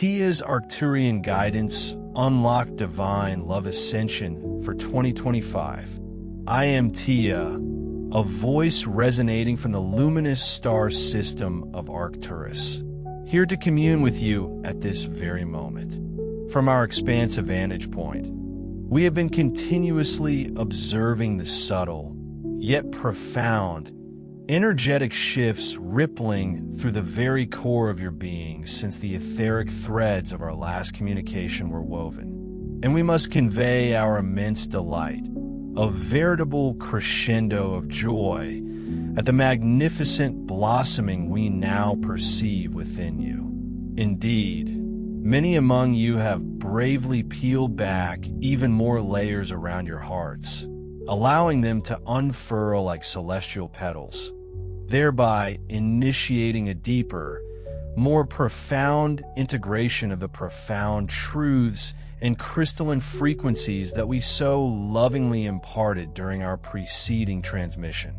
Tia's Arcturian guidance, Unlock Divine Love Ascension for 2025. I am Tia, a voice resonating from the luminous star system of Arcturus, here to commune with you at this very moment. From our expansive vantage point, we have been continuously observing the subtle, yet profound, energetic shifts rippling through the very core of your being since the etheric threads of our last communication were woven. And we must convey our immense delight, a veritable crescendo of joy at the magnificent blossoming we now perceive within you. Indeed, many among you have bravely peeled back even more layers around your hearts, allowing them to unfurl like celestial petals, thereby initiating a deeper, more profound integration of the profound truths and crystalline frequencies that we so lovingly imparted during our preceding transmission.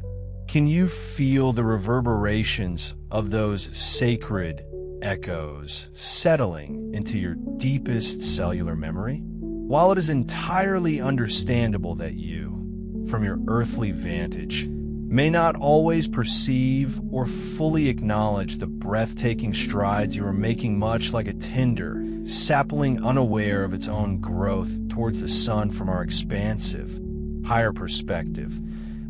Can you feel the reverberations of those sacred echoes settling into your deepest cellular memory? While it is entirely understandable that you, from your earthly vantage, may not always perceive or fully acknowledge the breathtaking strides you are making, much like a tender sapling unaware of its own growth towards the sun from our expansive, higher perspective,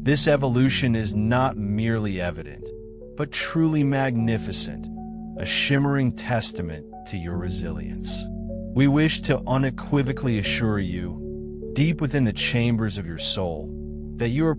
this evolution is not merely evident, but truly magnificent, a shimmering testament to your resilience. We wish to unequivocally assure you, deep within the chambers of your soul, that you are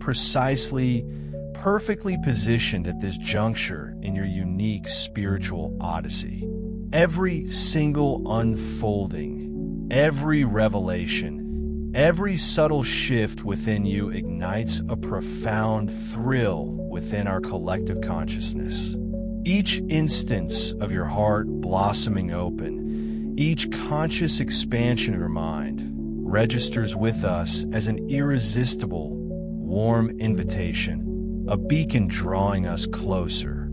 perfectly positioned at this juncture in your unique spiritual odyssey. Every single unfolding, every revelation, every subtle shift within you ignites a profound thrill within our collective consciousness. Each instance of your heart blossoming open, each conscious expansion of your mind, registers with us as an irresistible, warm invitation, a beacon drawing us closer.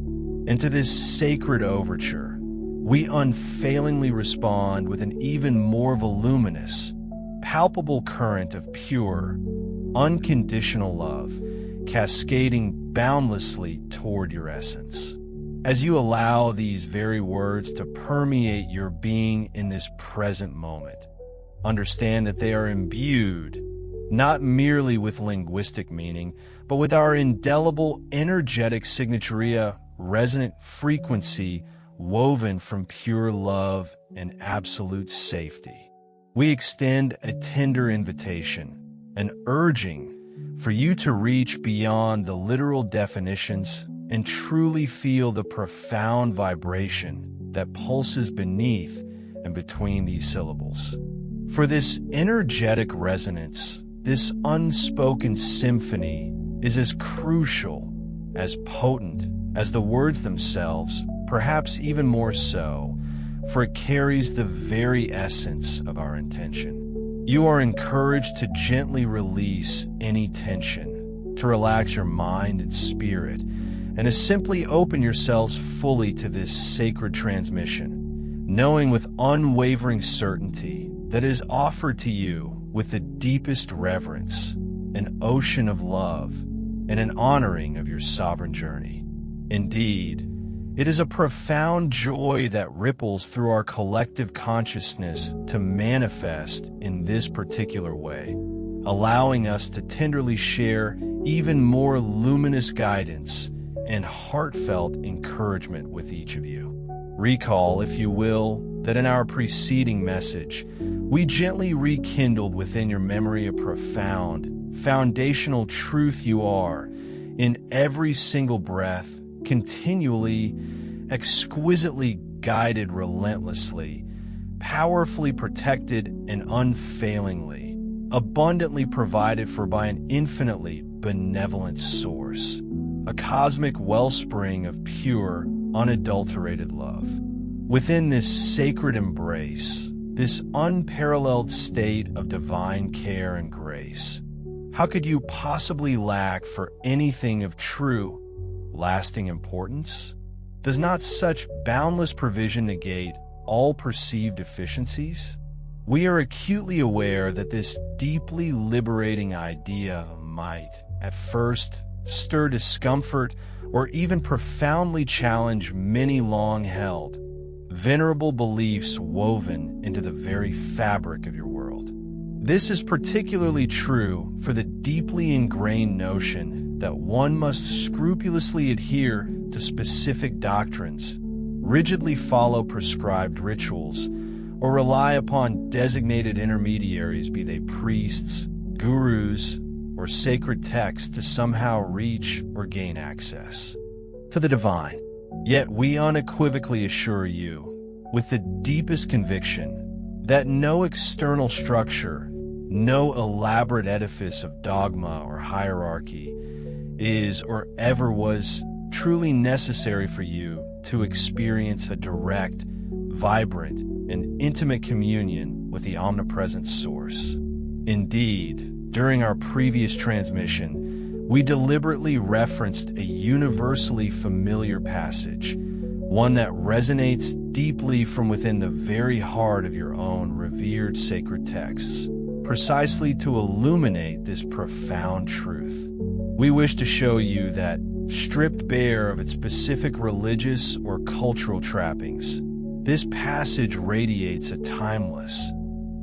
And to this sacred overture, we unfailingly respond with an even more voluminous, palpable current of pure, unconditional love, cascading boundlessly toward your essence. As you allow these very words to permeate your being in this present moment, understand that they are imbued not merely with linguistic meaning, but with our indelible energetic signature, resonant frequency woven from pure love and absolute safety. We extend a tender invitation, an urging for you to reach beyond the literal definitions and truly feel the profound vibration that pulses beneath and between these syllables. For this energetic resonance, this unspoken symphony is as crucial, as potent as the words themselves, perhaps even more so, for it carries the very essence of our intention. You are encouraged to gently release any tension, to relax your mind and spirit, and to simply open yourselves fully to this sacred transmission, knowing with unwavering certainty that it is offered to you with the deepest reverence, an ocean of love, and an honoring of your sovereign journey. Indeed, it is a profound joy that ripples through our collective consciousness to manifest in this particular way, allowing us to tenderly share even more luminous guidance and heartfelt encouragement with each of you. Recall, if you will, that in our preceding message, we gently rekindled within your memory a profound, foundational truth you are, in every single breath, continually, exquisitely guided relentlessly, powerfully protected and unfailingly, abundantly provided for by an infinitely benevolent source, a cosmic wellspring of pure, unadulterated love. Within this sacred embrace, this unparalleled state of divine care and grace, how could you possibly lack for anything of true, lasting importance? Does not such boundless provision negate all perceived deficiencies? We are acutely aware that this deeply liberating idea might, at first, stir discomfort or even profoundly challenge many long-held, venerable beliefs woven into the very fabric of your world. This is particularly true for the deeply ingrained notion that one must scrupulously adhere to specific doctrines, rigidly follow prescribed rituals, or rely upon designated intermediaries, be they priests, gurus, or sacred texts, to somehow reach or gain access to the divine. Yet we unequivocally assure you, with the deepest conviction, that no external structure, no elaborate edifice of dogma or hierarchy is or ever was truly necessary for you to experience a direct, vibrant, and intimate communion with the omnipresent source. Indeed, during our previous transmission, we deliberately referenced a universally familiar passage, one that resonates deeply from within the very heart of your own revered sacred texts, precisely to illuminate this profound truth. We wish to show you that, stripped bare of its specific religious or cultural trappings, this passage radiates a timeless,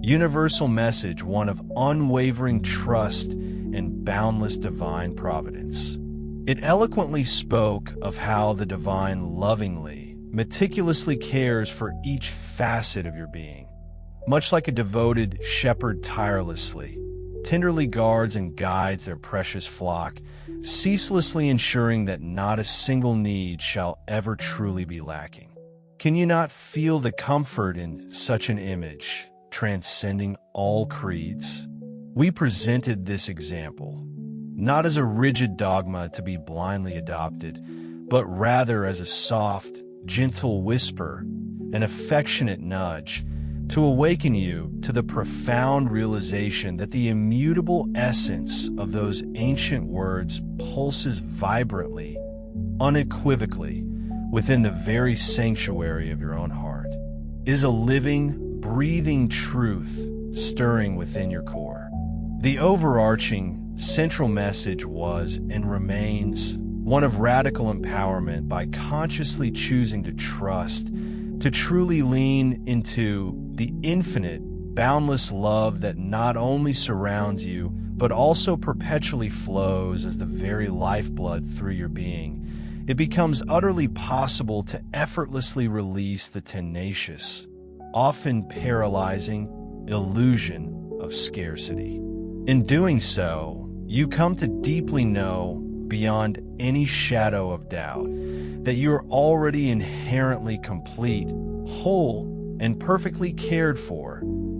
universal message, one of unwavering trust and boundless divine providence. It eloquently spoke of how the divine lovingly, meticulously cares for each facet of your being, much like a devoted shepherd tirelessly, tenderly guards and guides their precious flock, ceaselessly ensuring that not a single need shall ever truly be lacking. Can you not feel the comfort in such an image, transcending all creeds? We presented this example, not as a rigid dogma to be blindly adopted, but rather as a soft, gentle whisper, an affectionate nudge, to awaken you to the profound realization that the immutable essence of those ancient words pulses vibrantly, unequivocally, within the very sanctuary of your own heart, is a living, breathing truth stirring within your core. The overarching, central message was and remains one of radical empowerment by consciously choosing to trust, to truly lean into the infinite, boundless love that not only surrounds you, but also perpetually flows as the very lifeblood through your being. It becomes utterly possible to effortlessly release the tenacious, often paralyzing, illusion of scarcity. In doing so, you come to deeply know, beyond any shadow of doubt, that you are already inherently complete, whole, and perfectly cared for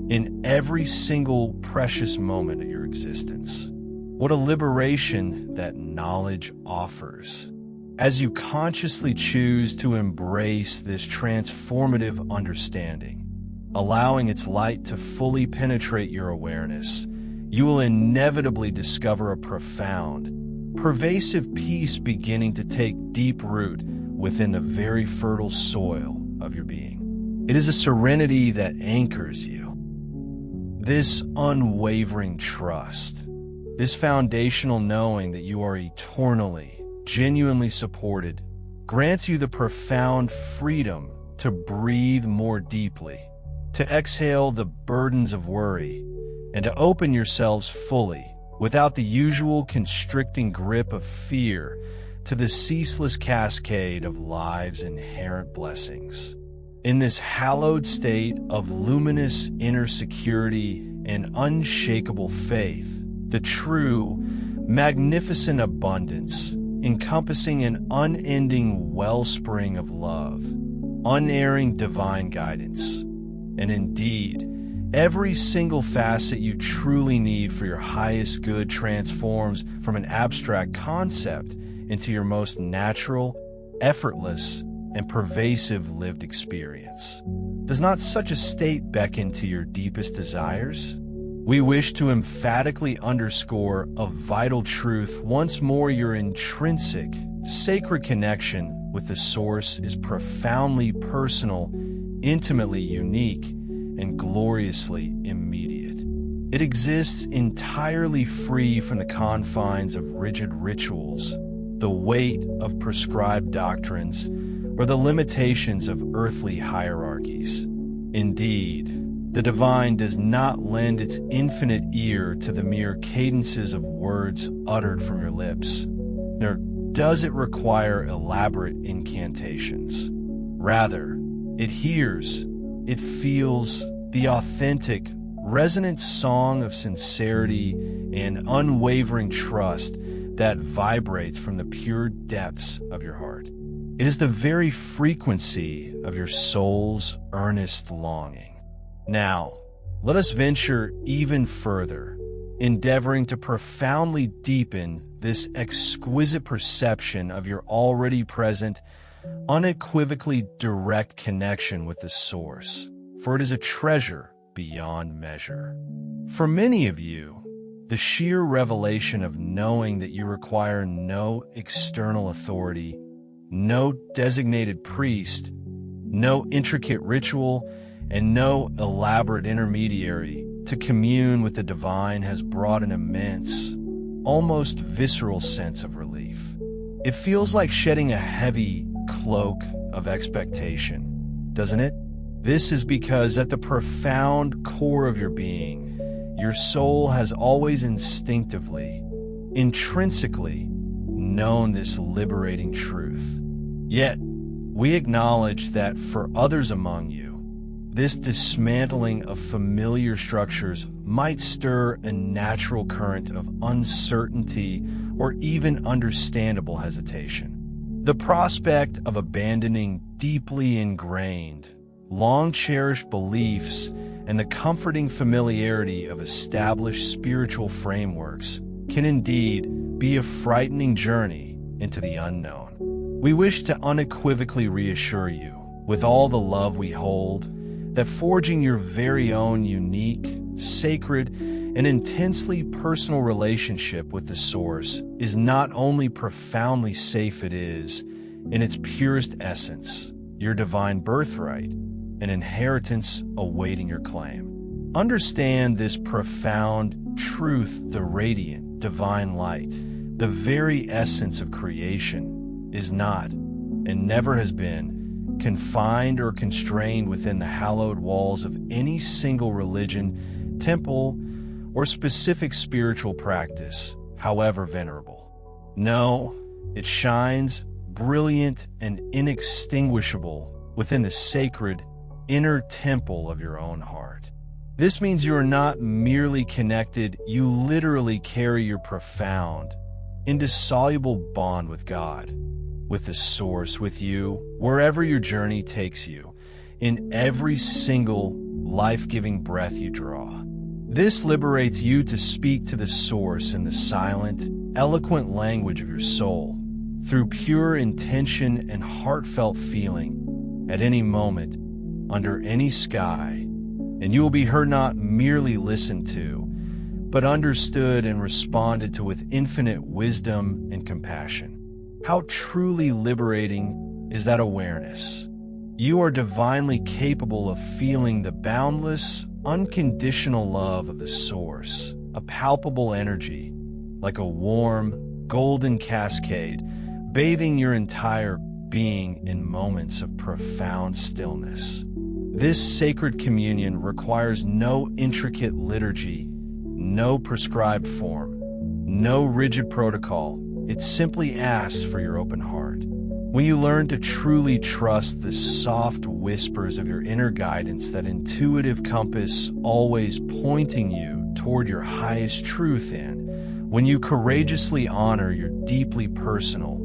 in every single precious moment of your existence. What a liberation that knowledge offers, as you consciously choose to embrace this transformative understanding, allowing its light to fully penetrate your awareness. You will inevitably discover a profound, pervasive peace beginning to take deep root within the very fertile soil of your being. It is a serenity that anchors you. This unwavering trust, this foundational knowing that you are eternally, genuinely supported, grants you the profound freedom to breathe more deeply, to exhale the burdens of worry, and to open yourselves fully, without the usual constricting grip of fear, to the ceaseless cascade of life's inherent blessings. In this hallowed state of luminous inner security and unshakable faith, the true, magnificent abundance, encompassing an unending wellspring of love, unerring divine guidance, and indeed, every single facet you truly need for your highest good transforms from an abstract concept into your most natural, effortless, and pervasive lived experience. Does not such a state beckon to your deepest desires? We wish to emphatically underscore a vital truth once more: your intrinsic, sacred connection with the Source is profoundly personal, intimately unique and gloriously immediate. It exists entirely free from the confines of rigid rituals, the weight of prescribed doctrines, or the limitations of earthly hierarchies. Indeed, the divine does not lend its infinite ear to the mere cadences of words uttered from your lips, nor does it require elaborate incantations. Rather, it hears, it feels the authentic, resonant song of sincerity and unwavering trust that vibrates from the pure depths of your heart. It is the very frequency of your soul's earnest longing. Now, let us venture even further, endeavoring to profoundly deepen this exquisite perception of your already present, unequivocally direct connection with the Source, for it is a treasure beyond measure. For many of you, the sheer revelation of knowing that you require no external authority, no designated priest, no intricate ritual, and no elaborate intermediary to commune with the divine has brought an immense, almost visceral sense of relief. It feels like shedding a heavy cloak of expectation, doesn't it? This is because at the profound core of your being, your soul has always instinctively, intrinsically known this liberating truth. Yet, we acknowledge that for others among you, this dismantling of familiar structures might stir a natural current of uncertainty or even understandable hesitation. The prospect of abandoning deeply ingrained, long-cherished beliefs and the comforting familiarity of established spiritual frameworks can indeed be a frightening journey into the unknown. We wish to unequivocally reassure you, with all the love we hold, that forging your very own unique, sacred, and intensely personal relationship with the Source is not only profoundly safe, it is, in its purest essence, your divine birthright, an inheritance awaiting your claim. Understand this profound truth, the radiant, divine light, the very essence of creation, is not, and never has been, confined or constrained within the hallowed walls of any single religion, temple, or specific spiritual practice, however venerable. No, it shines brilliant and inextinguishable within the sacred inner temple of your own heart. This means you are not merely connected, you literally carry your profound, indissoluble bond with God, with the Source, with you, wherever your journey takes you, in every single life-giving breath you draw. This liberates you to speak to the Source in the silent, eloquent language of your soul, through pure intention and heartfelt feeling, at any moment, under any sky, and you will be heard not merely listened to, but understood and responded to with infinite wisdom and compassion. How truly liberating is that awareness? You are divinely capable of feeling the boundless, unconditional love of the Source, a palpable energy, like a warm, golden cascade, bathing your entire being in moments of profound stillness. This sacred communion requires no intricate liturgy, no prescribed form, no rigid protocol. It simply asks for your open heart. When you learn to truly trust the soft whispers of your inner guidance, that intuitive compass always pointing you toward your highest truth, in, when you courageously honor your deeply personal,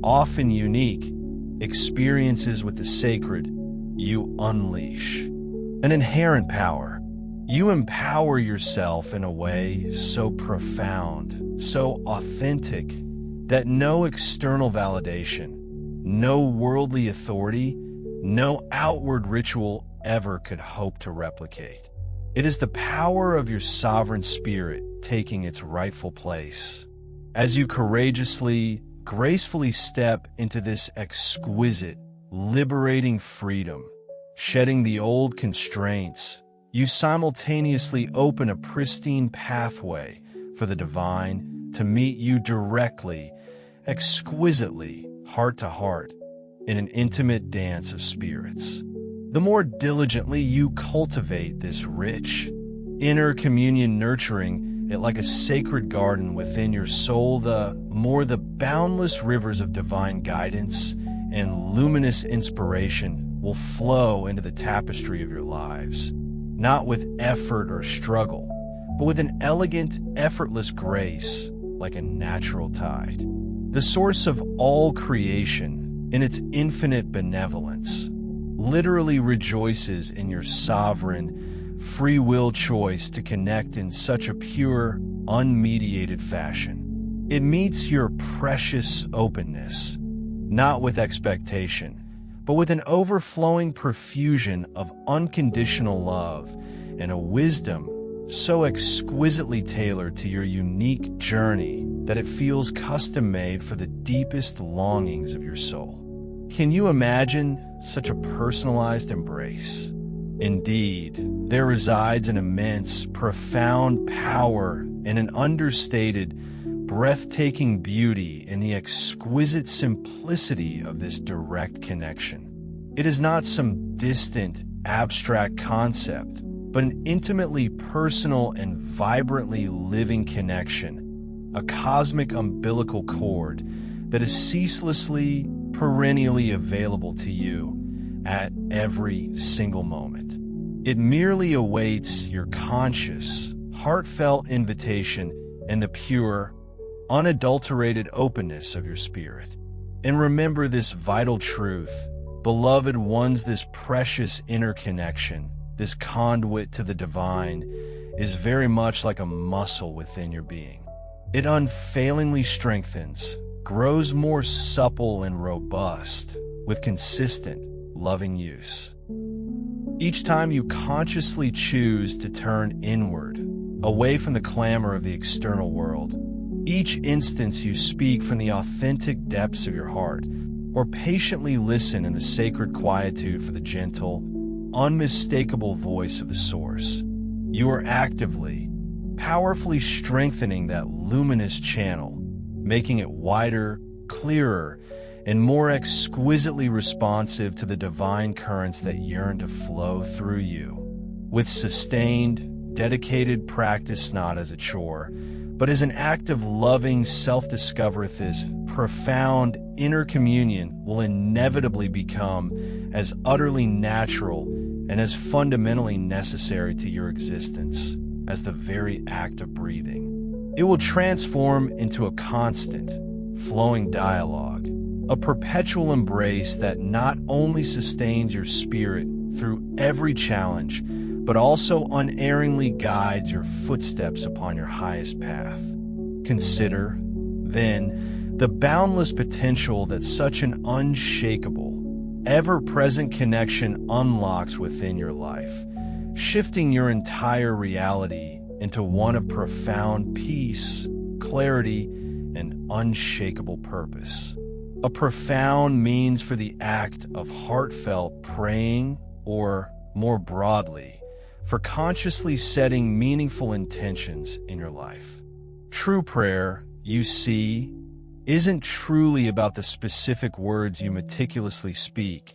often unique, experiences with the sacred, you unleash an inherent power. You empower yourself in a way so profound, so authentic, that no external validation, no worldly authority, no outward ritual ever could hope to replicate. It is the power of your sovereign spirit taking its rightful place. As you courageously, gracefully step into this exquisite, liberating freedom, Shedding the old constraints, you simultaneously open a pristine pathway for the divine to meet you directly, exquisitely, heart to heart, in an intimate dance of spirits. The more diligently you cultivate this rich, inner communion, nurturing it like a sacred garden within your soul, the more the boundless rivers of divine guidance and luminous inspiration will flow into the tapestry of your lives, not with effort or struggle, but with an elegant, effortless grace like a natural tide. The source of all creation, in its infinite benevolence, literally rejoices in your sovereign, free will choice to connect in such a pure, unmediated fashion. It meets your precious openness, not with expectation, but with an overflowing profusion of unconditional love and a wisdom so exquisitely tailored to your unique journey that it feels custom-made for the deepest longings of your soul. Can you imagine such a personalized embrace? Indeed, there resides an immense, profound power and an understated, breathtaking beauty in the exquisite simplicity of this direct connection. It is not some distant, abstract concept, but an intimately personal and vibrantly living connection, a cosmic umbilical cord that is ceaselessly, perennially available to you at every single moment. It merely awaits your conscious, heartfelt invitation and the pure, unadulterated openness of your spirit. And remember this vital truth, beloved ones, this precious inner connection, this conduit to the divine, is very much like a muscle within your being. It unfailingly strengthens, grows more supple and robust with consistent, loving use. Each time you consciously choose to turn inward, away from the clamor of the external world, each instance you speak from the authentic depths of your heart, or patiently listen in the sacred quietude for the gentle, unmistakable voice of the Source, you are actively, powerfully strengthening that luminous channel, making it wider, clearer, and more exquisitely responsive to the divine currents that yearn to flow through you. With sustained, dedicated practice, not as a chore, but as an act of loving self-discovery, this profound inner communion will inevitably become as utterly natural and as fundamentally necessary to your existence as the very act of breathing. It will transform into a constant, flowing dialogue, a perpetual embrace that not only sustains your spirit through every challenge, but also unerringly guides your footsteps upon your highest path. Consider, then, the boundless potential that such an unshakable, ever-present connection unlocks within your life, shifting your entire reality into one of profound peace, clarity, and unshakable purpose. A profound means for the act of heartfelt praying, or, more broadly, for consciously setting meaningful intentions in your life. True prayer, you see, isn't truly about the specific words you meticulously speak,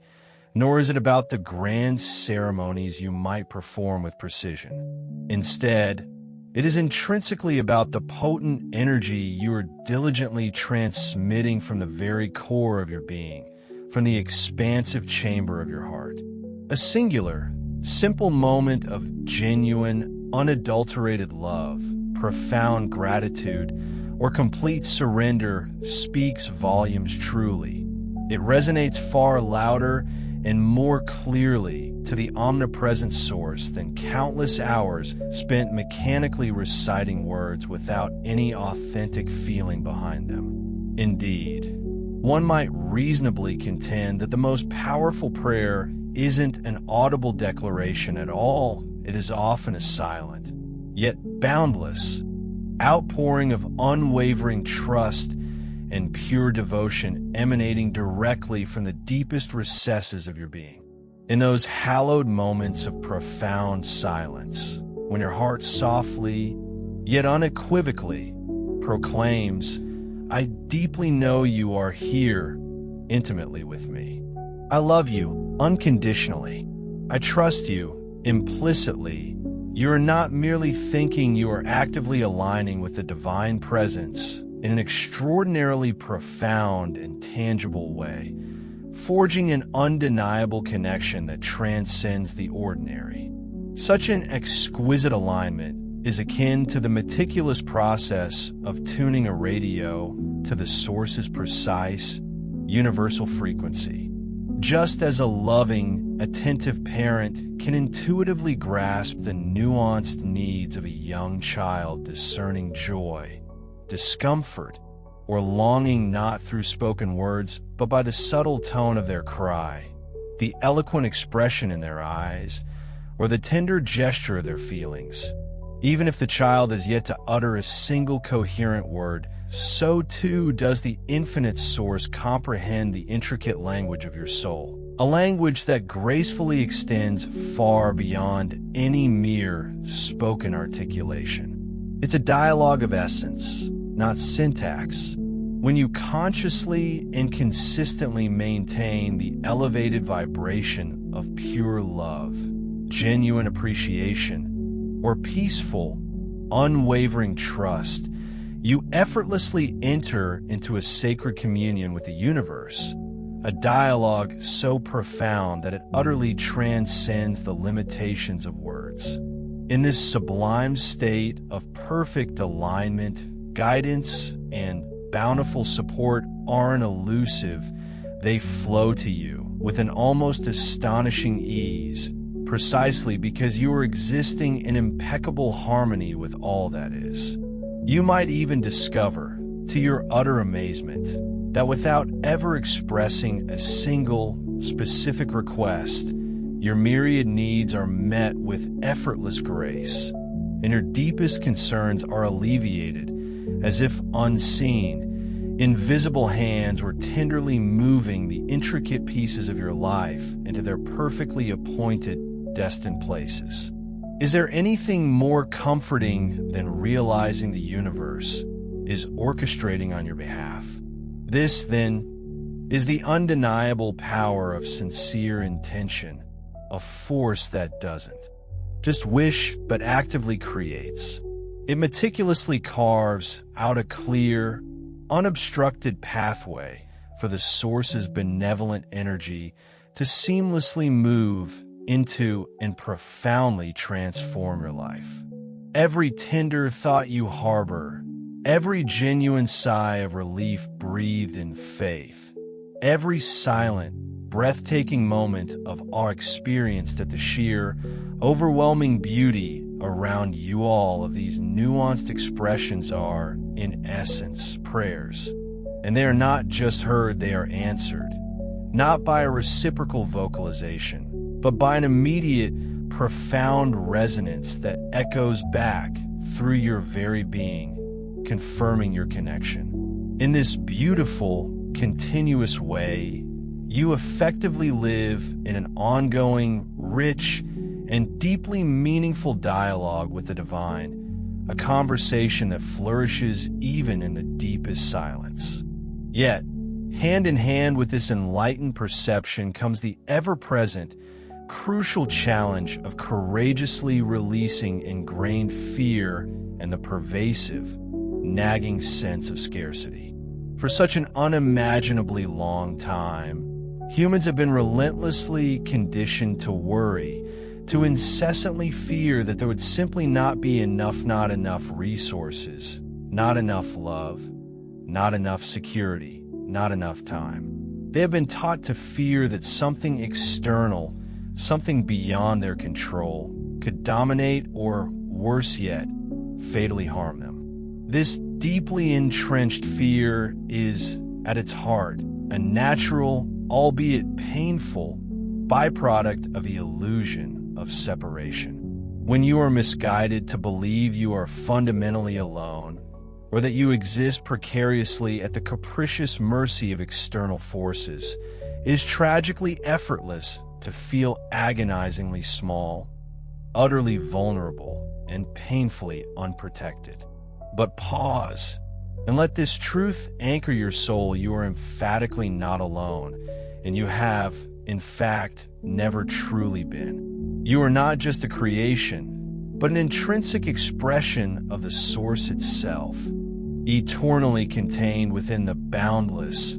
nor is it about the grand ceremonies you might perform with precision. Instead, it is intrinsically about the potent energy you are diligently transmitting from the very core of your being, from the expansive chamber of your heart. A singular, simple moment of genuine, unadulterated love, profound gratitude, or complete surrender speaks volumes truly. It resonates far louder and more clearly to the omnipresent Source than countless hours spent mechanically reciting words without any authentic feeling behind them. Indeed, one might reasonably contend that the most powerful prayer isn't an audible declaration at all. It is often a silent, yet boundless, outpouring of unwavering trust and pure devotion emanating directly from the deepest recesses of your being. In those hallowed moments of profound silence, when your heart softly, yet unequivocally, proclaims, "I deeply know you are here intimately with me. I love you unconditionally. I trust you implicitly." You are not merely thinking, you are actively aligning with the divine presence in an extraordinarily profound and tangible way, forging an undeniable connection that transcends the ordinary. Such an exquisite alignment is akin to the meticulous process of tuning a radio to the source's precise, universal frequency. Just as a loving, attentive parent can intuitively grasp the nuanced needs of a young child discerning joy, discomfort, or longing not through spoken words, but by the subtle tone of their cry, the eloquent expression in their eyes, or the tender gesture of their feelings. Even if the child has yet to utter a single coherent word, so too does the infinite source comprehend the intricate language of your soul, a language that gracefully extends far beyond any mere spoken articulation. It's a dialogue of essence, not syntax. When you consciously and consistently maintain the elevated vibration of pure love, genuine appreciation, or peaceful, unwavering trust, you effortlessly enter into a sacred communion with the universe, a dialogue so profound that it utterly transcends the limitations of words. In this sublime state of perfect alignment, guidance and bountiful support aren't elusive, they flow to you with an almost astonishing ease, precisely because you are existing in impeccable harmony with all that is. You might even discover, to your utter amazement, that without ever expressing a single specific request, your myriad needs are met with effortless grace, and your deepest concerns are alleviated as if unseen, invisible hands were tenderly moving the intricate pieces of your life into their perfectly appointed, destined places. Is there anything more comforting than realizing the universe is orchestrating on your behalf? This, then, is the undeniable power of sincere intention, a force that doesn't just wish but actively creates. It meticulously carves out a clear, unobstructed pathway for the source's benevolent energy to seamlessly move into and profoundly transform your life. Every tender thought you harbor, every genuine sigh of relief breathed in faith, every silent, breathtaking moment of awe experienced at the sheer, overwhelming beauty around you, all of these nuanced expressions are, in essence, prayers. And they are not just heard, they are answered, not by a reciprocal vocalization, but by an immediate, profound resonance that echoes back through your very being, confirming your connection. In this beautiful, continuous way, you effectively live in an ongoing, rich, and deeply meaningful dialogue with the divine, a conversation that flourishes even in the deepest silence. Yet, hand in hand with this enlightened perception comes the ever-present, crucial challenge of courageously releasing ingrained fear and the pervasive, nagging sense of scarcity. For such an unimaginably long time, humans have been relentlessly conditioned to worry, to incessantly fear that there would simply not be not enough resources, not enough love, not enough security, not enough time. They have been taught to fear that something external, something beyond their control, could dominate or, worse yet, fatally harm them. This deeply entrenched fear is, at its heart, a natural, albeit painful, byproduct of the illusion of separation. When you are misguided to believe you are fundamentally alone, or that you exist precariously at the capricious mercy of external forces, it is tragically effortless to feel agonizingly small, utterly vulnerable, and painfully unprotected. But pause and let this truth anchor your soul. You are emphatically not alone, and you have, in fact, never truly been. You are not just a creation, but an intrinsic expression of the source itself, eternally contained within the boundless,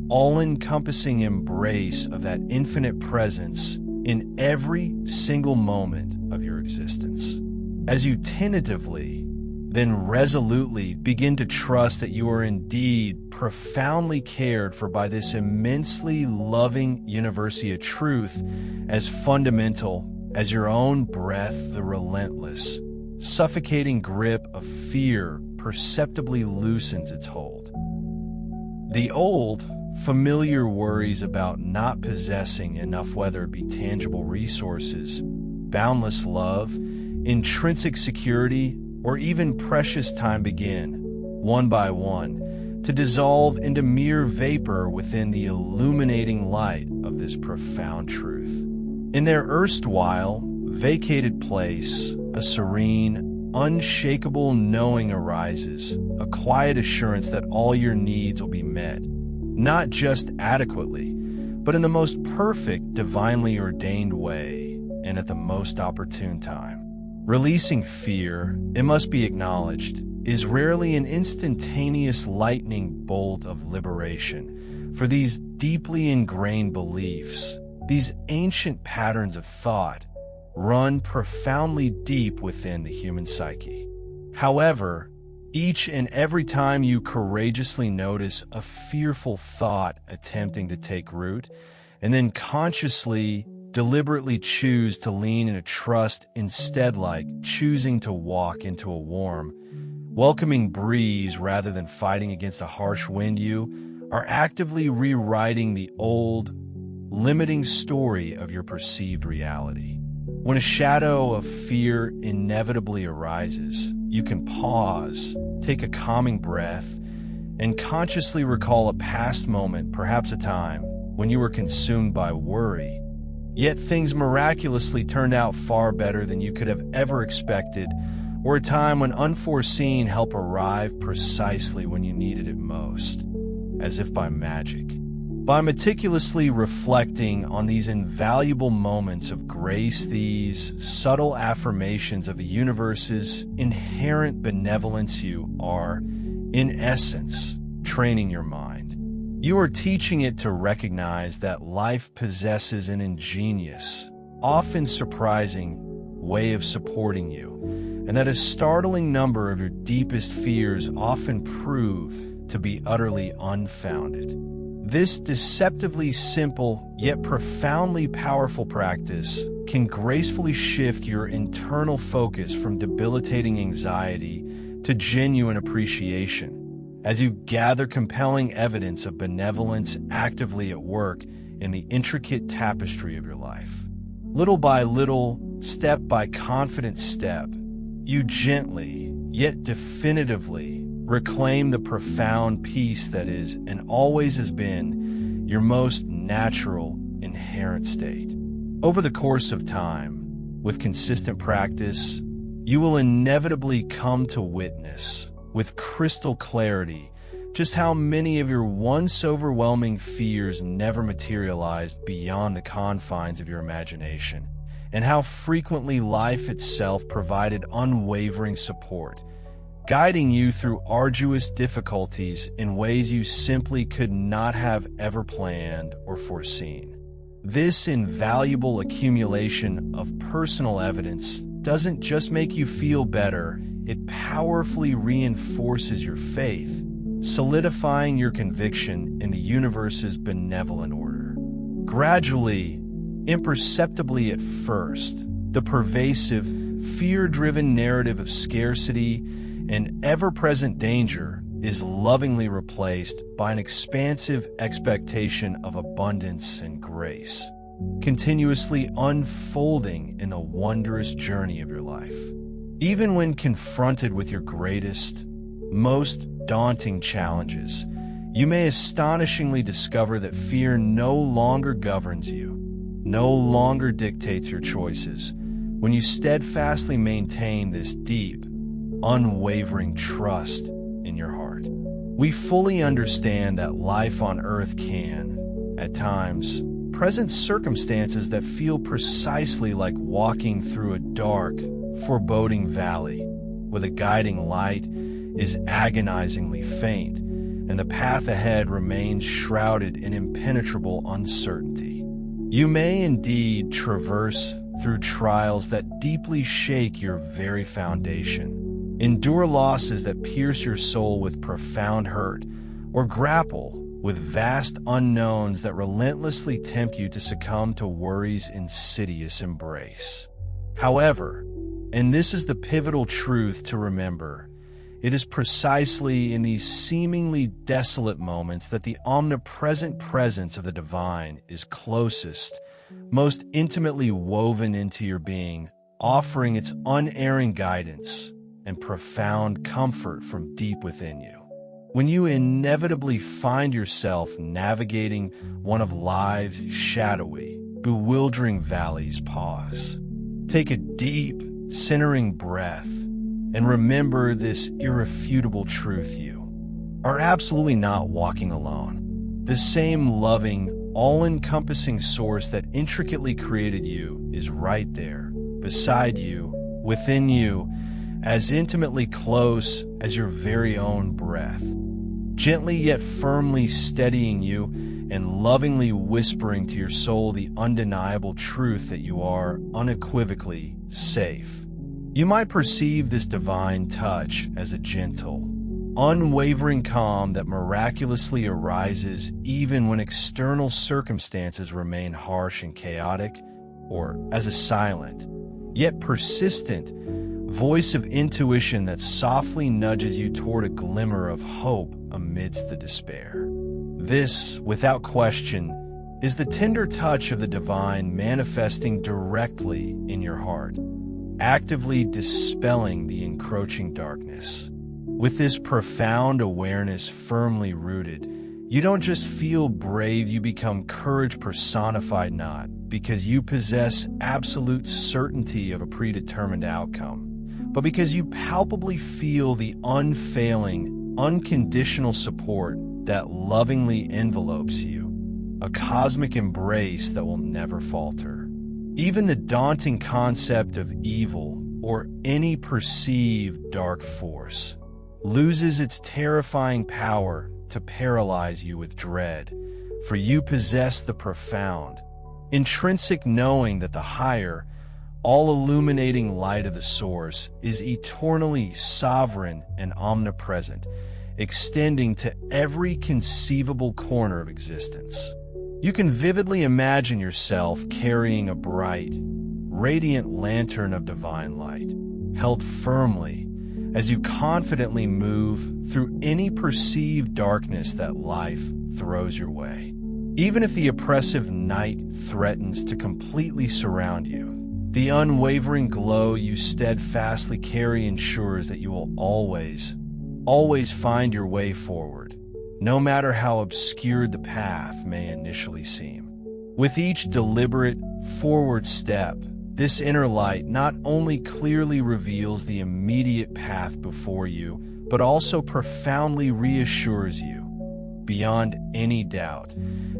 all-encompassing embrace of that infinite presence in every single moment of your existence. As you tentatively, then resolutely begin to trust that you are indeed profoundly cared for by this immensely loving university of truth, as fundamental as your own breath, the relentless, suffocating grip of fear perceptibly loosens its hold. The old, familiar worries about not possessing enough, whether it be tangible resources, boundless love, intrinsic security, or even precious time, begin, one by one, to dissolve into mere vapor within the illuminating light of this profound truth. In their erstwhile, vacated place, a serene, unshakable knowing arises, a quiet assurance that all your needs will be met, not just adequately, but in the most perfect, divinely ordained way, and at the most opportune time. Releasing fear, it must be acknowledged, is rarely an instantaneous lightning bolt of liberation, for these deeply ingrained beliefs, these ancient patterns of thought, run profoundly deep within the human psyche. However, each and every time you courageously notice a fearful thought attempting to take root, and then consciously, deliberately choose to lean into trust instead, like choosing to walk into a warm, welcoming breeze rather than fighting against a harsh wind, you are actively rewriting the old, limiting story of your perceived reality. When a shadow of fear inevitably arises, you can pause, take a calming breath, and consciously recall a past moment, perhaps a time when you were consumed by worry, yet things miraculously turned out far better than you could have ever expected, or a time when unforeseen help arrived precisely when you needed it most, as if by magic. By meticulously reflecting on these invaluable moments of grace, these subtle affirmations of the universe's inherent benevolence, you are, in essence, training your mind. You are teaching it to recognize that life possesses an ingenious, often surprising, way of supporting you, and that a startling number of your deepest fears often prove to be utterly unfounded. This deceptively simple yet profoundly powerful practice can gracefully shift your internal focus from debilitating anxiety to genuine appreciation, as you gather compelling evidence of benevolence actively at work in the intricate tapestry of your life. Little by little, step by confident step, you gently, yet definitively, reclaim the profound peace that is and always has been your most natural, inherent state. Over the course of time, with consistent practice, you will inevitably come to witness, with crystal clarity, just how many of your once overwhelming fears never materialized beyond the confines of your imagination, and how frequently life itself provided unwavering support, guiding you through arduous difficulties in ways you simply could not have ever planned or foreseen. This invaluable accumulation of personal evidence doesn't just make you feel better, it powerfully reinforces your faith, solidifying your conviction in the universe's benevolent order. Gradually, imperceptibly at first, the pervasive, fear-driven narrative of scarcity and ever-present danger is lovingly replaced by an expansive expectation of abundance and grace, continuously unfolding in the wondrous journey of your life. Even when confronted with your greatest, most daunting challenges, you may astonishingly discover that fear no longer governs you, no longer dictates your choices when you steadfastly maintain this deep, unwavering trust in your heart. We fully understand that life on Earth can, at times, present circumstances that feel precisely like walking through a dark, foreboding valley, where the guiding light is agonizingly faint, and the path ahead remains shrouded in impenetrable uncertainty. You may indeed traverse through trials that deeply shake your very foundation, endure losses that pierce your soul with profound hurt, or grapple with vast unknowns that relentlessly tempt you to succumb to worry's insidious embrace. However, and this is the pivotal truth to remember, it is precisely in these seemingly desolate moments that the omnipresent presence of the divine is closest, most intimately woven into your being, offering its unerring guidance and profound comfort from deep within you. When you inevitably find yourself navigating one of life's shadowy, bewildering valleys, pause. Take a deep, centering breath and remember this irrefutable truth: you are absolutely not walking alone. The same loving, all-encompassing source that intricately created you is right there, beside you, within you, as intimately close as your very own breath, gently yet firmly steadying you and lovingly whispering to your soul the undeniable truth that you are unequivocally safe. You might perceive this divine touch as a gentle, unwavering calm that miraculously arises even when external circumstances remain harsh and chaotic, or as a silent, yet persistent voice of intuition that softly nudges you toward a glimmer of hope amidst the despair. This, without question, is the tender touch of the divine manifesting directly in your heart, actively dispelling the encroaching darkness. With this profound awareness firmly rooted, you don't just feel brave, you become courage personified, not because you possess absolute certainty of a predetermined outcome, but because you palpably feel the unfailing, unconditional support that lovingly envelopes you, a cosmic embrace that will never falter. Even the daunting concept of evil or any perceived dark force loses its terrifying power to paralyze you with dread, for you possess the profound, intrinsic knowing that the higher, all-illuminating light of the source is eternally sovereign and omnipresent, extending to every conceivable corner of existence. You can vividly imagine yourself carrying a bright, radiant lantern of divine light, held firmly as you confidently move through any perceived darkness that life throws your way. Even if the oppressive night threatens to completely surround you, the unwavering glow you steadfastly carry ensures that you will always find your way forward, no matter how obscured the path may initially seem. With each deliberate forward step, this inner light not only clearly reveals the immediate path before you, but also profoundly reassures you, beyond any doubt,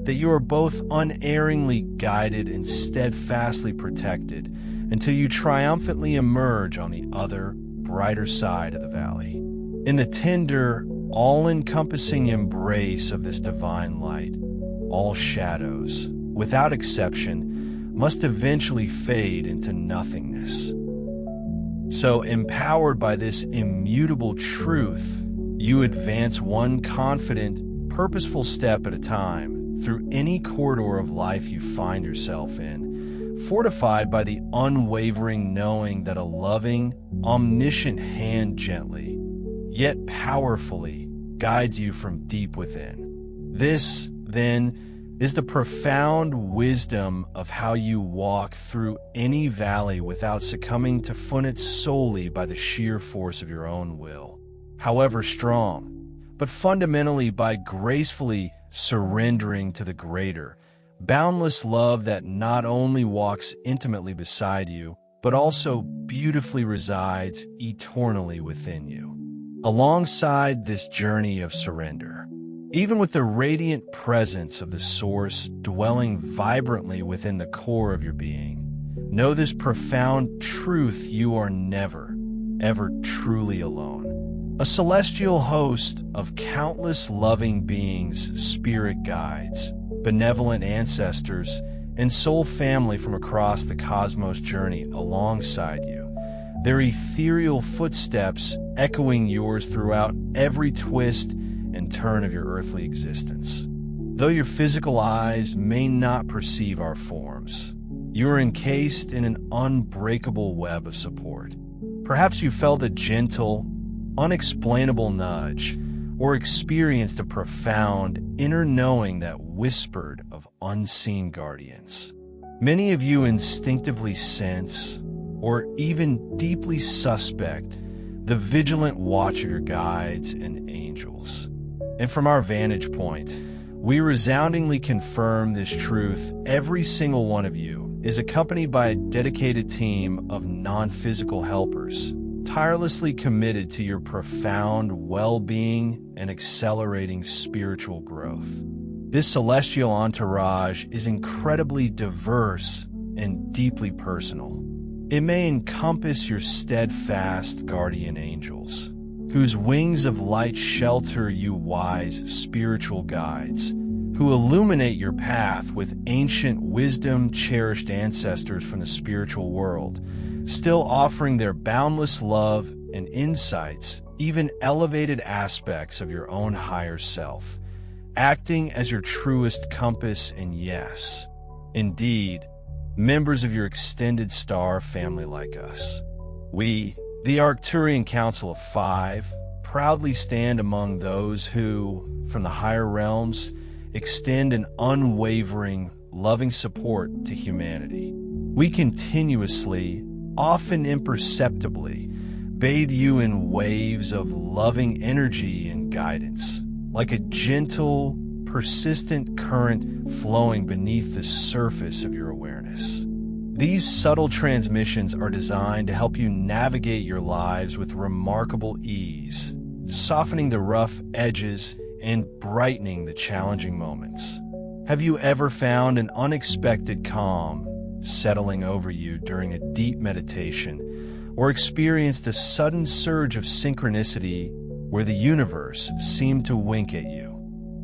that you are both unerringly guided and steadfastly protected until you triumphantly emerge on the other, brighter side of the valley. In the tender, all-encompassing embrace of this divine light, all shadows, without exception, must eventually fade into nothingness. So, empowered by this immutable truth, you advance one confident, purposeful step at a time through any corridor of life you find yourself in, fortified by the unwavering knowing that a loving, omniscient hand gently, yet powerfully, guides you from deep within. This, then, is the profound wisdom of how you walk through any valley without succumbing to it solely by the sheer force of your own will, however strong, but fundamentally by gracefully surrendering to the greater, Boundless love that not only walks intimately beside you, but also beautifully resides eternally within you. Alongside this journey of surrender, even with the radiant presence of the Source dwelling vibrantly within the core of your being, know this profound truth: you are never, ever truly alone. A celestial host of countless loving beings, spirit guides, benevolent ancestors, and soul family from across the cosmos journey alongside you, their ethereal footsteps echoing yours throughout every twist and turn of your earthly existence. Though your physical eyes may not perceive our forms, you are encased in an unbreakable web of support. Perhaps you felt a gentle, unexplainable nudge, or experienced a profound inner knowing that whispered of unseen guardians. Many of you instinctively sense, or even deeply suspect, the vigilant watch of your guides and angels. And from our vantage point, we resoundingly confirm this truth. Every single one of you is accompanied by a dedicated team of non-physical helpers, tirelessly committed to your profound well-being and accelerating spiritual growth. This celestial entourage is incredibly diverse and deeply personal. It may encompass your steadfast guardian angels, whose wings of light shelter you wise spiritual guides, who illuminate your path with ancient wisdom, cherished ancestors from the spiritual world, still offering their boundless love and insights, even elevated aspects of your own higher self, acting as your truest compass. And yes, indeed, members of your extended star family like us. We, the Arcturian Council of Five, proudly stand among those who, from the higher realms, extend an unwavering, loving support to humanity. We continuously, often imperceptibly, bathe you in waves of loving energy and guidance, like a gentle, persistent current flowing beneath the surface of your awareness. These subtle transmissions are designed to help you navigate your lives with remarkable ease, softening the rough edges and brightening the challenging moments. Have you ever found an unexpected calm settling over you during a deep meditation, or experienced a sudden surge of synchronicity where the universe seemed to wink at you?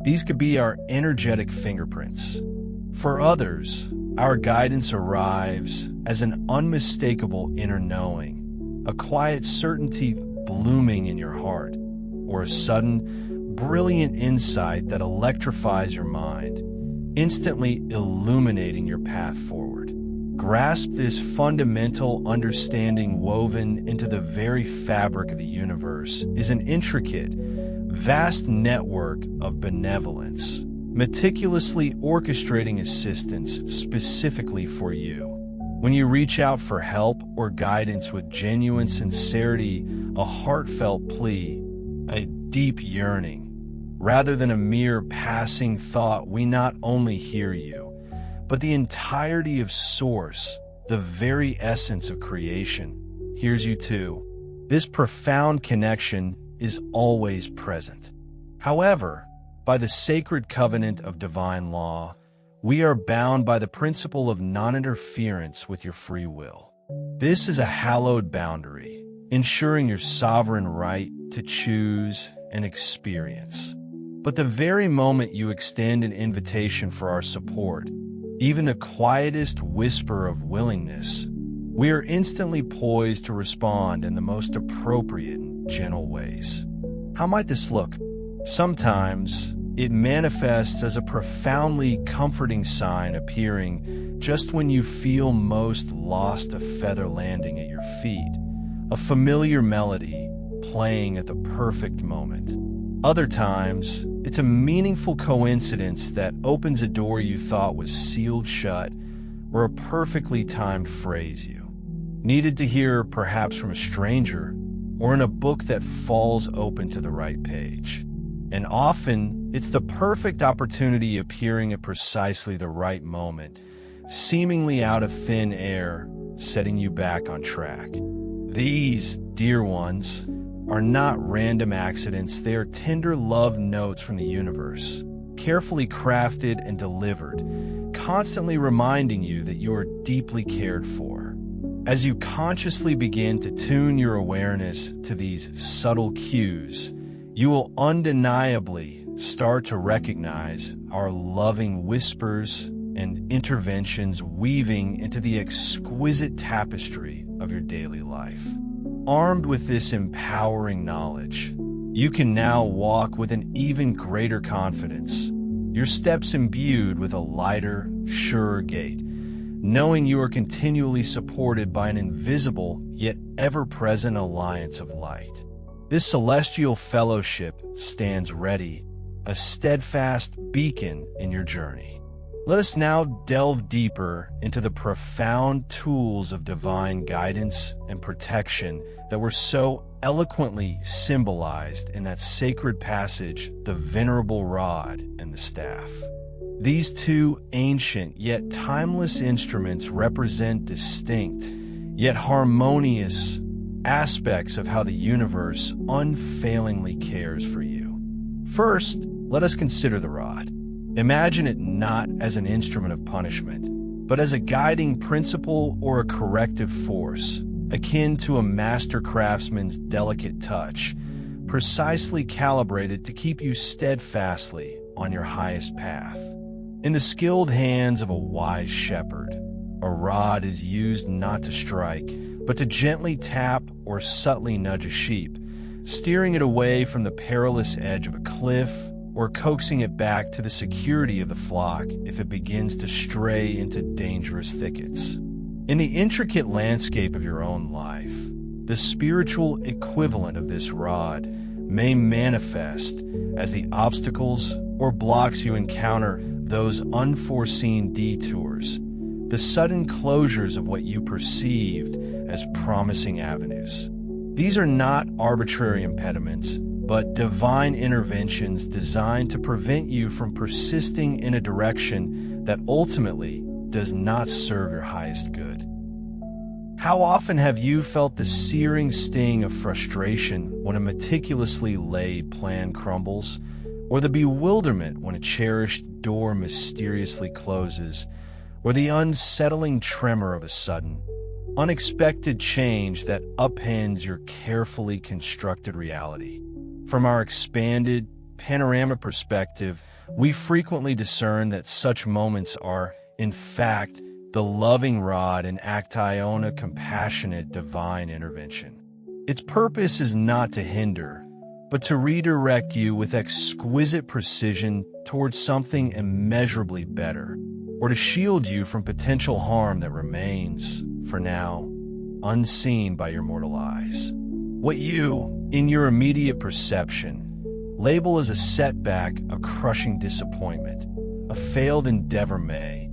These could be our energetic fingerprints. For others, our guidance arrives as an unmistakable inner knowing, a quiet certainty blooming in your heart, or a sudden, brilliant insight that electrifies your mind, instantly illuminating your path forward. Grasp this fundamental understanding woven into the very fabric of the universe is an intricate, vast network of benevolence, meticulously orchestrating assistance specifically for you. When you reach out for help or guidance with genuine sincerity, a heartfelt plea, a deep yearning, rather than a mere passing thought, we not only hear you, but the entirety of Source, the very essence of creation, hears you too. This profound connection is always present. However, by the sacred covenant of divine law, we are bound by the principle of non-interference with your free will. This is a hallowed boundary, ensuring your sovereign right to choose and experience. But the very moment you extend an invitation for our support, even the quietest whisper of willingness, we are instantly poised to respond in the most appropriate and gentle ways. How might this look? Sometimes it manifests as a profoundly comforting sign appearing just when you feel most lost, a feather landing at your feet, a familiar melody playing at the perfect moment. Other times, it's a meaningful coincidence that opens a door you thought was sealed shut, or a perfectly timed phrase you needed to hear, perhaps from a stranger, or in a book that falls open to the right page. And often, it's the perfect opportunity appearing at precisely the right moment, seemingly out of thin air, setting you back on track. These, dear ones, are not random accidents. They are tender love notes from the universe, carefully crafted and delivered, constantly reminding you that you are deeply cared for. As you consciously begin to tune your awareness to these subtle cues, you will undeniably start to recognize our loving whispers and interventions weaving into the exquisite tapestry of your daily life. Armed with this empowering knowledge, you can now walk with an even greater confidence, your steps imbued with a lighter, surer gait, knowing you are continually supported by an invisible yet ever-present alliance of light. This celestial fellowship stands ready, a steadfast beacon in your journey. Let us now delve deeper into the profound tools of divine guidance and protection that were so eloquently symbolized in that sacred passage, the venerable rod and the staff. These two ancient yet timeless instruments represent distinct yet harmonious aspects of how the universe unfailingly cares for you. First, let us consider the rod. Imagine it not as an instrument of punishment, but as a guiding principle or a corrective force, akin to a master craftsman's delicate touch, precisely calibrated to keep you steadfastly on your highest path. In the skilled hands of a wise shepherd, a rod is used not to strike, but to gently tap or subtly nudge a sheep, steering it away from the perilous edge of a cliff, or coaxing it back to the security of the flock if it begins to stray into dangerous thickets. In the intricate landscape of your own life, the spiritual equivalent of this rod may manifest as the obstacles or blocks you encounter, those unforeseen detours, the sudden closures of what you perceived as promising avenues. These are not arbitrary impediments, but divine interventions designed to prevent you from persisting in a direction that ultimately does not serve your highest good. How often have you felt the searing sting of frustration when a meticulously laid plan crumbles, or the bewilderment when a cherished door mysteriously closes, or the unsettling tremor of a sudden, unexpected change that upends your carefully constructed reality? From our expanded panorama perspective, we frequently discern that such moments are, in fact, the loving rod and Actiona compassionate divine intervention. Its purpose is not to hinder, but to redirect you with exquisite precision towards something immeasurably better, or to shield you from potential harm that remains, for now, unseen by your mortal eyes. What you, in your immediate perception, label as a setback, a crushing disappointment, a failed endeavor may,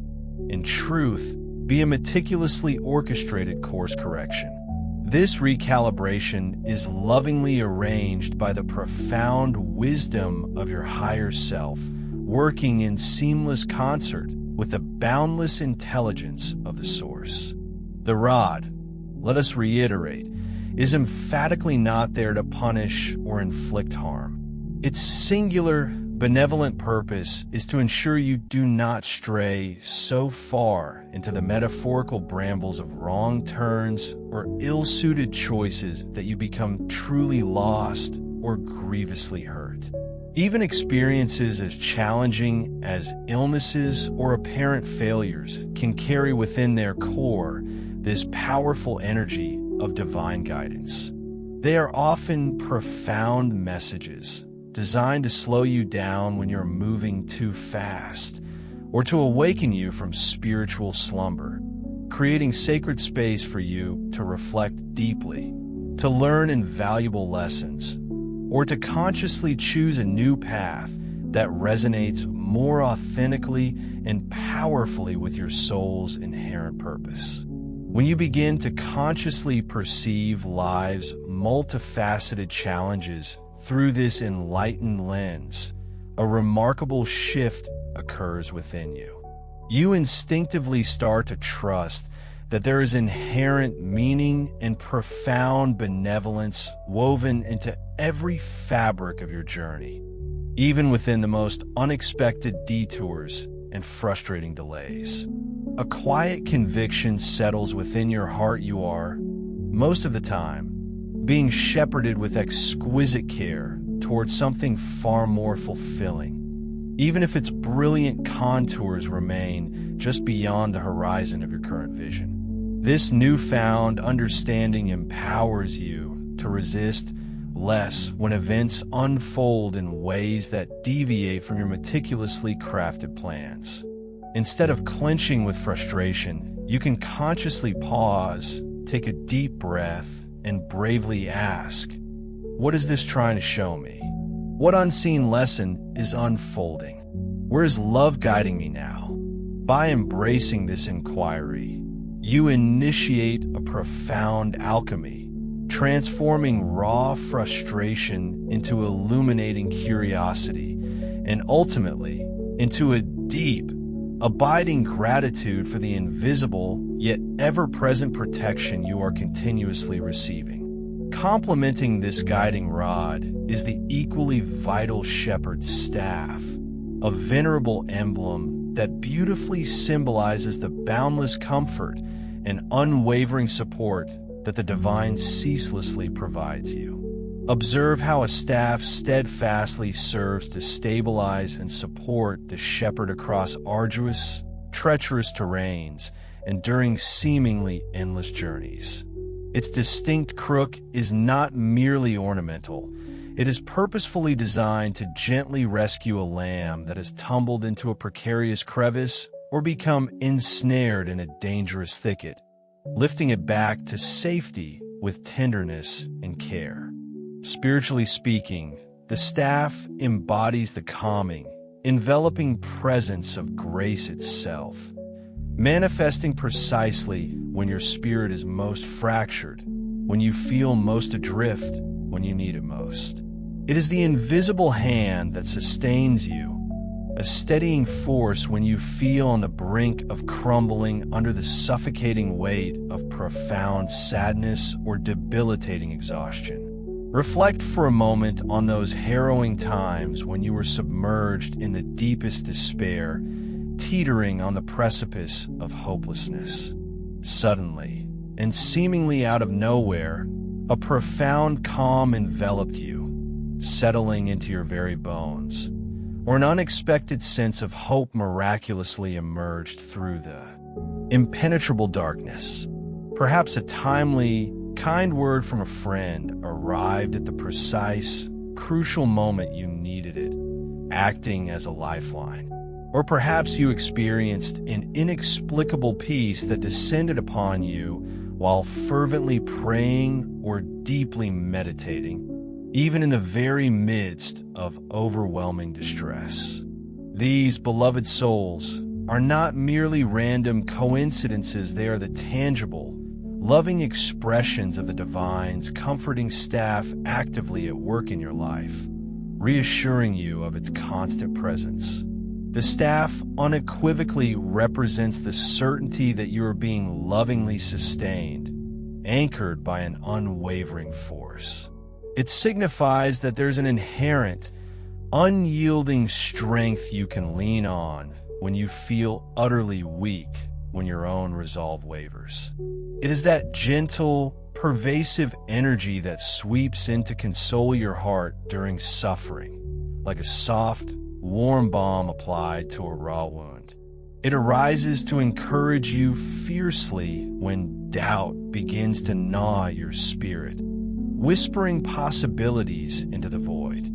in truth, be a meticulously orchestrated course correction. This recalibration is lovingly arranged by the profound wisdom of your higher self, working in seamless concert with the boundless intelligence of the source. The rod, let us reiterate, is emphatically not there to punish or inflict harm. Its singular, benevolent purpose is to ensure you do not stray so far into the metaphorical brambles of wrong turns or ill-suited choices that you become truly lost or grievously hurt. Even experiences as challenging as illnesses or apparent failures can carry within their core this powerful energy of divine guidance. They are often profound messages designed to slow you down when you're moving too fast, or to awaken you from spiritual slumber, creating sacred space for you to reflect deeply, to learn invaluable lessons, or to consciously choose a new path that resonates more authentically and powerfully with your soul's inherent purpose. When you begin to consciously perceive life's multifaceted challenges through this enlightened lens, a remarkable shift occurs within you. You instinctively start to trust that there is inherent meaning and profound benevolence woven into every fabric of your journey, even within the most unexpected detours and frustrating delays. A quiet conviction settles within your heart. You are, most of the time, being shepherded with exquisite care towards something far more fulfilling, even if its brilliant contours remain just beyond the horizon of your current vision. This newfound understanding empowers you to resist less when events unfold in ways that deviate from your meticulously crafted plans. Instead of clenching with frustration, you can consciously pause, take a deep breath, and bravely ask, what is this trying to show me? What unseen lesson is unfolding? Where is love guiding me now? By embracing this inquiry, you initiate a profound alchemy, transforming raw frustration into illuminating curiosity, and ultimately into a deep, abiding gratitude for the invisible yet ever-present protection you are continuously receiving. Complementing this guiding rod is the equally vital shepherd's staff, a venerable emblem that beautifully symbolizes the boundless comfort and unwavering support that the divine ceaselessly provides you. Observe how a staff steadfastly serves to stabilize and support the shepherd across arduous, treacherous terrains and during seemingly endless journeys. Its distinct crook is not merely ornamental. It is purposefully designed to gently rescue a lamb that has tumbled into a precarious crevice or become ensnared in a dangerous thicket, lifting it back to safety with tenderness and care. Spiritually speaking, the staff embodies the calming, enveloping presence of grace itself, manifesting precisely when your spirit is most fractured, when you feel most adrift, when you need it most. It is the invisible hand that sustains you, a steadying force when you feel on the brink of crumbling under the suffocating weight of profound sadness or debilitating exhaustion. Reflect for a moment on those harrowing times when you were submerged in the deepest despair, teetering on the precipice of hopelessness. Suddenly, and seemingly out of nowhere, a profound calm enveloped you, settling into your very bones, or an unexpected sense of hope miraculously emerged through the impenetrable darkness. Perhaps a timely, kind word from a friend arrived at the precise, crucial moment you needed it, acting as a lifeline. Or perhaps you experienced an inexplicable peace that descended upon you while fervently praying or deeply meditating, even in the very midst of overwhelming distress. These beloved souls are not merely random coincidences, they are the tangible, loving expressions of the divine's comforting staff actively at work in your life, reassuring you of its constant presence. The staff unequivocally represents the certainty that you are being lovingly sustained, anchored by an unwavering force. It signifies that there's an inherent, unyielding strength you can lean on when you feel utterly weak, when your own resolve wavers. It is that gentle, pervasive energy that sweeps in to console your heart during suffering, like a soft, warm balm applied to a raw wound. It arises to encourage you fiercely when doubt begins to gnaw your spirit, whispering possibilities into the void.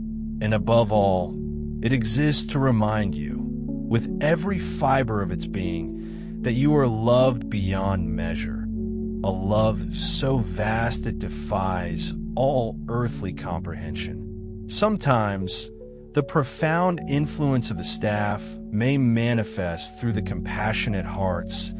And above all, it exists to remind you, with every fiber of its being, that you are loved beyond measure, a love so vast it defies all earthly comprehension. Sometimes, the profound influence of the staff may manifest through the compassionate hearts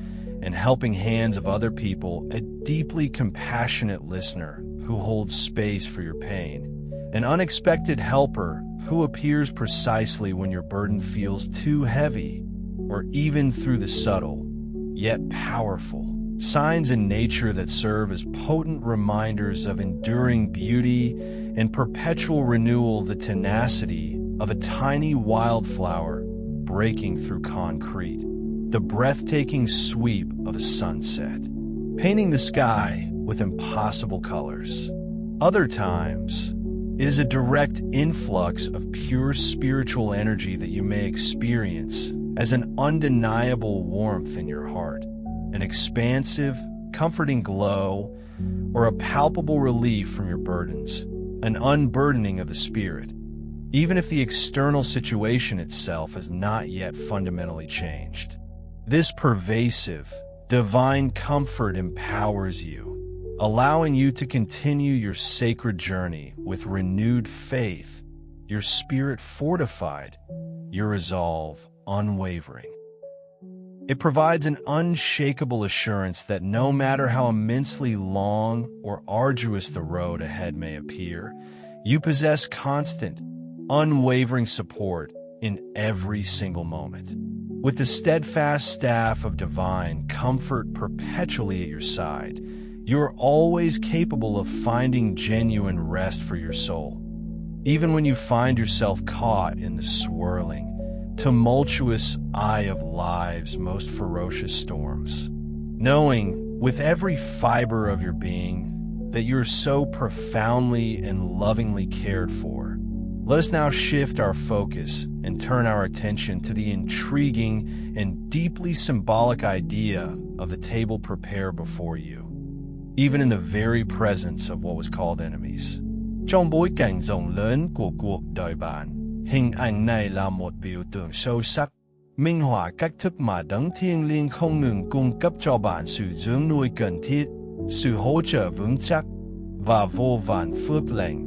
and helping hands of other people, a deeply compassionate listener who holds space for your pain, an unexpected helper who appears precisely when your burden feels too heavy, or even through the subtle, yet powerful signs in nature that serve as potent reminders of enduring beauty and perpetual renewal, the tenacity of a tiny wildflower breaking through concrete, the breathtaking sweep of a sunset, painting the sky with impossible colors. Other times, it is a direct influx of pure spiritual energy that you may experience as an undeniable warmth in your heart, an expansive, comforting glow, or a palpable relief from your burdens, an unburdening of the spirit, even if the external situation itself has not yet fundamentally changed. This pervasive, divine comfort empowers you, allowing you to continue your sacred journey with renewed faith, your spirit fortified, your resolve unwavering. It provides an unshakable assurance that no matter how immensely long or arduous the road ahead may appear, you possess constant, unwavering support in every single moment. With the steadfast staff of divine comfort perpetually at your side, you are always capable of finding genuine rest for your soul, even when you find yourself caught in the swirling, tumultuous eye of life's most ferocious storms, knowing with every fiber of your being that you're so profoundly and lovingly cared for. Let us now shift our focus and turn our attention to the intriguing and deeply symbolic idea of the table prepared before you, even in the very presence of what was called enemies. Trong bối cảnh rộng lớn của cuộc đời bạn, hình ảnh này là một biểu tượng sâu sắc, minh họa cách thức mà đấng thiêng liêng không ngừng cung cấp cho bạn sự dưỡng nuôi cần thiết, sự hỗ trợ vững chắc và vô vàn phước lành.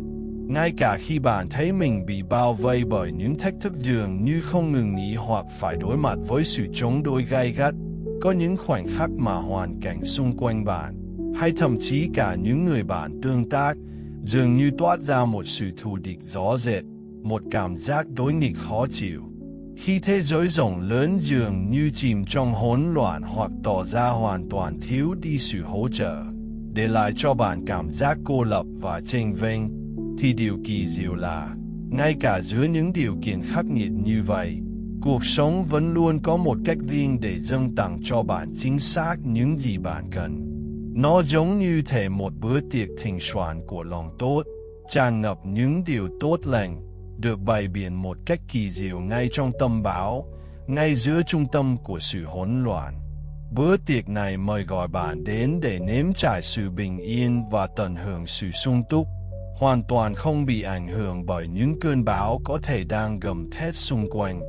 Ngay cả khi bạn thấy mình bị bao vây bởi những thách thức dường như không ngừng nghỉ hoặc phải đối mặt với sự chống đối gay gắt, có những khoảnh khắc mà hoàn cảnh xung quanh bạn, hay thậm chí cả những người bạn tương tác, dường như toát ra một sự thù địch rõ rệt, một cảm giác đối nghịch khó chịu. Khi thế giới rộng lớn dường như chìm trong hỗn loạn hoặc tỏ ra hoàn toàn thiếu đi sự hỗ trợ, để lại cho bạn cảm giác cô lập và chênh vênh, thì điều kỳ diệu là, ngay cả giữa những điều kiện khắc nghiệt như vậy, cuộc sống vẫn luôn có một cách riêng để dâng tặng cho bạn chính xác những gì bạn cần. Nó giống như thể một bữa tiệc thịnh soạn của lòng tốt, tràn ngập những điều tốt lành, được bày biện một cách kỳ diệu ngay trong tâm bão, ngay giữa trung tâm của sự hỗn loạn. Bữa tiệc này mời gọi bạn đến để nếm trải sự bình yên và tận hưởng sự sung túc, hoàn toàn không bị ảnh hưởng bởi những cơn bão có thể đang gầm thét xung quanh.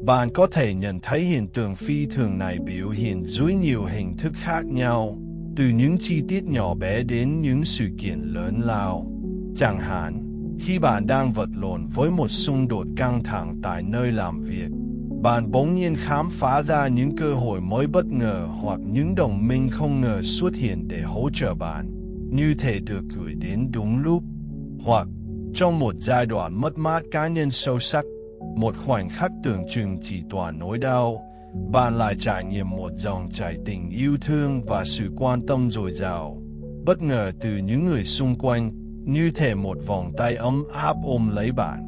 Bạn có thể nhận thấy hiện tượng phi thường này biểu hiện dưới nhiều hình thức khác nhau, từ những chi tiết nhỏ bé đến những sự kiện lớn lao. Chẳng hạn, khi bạn đang vật lộn với một xung đột căng thẳng tại nơi làm việc, bạn bỗng nhiên khám phá ra những cơ hội mới bất ngờ hoặc những đồng minh không ngờ xuất hiện để hỗ trợ bạn, như thể được gửi đến đúng lúc. Hoặc, trong một giai đoạn mất mát cá nhân sâu sắc, một khoảnh khắc tưởng chừng chỉ toàn nỗi đau, bạn lại trải nghiệm một dòng chảy tình yêu thương và sự quan tâm dồi dào, bất ngờ từ những người xung quanh, như thể một vòng tay ấm áp ôm lấy bạn.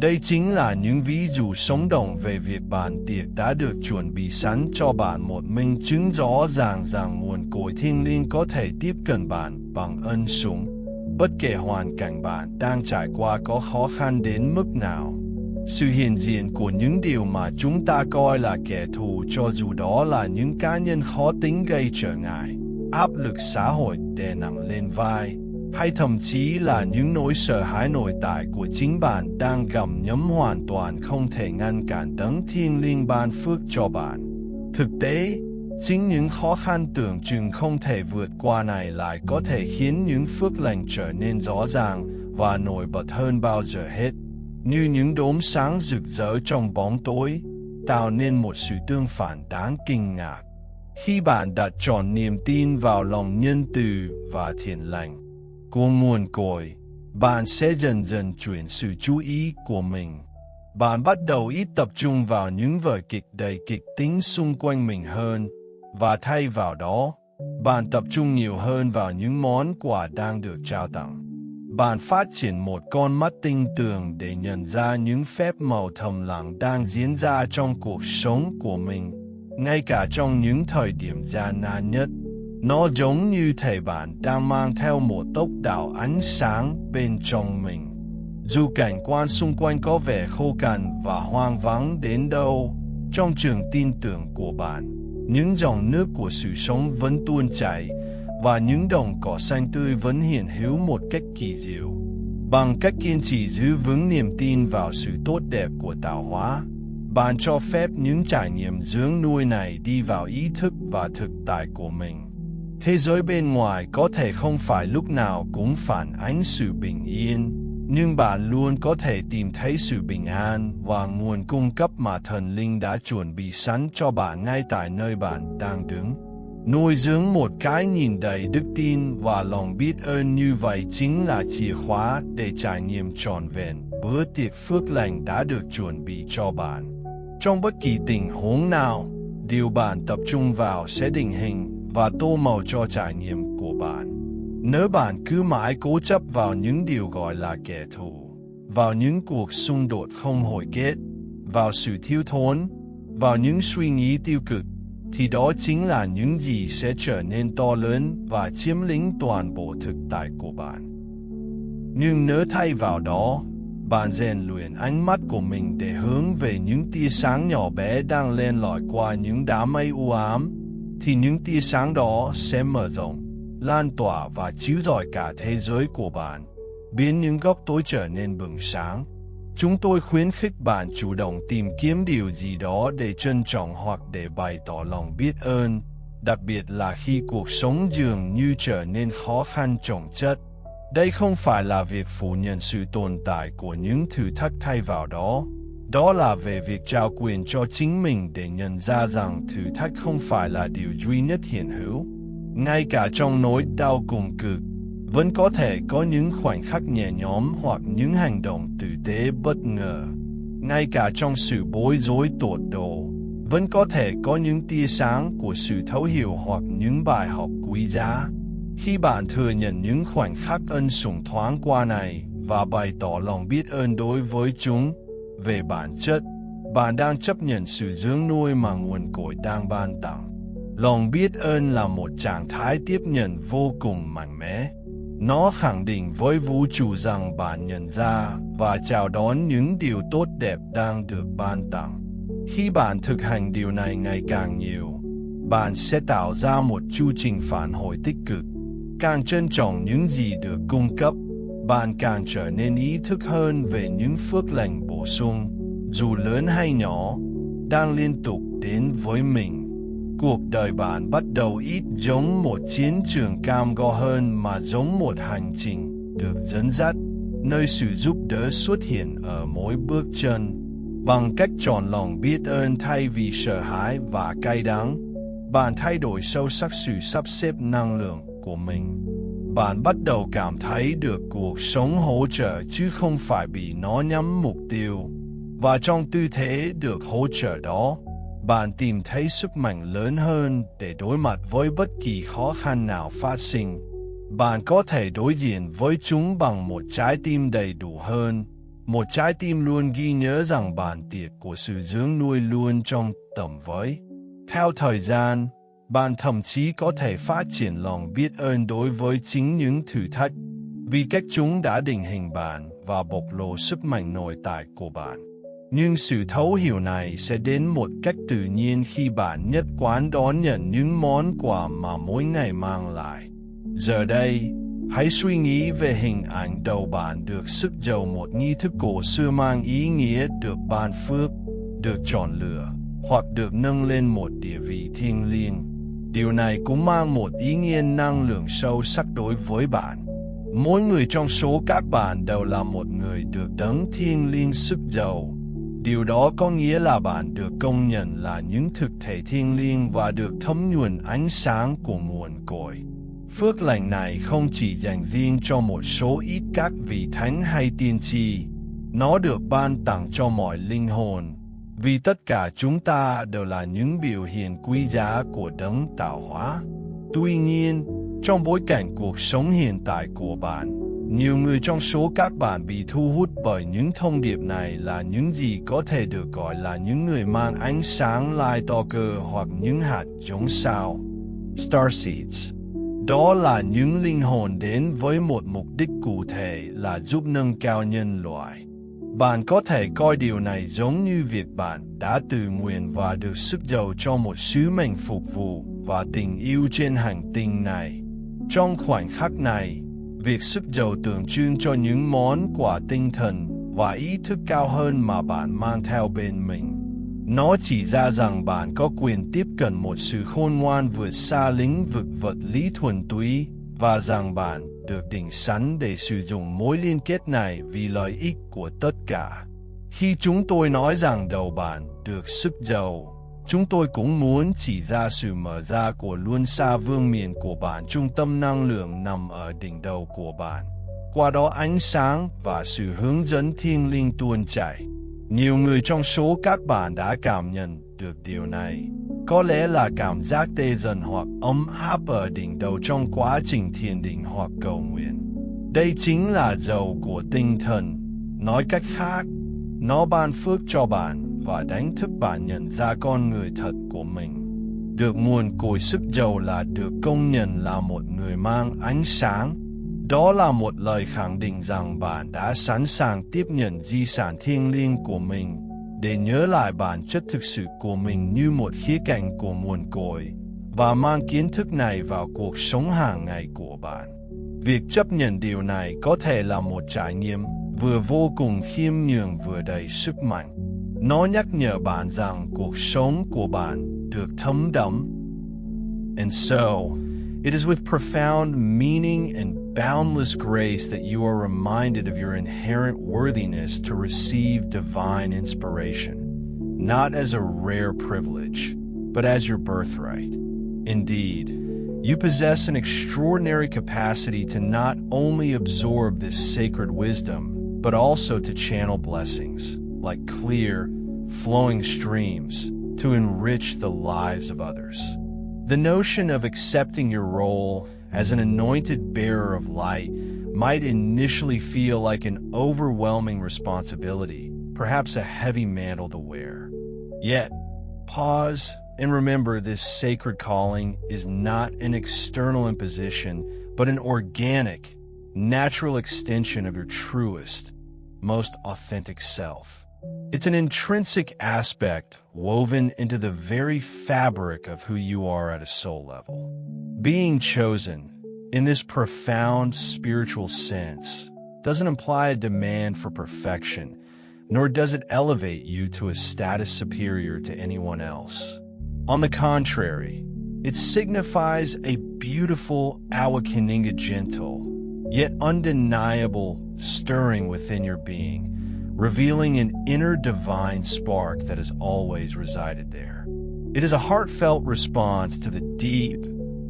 Đây chính là những ví dụ sống động về việc bàn tiệc đã được chuẩn bị sẵn cho bạn, một minh chứng rõ ràng rằng nguồn cội thiêng liêng có thể tiếp cận bạn bằng ân sủng, bất kể hoàn cảnh bạn đang trải qua có khó khăn đến mức nào. Sự hiện diện của những điều mà chúng ta coi là kẻ thù, cho dù đó là những cá nhân khó tính gây trở ngại, áp lực xã hội đè nặng lên vai, hay thậm chí là những nỗi sợ hãi nội tại của chính bạn đang gặm nhấm, hoàn toàn không thể ngăn cản đấng thiêng liêng ban phước cho bạn. Thực tế, chính những khó khăn tưởng chừng không thể vượt qua này lại có thể khiến những phước lành trở nên rõ ràng và nổi bật hơn bao giờ hết, như những đốm sáng rực rỡ trong bóng tối, tạo nên một sự tương phản đáng kinh ngạc. Khi bạn đặt trọn niềm tin vào lòng nhân từ và thiện lành của nguồn cội, bạn sẽ dần dần chuyển sự chú ý của mình. Bạn bắt đầu ít tập trung vào những vở kịch đầy kịch tính xung quanh mình hơn, và thay vào đó, bạn tập trung nhiều hơn vào những món quà đang được trao tặng. Bạn phát triển một con mắt tinh tường để nhận ra những phép màu thầm lặng đang diễn ra trong cuộc sống của mình, ngay cả trong những thời điểm gian nan nhất. Nó giống như thể bạn đang mang theo một tốc độ ánh sáng bên trong mình. Dù cảnh quan xung quanh có vẻ khô cằn và hoang vắng đến đâu, trong trường tin tưởng của bạn, những dòng nước của sự sống vẫn tuôn chảy, và những đồng cỏ xanh tươi vẫn hiện hữu một cách kỳ diệu. Bằng cách kiên trì giữ vững niềm tin vào sự tốt đẹp của tạo hóa, bạn cho phép những trải nghiệm dưỡng nuôi này đi vào ý thức và thực tại của mình. Thế giới bên ngoài có thể không phải lúc nào cũng phản ánh sự bình yên, nhưng bạn luôn có thể tìm thấy sự bình an và nguồn cung cấp mà thần linh đã chuẩn bị sẵn cho bạn ngay tại nơi bạn đang đứng. Nuôi dưỡng một cái nhìn đầy đức tin và lòng biết ơn như vậy chính là chìa khóa để trải nghiệm trọn vẹn bữa tiệc phước lành đã được chuẩn bị cho bạn. Trong bất kỳ tình huống nào, điều bạn tập trung vào sẽ định hình và tô màu cho trải nghiệm của bạn. Nếu bạn cứ mãi cố chấp vào những điều gọi là kẻ thù, vào những cuộc xung đột không hồi kết, vào sự thiếu thốn, vào những suy nghĩ tiêu cực, thì đó chính là những gì sẽ trở nên to lớn và chiếm lĩnh toàn bộ thực tại của bạn. Nhưng nếu thay vào đó, bạn rèn luyện ánh mắt của mình để hướng về những tia sáng nhỏ bé đang len lỏi qua những đám mây u ám, thì những tia sáng đó sẽ mở rộng, lan tỏa và chiếu rọi cả thế giới của bạn, biến những góc tối trở nên bừng sáng. Chúng tôi khuyến khích bạn chủ động tìm kiếm điều gì đó để trân trọng hoặc để bày tỏ lòng biết ơn, đặc biệt là khi cuộc sống dường như trở nên khó khăn chồng chất. Đây không phải là việc phủ nhận sự tồn tại của những thử thách thay vào đó. Đó là về việc trao quyền cho chính mình để nhận ra rằng thử thách không phải là điều duy nhất hiện hữu. Ngay cả trong nỗi đau cùng cực, vẫn có thể có những khoảnh khắc nhẹ nhõm hoặc những hành động tử tế bất ngờ. Ngay cả trong sự bối rối tột độ, vẫn có thể có những tia sáng của sự thấu hiểu hoặc những bài học quý giá. Khi bạn thừa nhận những khoảnh khắc ân sủng thoáng qua này và bày tỏ lòng biết ơn đối với chúng, về bản chất, bạn đang chấp nhận sự dưỡng nuôi mà nguồn cội đang ban tặng. Lòng biết ơn là một trạng thái tiếp nhận vô cùng mạnh mẽ. Nó khẳng định với vũ trụ rằng bạn nhận ra và chào đón những điều tốt đẹp đang được ban tặng. Khi bạn thực hành điều này ngày càng nhiều, bạn sẽ tạo ra một chu trình phản hồi tích cực. Càng trân trọng những gì được cung cấp, bạn càng trở nên ý thức hơn về những phước lành bổ sung, dù lớn hay nhỏ, đang liên tục đến với mình. Cuộc đời bạn bắt đầu ít giống một chiến trường cam go hơn mà giống một hành trình được dẫn dắt, nơi sự giúp đỡ xuất hiện ở mỗi bước chân. Bằng cách chọn lòng biết ơn thay vì sợ hãi và cay đắng, bạn thay đổi sâu sắc sự sắp xếp năng lượng của mình. Bạn bắt đầu cảm thấy được cuộc sống hỗ trợ chứ không phải bị nó nhắm mục tiêu. Và trong tư thế được hỗ trợ đó, bạn tìm thấy sức mạnh lớn hơn để đối mặt với bất kỳ khó khăn nào phát sinh. Bạn có thể đối diện với chúng bằng một trái tim đầy đủ hơn, một trái tim luôn ghi nhớ rằng bản tiệc của sự dưỡng nuôi luôn trong tầm với. Theo thời gian, bạn thậm chí có thể phát triển lòng biết ơn đối với chính những thử thách, vì cách chúng đã định hình bạn và bộc lộ sức mạnh nội tại của bạn. Nhưng sự thấu hiểu này sẽ đến một cách tự nhiên khi bạn nhất quán đón nhận những món quà mà mỗi ngày mang lại. Giờ đây, hãy suy nghĩ về hình ảnh đầu bạn được sức giàu một nghi thức cổ xưa mang ý nghĩa được ban phước, được chọn lựa, hoặc được nâng lên một địa vị thiêng liêng. Điều này cũng mang một ý nghĩa năng lượng sâu sắc đối với bạn. Mỗi người trong số các bạn đều là một người được đấng thiêng liêng sức giàu. Điều đó có nghĩa là bạn được công nhận là những thực thể thiêng liêng và được thấm nhuần ánh sáng của nguồn cội. Phước lành này không chỉ dành riêng cho một số ít các vị thánh hay tiên tri, nó được ban tặng cho mọi linh hồn, vì tất cả chúng ta đều là những biểu hiện quý giá của đấng tạo hóa. Tuy nhiên, trong bối cảnh cuộc sống hiện tại của bạn, nhiều người trong số các bạn bị thu hút bởi những thông điệp này là những gì có thể được gọi là những người mang ánh sáng Lightalker hoặc những hạt giống sao, Starseeds. Đó là những linh hồn đến với một mục đích cụ thể là giúp nâng cao nhân loại. Bạn có thể coi điều này giống như việc bạn đã tự nguyện và được sức giàu cho một sứ mệnh phục vụ và tình yêu trên hành tinh này. Trong khoảnh khắc này, việc sức giàu tượng trưng cho những món quà tinh thần và ý thức cao hơn mà bạn mang theo bên mình. Nó chỉ ra rằng bạn có quyền tiếp cận một sự khôn ngoan vượt xa lĩnh vực vật lý thuần túy và rằng bạn được định sẵn để sử dụng mối liên kết này vì lợi ích của tất cả. Khi chúng tôi nói rằng đầu bạn được sức giàu, chúng tôi cũng muốn chỉ ra sự mở ra của luân xa vương miện của bạn, trung tâm năng lượng nằm ở đỉnh đầu của bạn. Qua đó ánh sáng và sự hướng dẫn thiêng liêng tuôn chảy. Nhiều người trong số các bạn đã cảm nhận được điều này. Có lẽ là cảm giác tê dần hoặc ấm áp ở đỉnh đầu trong quá trình thiền định hoặc cầu nguyện. Đây chính là dầu của tinh thần. Nói cách khác, nó ban phước cho bạn và đánh thức bạn nhận ra con người thật của mình. Được nguồn cội sức giàu là được công nhận là một người mang ánh sáng. Đó là một lời khẳng định rằng bạn đã sẵn sàng tiếp nhận di sản thiêng liêng của mình, để nhớ lại bản chất thực sự của mình như một khía cạnh của nguồn cội, và mang kiến thức này vào cuộc sống hàng ngày của bạn. Việc chấp nhận điều này có thể là một trải nghiệm vừa vô cùng khiêm nhường vừa đầy sức mạnh. Nó nhắc nhở bạn rằng cuộc sống của bạn được thấm đẫm. And so, it is with profound meaning and boundless grace that you are reminded of your inherent worthiness to receive divine inspiration, not as a rare privilege, but as your birthright. Indeed, you possess an extraordinary capacity to not only absorb this sacred wisdom, but also to channel blessings, like clear, flowing streams, to enrich the lives of others. The notion of accepting your role as an anointed bearer of light might initially feel like an overwhelming responsibility, perhaps a heavy mantle to wear. Yet, pause and remember this sacred calling is not an external imposition, but an organic, natural extension of your truest, most authentic self. It's an intrinsic aspect woven into the very fabric of who you are at a soul level. Being chosen, in this profound spiritual sense, doesn't imply a demand for perfection, nor does it elevate you to a status superior to anyone else. On the contrary, it signifies a beautiful awakening, a gentle, yet undeniable stirring within your being, revealing an inner divine spark that has always resided there. It is a heartfelt response to the deep,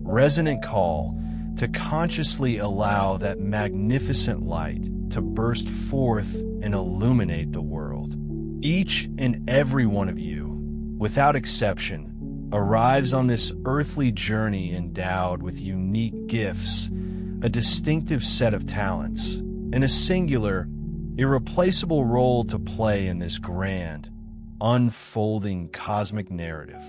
resonant call to consciously allow that magnificent light to burst forth and illuminate the world. Each and every one of you, without exception, arrives on this earthly journey endowed with unique gifts, a distinctive set of talents, and a singular, irreplaceable role to play in this grand, unfolding cosmic narrative.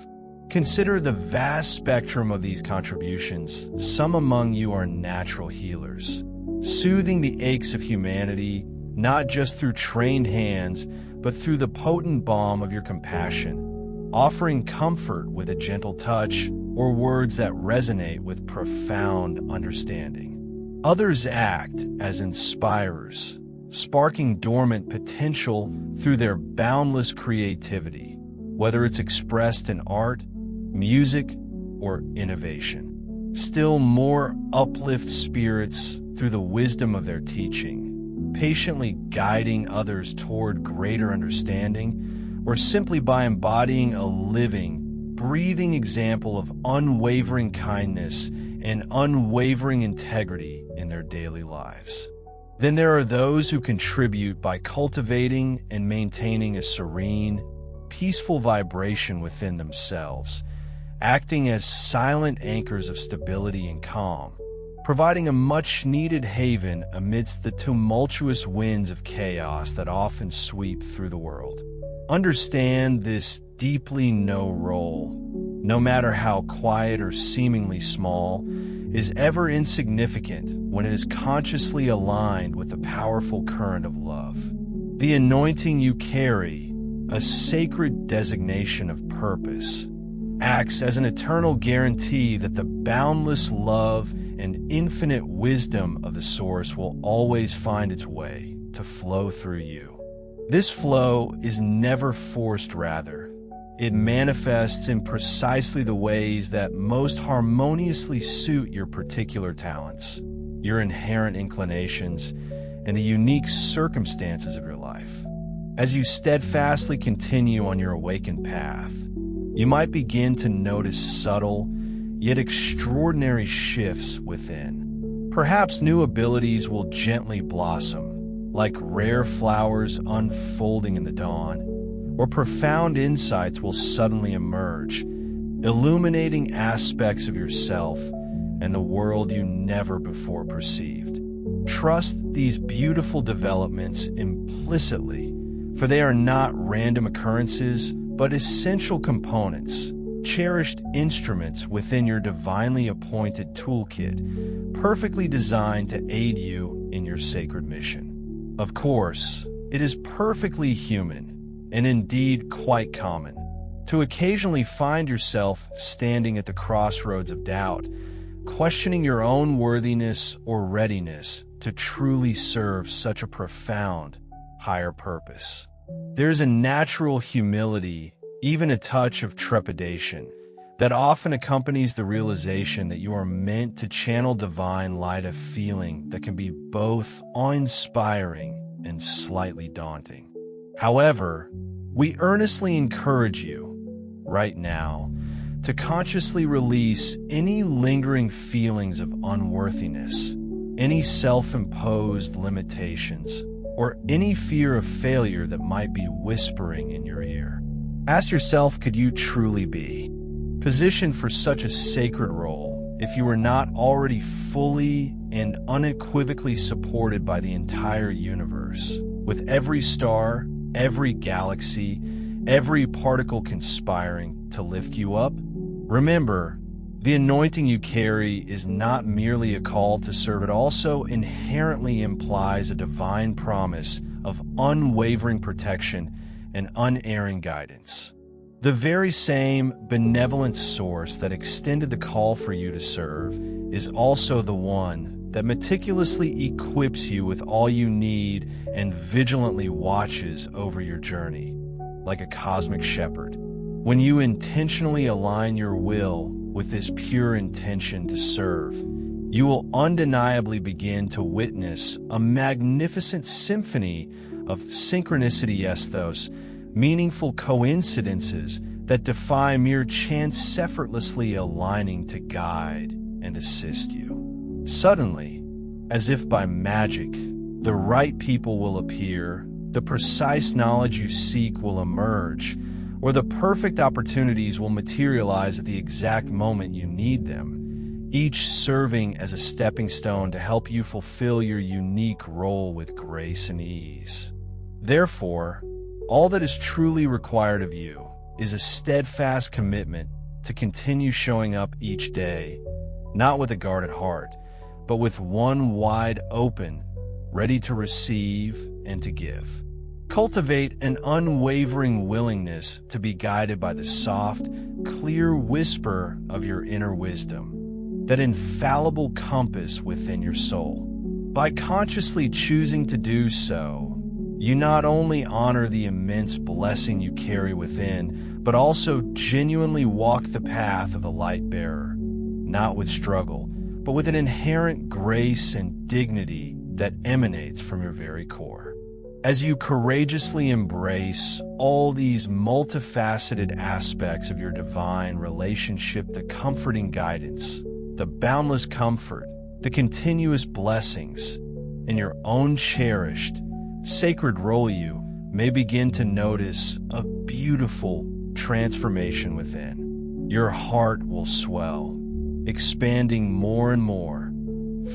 Consider the vast spectrum of these contributions. Some among you are natural healers, soothing the aches of humanity, not just through trained hands, but through the potent balm of your compassion, offering comfort with a gentle touch or words that resonate with profound understanding. Others act as inspirers, sparking dormant potential through their boundless creativity, whether it's expressed in art, music, or innovation. Still more uplift spirits through the wisdom of their teaching, patiently guiding others toward greater understanding, or simply by embodying a living, breathing example of unwavering kindness and unwavering integrity in their daily lives. Then there are those who contribute by cultivating and maintaining a serene, peaceful vibration within themselves, acting as silent anchors of stability and calm, providing a much-needed haven amidst the tumultuous winds of chaos that often sweep through the world. Understand this deeply no role, no matter how quiet or seemingly small, is ever insignificant when it is consciously aligned with the powerful current of love. The anointing you carry, a sacred designation of purpose, acts as an eternal guarantee that the boundless love and infinite wisdom of the Source will always find its way to flow through you. This flow is never forced, rather. It manifests in precisely the ways that most harmoniously suit your particular talents, your inherent inclinations, and the unique circumstances of your life. As you steadfastly continue on your awakened path, you might begin to notice subtle, yet extraordinary shifts within. Perhaps new abilities will gently blossom, like rare flowers unfolding in the dawn, or profound insights will suddenly emerge, illuminating aspects of yourself and the world you never before perceived. Trust these beautiful developments implicitly, for they are not random occurrences, but essential components, cherished instruments within your divinely appointed toolkit, perfectly designed to aid you in your sacred mission. Of course, it is perfectly human, and indeed quite common, to occasionally find yourself standing at the crossroads of doubt, questioning your own worthiness or readiness to truly serve such a profound, higher purpose. There is a natural humility, even a touch of trepidation, that often accompanies the realization that you are meant to channel divine light, a feeling that can be both awe-inspiring and slightly daunting. However, we earnestly encourage you, right now, to consciously release any lingering feelings of unworthiness, any self-imposed limitations, or any fear of failure that might be whispering in your ear. Ask yourself, could you truly be positioned for such a sacred role if you were not already fully and unequivocally supported by the entire universe, with every star, every galaxy, every particle conspiring to lift you up? Remember, the anointing you carry is not merely a call to serve, it also inherently implies a divine promise of unwavering protection and unerring guidance. The very same benevolent Source that extended the call for you to serve is also the one that meticulously equips you with all you need and vigilantly watches over your journey, like a cosmic shepherd. When you intentionally align your will with this pure intention to serve, you will undeniably begin to witness a magnificent symphony of synchronicity, yes, those meaningful coincidences that defy mere chance, effortlessly aligning to guide and assist you. Suddenly, as if by magic, the right people will appear, the precise knowledge you seek will emerge, or the perfect opportunities will materialize at the exact moment you need them, each serving as a stepping stone to help you fulfill your unique role with grace and ease. Therefore, all that is truly required of you is a steadfast commitment to continue showing up each day, not with a guarded heart, but with one wide open, ready to receive and to give. Cultivate an unwavering willingness to be guided by the soft, clear whisper of your inner wisdom, that infallible compass within your soul. By consciously choosing to do so, you not only honor the immense blessing you carry within, but also genuinely walk the path of the light bearer, not with struggle, but with an inherent grace and dignity that emanates from your very core. As you courageously embrace all these multifaceted aspects of your divine relationship, the comforting guidance, the boundless comfort, the continuous blessings, and your own cherished, sacred role, you may begin to notice a beautiful transformation within. Your heart will swell, expanding more and more,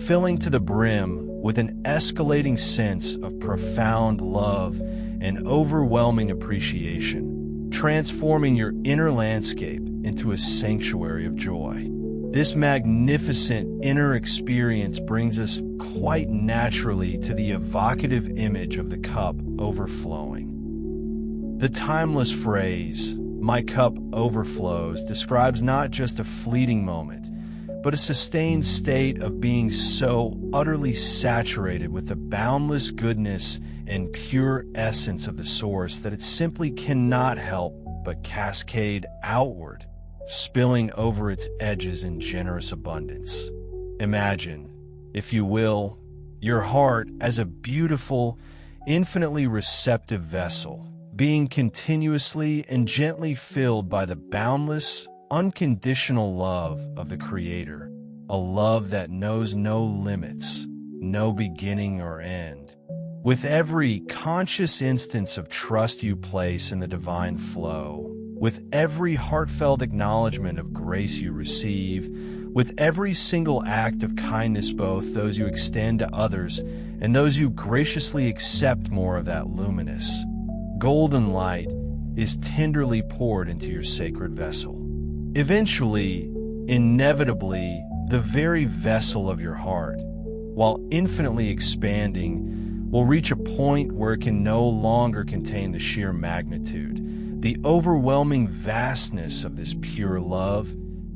filling to the brim with an escalating sense of profound love and overwhelming appreciation, transforming your inner landscape into a sanctuary of joy. This magnificent inner experience brings us quite naturally to the evocative image of the cup overflowing. The timeless phrase, "My cup overflows," describes not just a fleeting moment, but a sustained state of being so utterly saturated with the boundless goodness and pure essence of the source that it simply cannot help but cascade outward, spilling over its edges in generous abundance. Imagine, if you will, your heart as a beautiful, infinitely receptive vessel, being continuously and gently filled by the boundless, unconditional love of the Creator, a love that knows no limits, no beginning or end. With every conscious instance of trust you place in the divine flow, with every heartfelt acknowledgement of grace you receive, with every single act of kindness, both those you extend to others and those you graciously accept, more of that luminous, golden light is tenderly poured into your sacred vessel. Eventually, inevitably, the very vessel of your heart, while infinitely expanding, will reach a point where it can no longer contain the sheer magnitude, the overwhelming vastness of this pure love,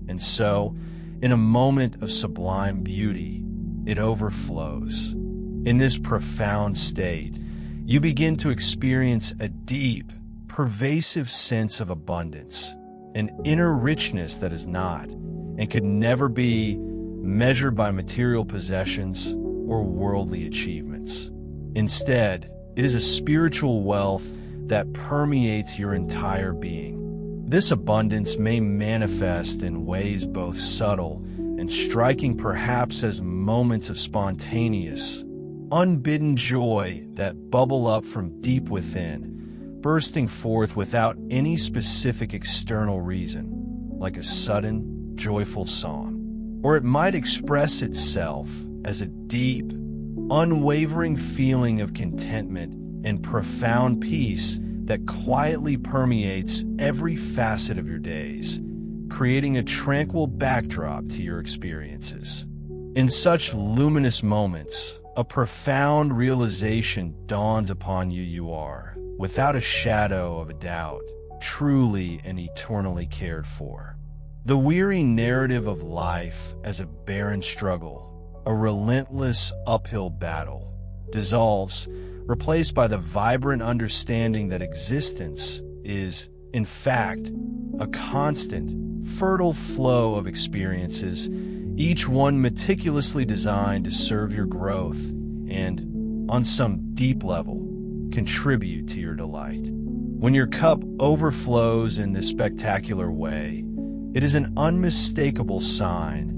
and so, in a moment of sublime beauty, it overflows. In this profound state, you begin to experience a deep, pervasive sense of abundance, an inner richness that is not and could never be measured by material possessions or worldly achievements. Instead, it is a spiritual wealth that permeates your entire being. This abundance may manifest in ways both subtle and striking, perhaps as moments of spontaneous, unbidden joy that bubble up from deep within, bursting forth without any specific external reason, like a sudden, joyful song. Or it might express itself as a deep, unwavering feeling of contentment and profound peace that quietly permeates every facet of your days, creating a tranquil backdrop to your experiences. In such luminous moments, a profound realization dawns upon you. You are, without a shadow of a doubt, truly and eternally cared for. The weary narrative of life as a barren struggle, a relentless uphill battle, dissolves, replaced by the vibrant understanding that existence is, in fact, a constant, fertile flow of experiences, each one meticulously designed to serve your growth and, on some deep level, contribute to your delight. When your cup overflows in this spectacular way, it is an unmistakable sign,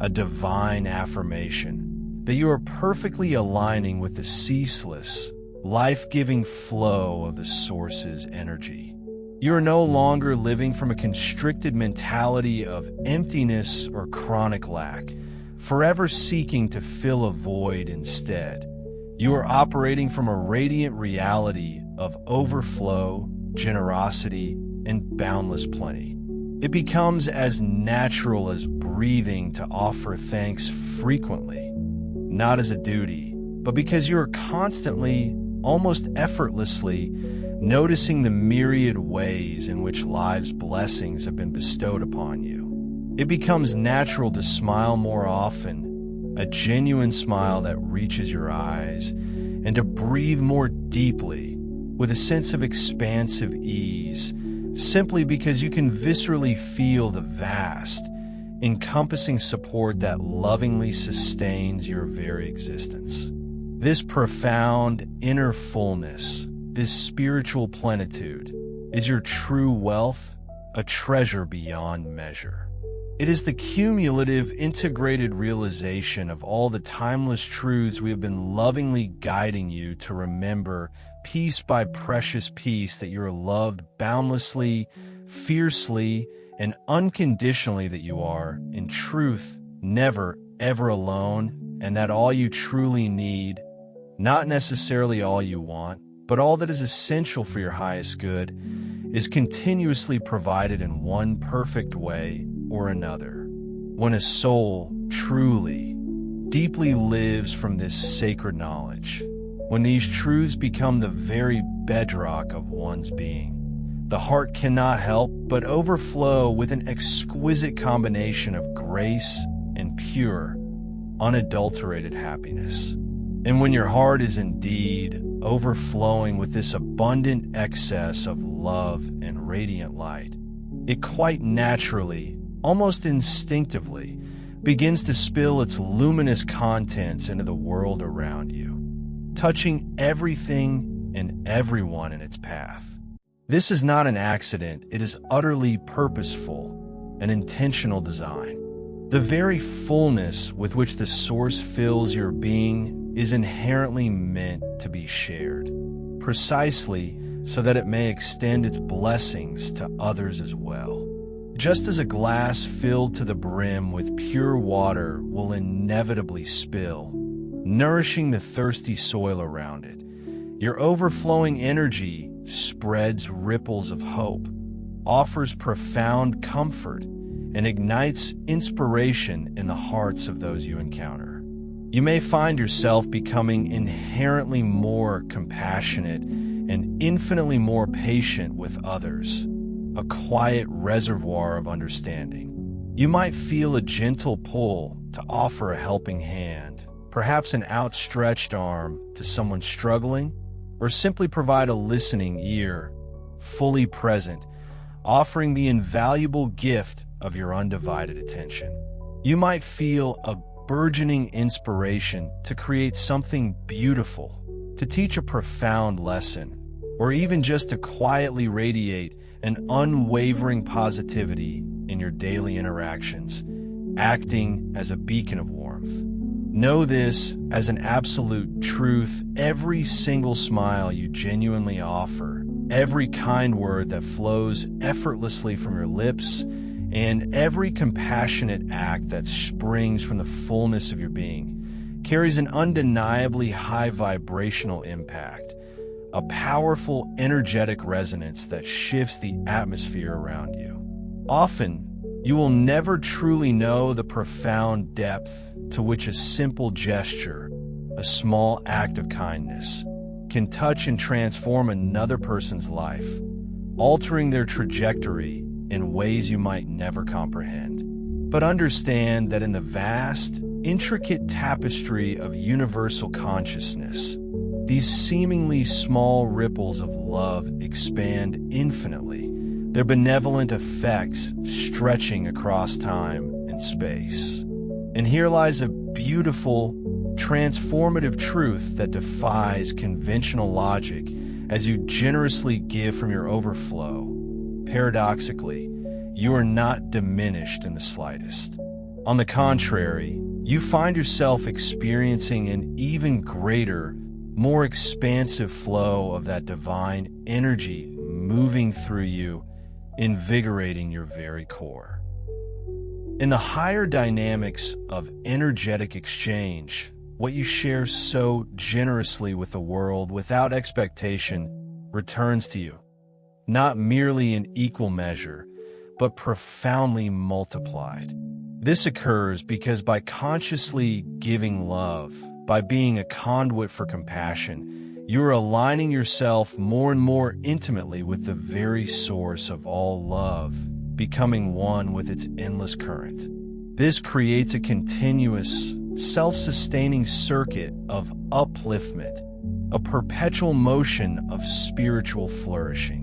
a divine affirmation, that you are perfectly aligning with the ceaseless, life-giving flow of the Source's energy. You are no longer living from a constricted mentality of emptiness or chronic lack, forever seeking to fill a void instead. You are operating from a radiant reality of overflow, generosity, and boundless plenty. It becomes as natural as breathing to offer thanks frequently, not as a duty, but because you are constantly, almost effortlessly, noticing the myriad ways in which life's blessings have been bestowed upon you. It becomes natural to smile more often, a genuine smile that reaches your eyes, and to breathe more deeply with a sense of expansive ease, simply because you can viscerally feel the vast, encompassing support that lovingly sustains your very existence. This profound inner fullness, this spiritual plenitude, is your true wealth, a treasure beyond measure. It is the cumulative, integrated realization of all the timeless truths we have been lovingly guiding you to remember, piece by precious piece, that you are loved boundlessly, fiercely, and unconditionally, that you are, in truth, never, ever alone, and that all you truly need, not necessarily all you want, but all that is essential for your highest good, is continuously provided in one perfect way or another. When a soul truly, deeply lives from this sacred knowledge, when these truths become the very bedrock of one's being, the heart cannot help but overflow with an exquisite combination of grace and pure, unadulterated happiness. And when your heart is indeed overflowing with this abundant excess of love and radiant light, it quite naturally, almost instinctively, begins to spill its luminous contents into the world around you, touching everything and everyone in its path. This is not an accident, it is utterly purposeful, an intentional design. The very fullness with which the Source fills your being is inherently meant to be shared, precisely so that it may extend its blessings to others as well. Just as a glass filled to the brim with pure water will inevitably spill, nourishing the thirsty soil around it, your overflowing energy spreads ripples of hope, offers profound comfort, and ignites inspiration in the hearts of those you encounter. You may find yourself becoming inherently more compassionate and infinitely more patient with others, a quiet reservoir of understanding. You might feel a gentle pull to offer a helping hand, perhaps an outstretched arm to someone struggling, or simply provide a listening ear, fully present, offering the invaluable gift of your undivided attention. You might feel a burgeoning inspiration to create something beautiful, to teach a profound lesson, or even just to quietly radiate an unwavering positivity in your daily interactions, acting as a beacon of warmth. Know this as an absolute truth: every single smile you genuinely offer, every kind word that flows effortlessly from your lips, and every compassionate act that springs from the fullness of your being carries an undeniably high vibrational impact, a powerful energetic resonance that shifts the atmosphere around you. Often, you will never truly know the profound depth to which a simple gesture, a small act of kindness, can touch and transform another person's life, altering their trajectory in ways you might never comprehend. But understand that in the vast, intricate tapestry of universal consciousness, these seemingly small ripples of love expand infinitely, their benevolent effects stretching across time and space. And here lies a beautiful, transformative truth that defies conventional logic as you generously give from your overflow. Paradoxically, you are not diminished in the slightest. On the contrary, you find yourself experiencing an even greater, more expansive flow of that divine energy moving through you, invigorating your very core. In the higher dynamics of energetic exchange, what you share so generously with the world without expectation returns to you, not merely in equal measure, but profoundly multiplied. This occurs because by consciously giving love, by being a conduit for compassion, you are aligning yourself more and more intimately with the very source of all love, becoming one with its endless current. This creates a continuous, self-sustaining circuit of upliftment, a perpetual motion of spiritual flourishing.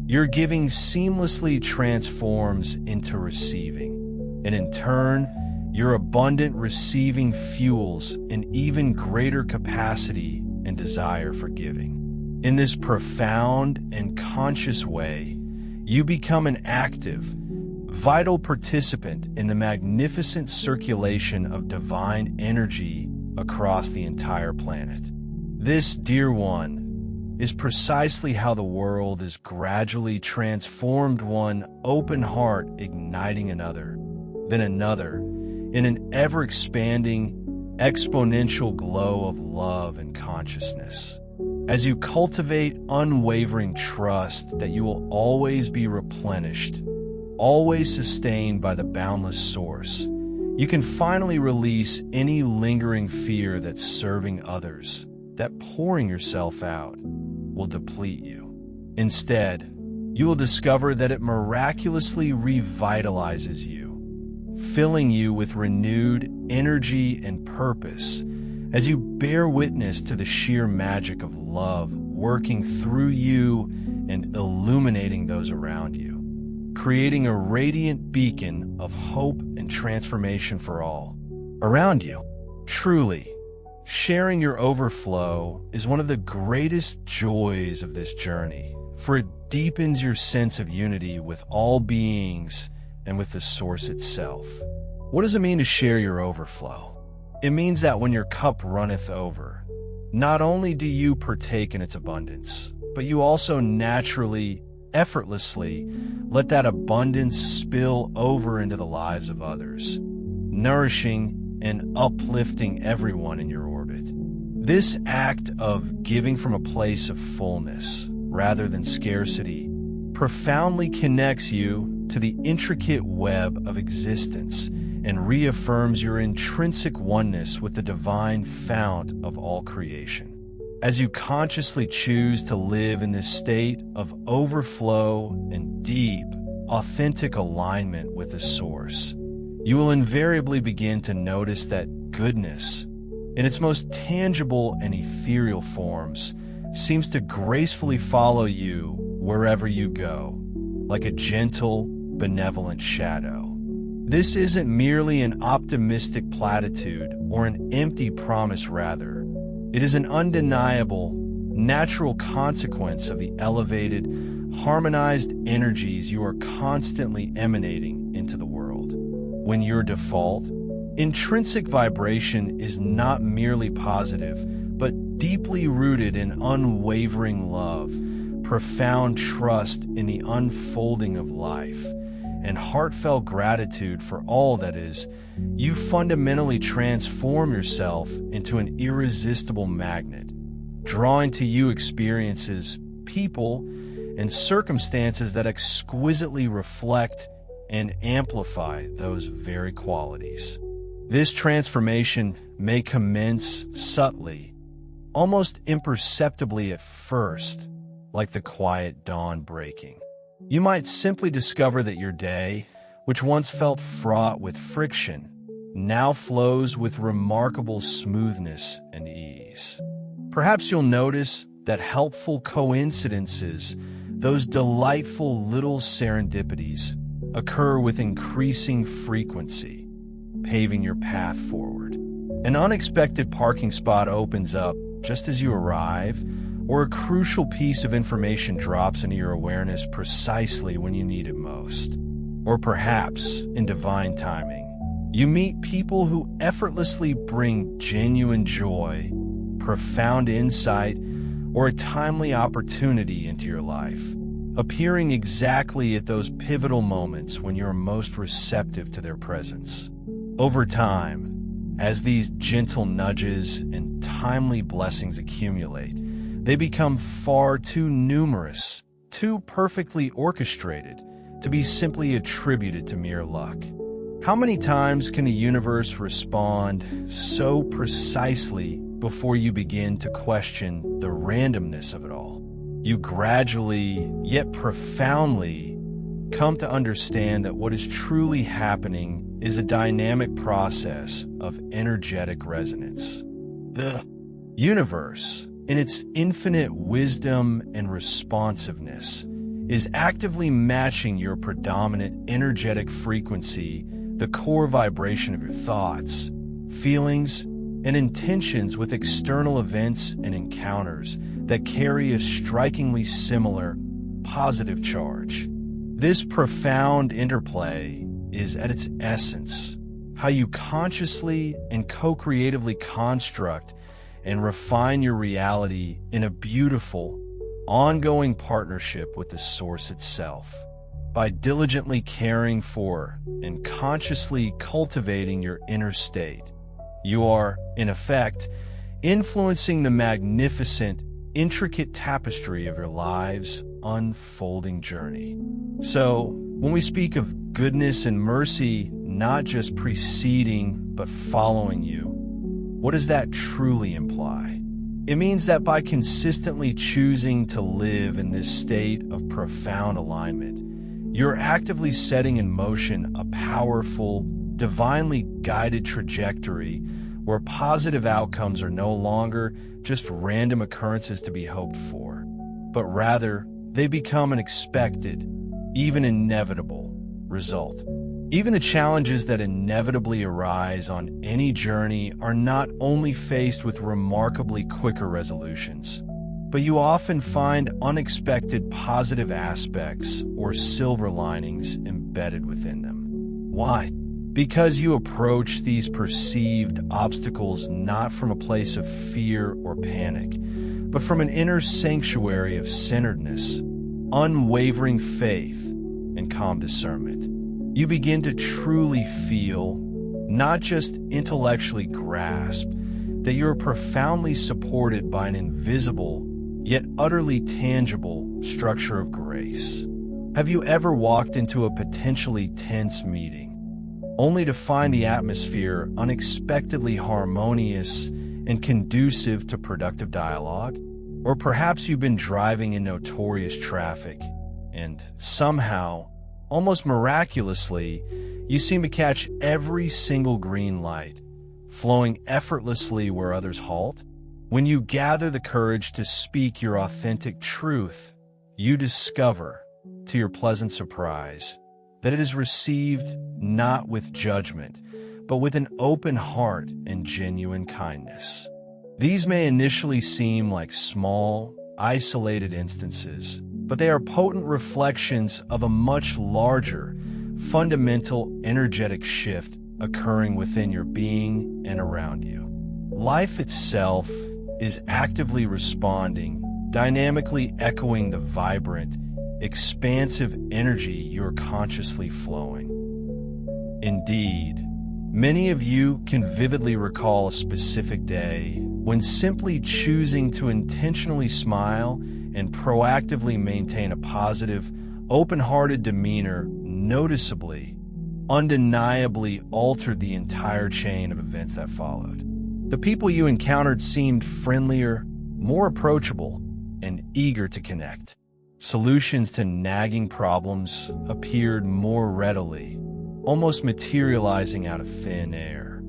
Your giving seamlessly transforms into receiving, and in turn, your abundant receiving fuels an even greater capacity and desire for giving. In this profound and conscious way, you become an active, vital participant in the magnificent circulation of divine energy across the entire planet. This, dear one, is precisely how the world is gradually transformed, one open heart igniting another, then another, in an ever-expanding, exponential glow of love and consciousness. As you cultivate unwavering trust that you will always be replenished, always sustained by the boundless source, you can finally release any lingering fear that serving others, that pouring yourself out, will deplete you. Instead, you will discover that it miraculously revitalizes you, filling you with renewed energy and purpose as you bear witness to the sheer magic of love working through you and illuminating those around you, creating a radiant beacon of hope and transformation for all around you. Truly, sharing your overflow is one of the greatest joys of this journey, for it deepens your sense of unity with all beings and with the source itself. What does it mean to share your overflow? It means that when your cup runneth over, not only do you partake in its abundance, but you also naturally, effortlessly let that abundance spill over into the lives of others, nourishing and uplifting everyone in your orbit. This act of giving from a place of fullness rather than scarcity profoundly connects you to the intricate web of existence and reaffirms your intrinsic oneness with the divine fount of all creation. As you consciously choose to live in this state of overflow and deep, authentic alignment with the source, you will invariably begin to notice that goodness, in its most tangible and ethereal forms, seems to gracefully follow you wherever you go, like a gentle, benevolent shadow. This isn't merely an optimistic platitude or an empty promise, rather. It is an undeniable, natural consequence of the elevated, harmonized energies you are constantly emanating into the world. When your default, intrinsic vibration is not merely positive, but deeply rooted in unwavering love, profound trust in the unfolding of life, and heartfelt gratitude for all that is, you fundamentally transform yourself into an irresistible magnet, drawing to you experiences, people, and circumstances that exquisitely reflect and amplify those very qualities. This transformation may commence subtly, almost imperceptibly at first, like the quiet dawn breaking. You might simply discover that your day, which once felt fraught with friction, now flows with remarkable smoothness and ease. Perhaps you'll notice that helpful coincidences, those delightful little serendipities, occur with increasing frequency, paving your path forward. An unexpected parking spot opens up just as you arrive, or a crucial piece of information drops into your awareness precisely when you need it most. Or perhaps, in divine timing, you meet people who effortlessly bring genuine joy, profound insight, or a timely opportunity into your life, appearing exactly at those pivotal moments when you're most receptive to their presence. Over time, as these gentle nudges and timely blessings accumulate, they become far too numerous, too perfectly orchestrated, to be simply attributed to mere luck. How many times can the universe respond so precisely before you begin to question the randomness of it all? You gradually, yet profoundly, come to understand that what is truly happening is a dynamic process of energetic resonance. The universe, in its infinite wisdom and responsiveness, is actively matching your predominant energetic frequency, the core vibration of your thoughts, feelings, and intentions, with external events and encounters that carry a strikingly similar, positive charge. This profound interplay is, at its essence, how you consciously and co-creatively construct and refine your reality in a beautiful, ongoing partnership with the Source itself. By diligently caring for and consciously cultivating your inner state, you are, in effect, influencing the magnificent, intricate tapestry of your life's unfolding journey. So, when we speak of goodness and mercy not just preceding but following you, what does that truly imply? It means that by consistently choosing to live in this state of profound alignment, you're actively setting in motion a powerful, divinely guided trajectory where positive outcomes are no longer just random occurrences to be hoped for, but rather they become an expected, even inevitable, result. Even the challenges that inevitably arise on any journey are not only faced with remarkably quicker resolutions, but you often find unexpected positive aspects or silver linings embedded within them. Why? Because you approach these perceived obstacles not from a place of fear or panic, but from an inner sanctuary of centeredness, unwavering faith, and calm discernment. You begin to truly feel, not just intellectually grasp, that you are profoundly supported by an invisible, yet utterly tangible structure of grace. Have you ever walked into a potentially tense meeting, only to find the atmosphere unexpectedly harmonious and conducive to productive dialogue? Or perhaps you've been driving in notorious traffic, and somehow, almost miraculously, you seem to catch every single green light, flowing effortlessly where others halt? When you gather the courage to speak your authentic truth, you discover, to your pleasant surprise, that it is received not with judgment, but with an open heart and genuine kindness. These may initially seem like small, isolated instances, but they are potent reflections of a much larger, fundamental energetic shift occurring within your being and around you. Life itself is actively responding, dynamically echoing the vibrant, expansive energy you're consciously flowing. Indeed, many of you can vividly recall a specific day when simply choosing to intentionally smile and proactively maintain a positive, open-hearted demeanor noticeably, undeniably altered the entire chain of events that followed. The people you encountered seemed friendlier, more approachable, and eager to connect. Solutions to nagging problems appeared more readily, almost materializing out of thin air.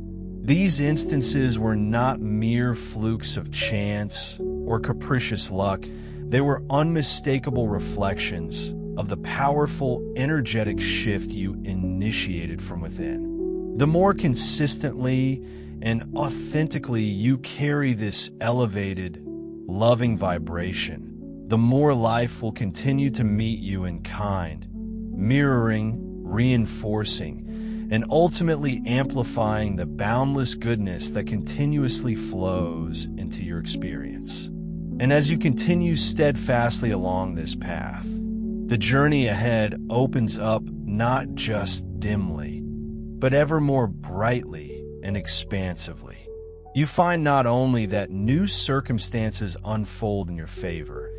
These instances were not mere flukes of chance or capricious luck. They were unmistakable reflections of the powerful, energetic shift you initiated from within. The more consistently and authentically you carry this elevated, loving vibration, the more life will continue to meet you in kind, mirroring, reinforcing, and ultimately amplifying the boundless goodness that continuously flows into your experience. And as you continue steadfastly along this path, the journey ahead opens up not just dimly, but ever more brightly and expansively. You find not only that new circumstances unfold in your favor,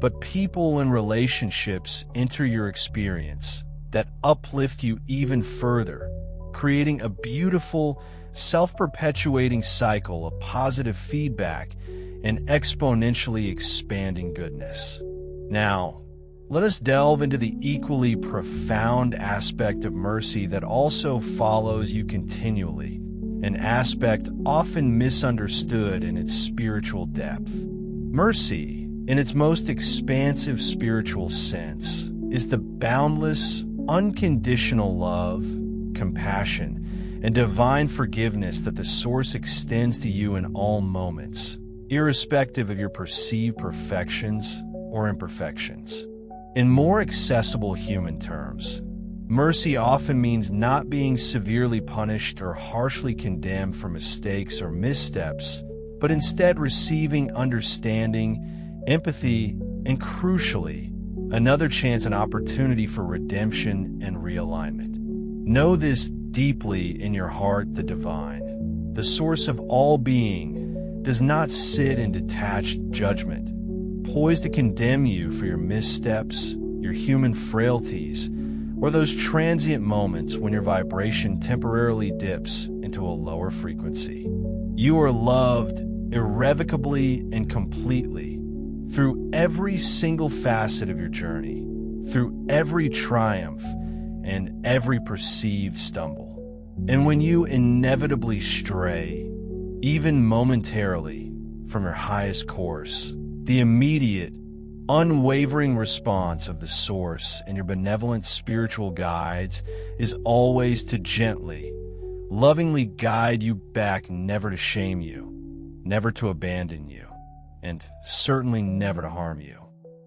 but people and relationships enter your experience that uplift you even further, creating a beautiful, self-perpetuating cycle of positive feedback and exponentially expanding goodness. Now, let us delve into the equally profound aspect of mercy that also follows you continually, an aspect often misunderstood in its spiritual depth. Mercy, in its most expansive spiritual sense, is the boundless, unconditional love, compassion, and divine forgiveness that the Source extends to you in all moments, irrespective of your perceived perfections or imperfections. In more accessible human terms, mercy often means not being severely punished or harshly condemned for mistakes or missteps, but instead receiving understanding, empathy, and crucially, another chance and opportunity for redemption and realignment. Know this deeply in your heart: the divine, the source of all being, does not sit in detached judgment, poised to condemn you for your missteps, your human frailties, or those transient moments when your vibration temporarily dips into a lower frequency. You are loved irrevocably and completely through every single facet of your journey, through every triumph and every perceived stumble. And when you inevitably stray, even momentarily, from your highest course, the immediate, unwavering response of the Source and your benevolent spiritual guides is always to gently, lovingly guide you back, never to shame you, never to abandon you, and certainly never to harm you.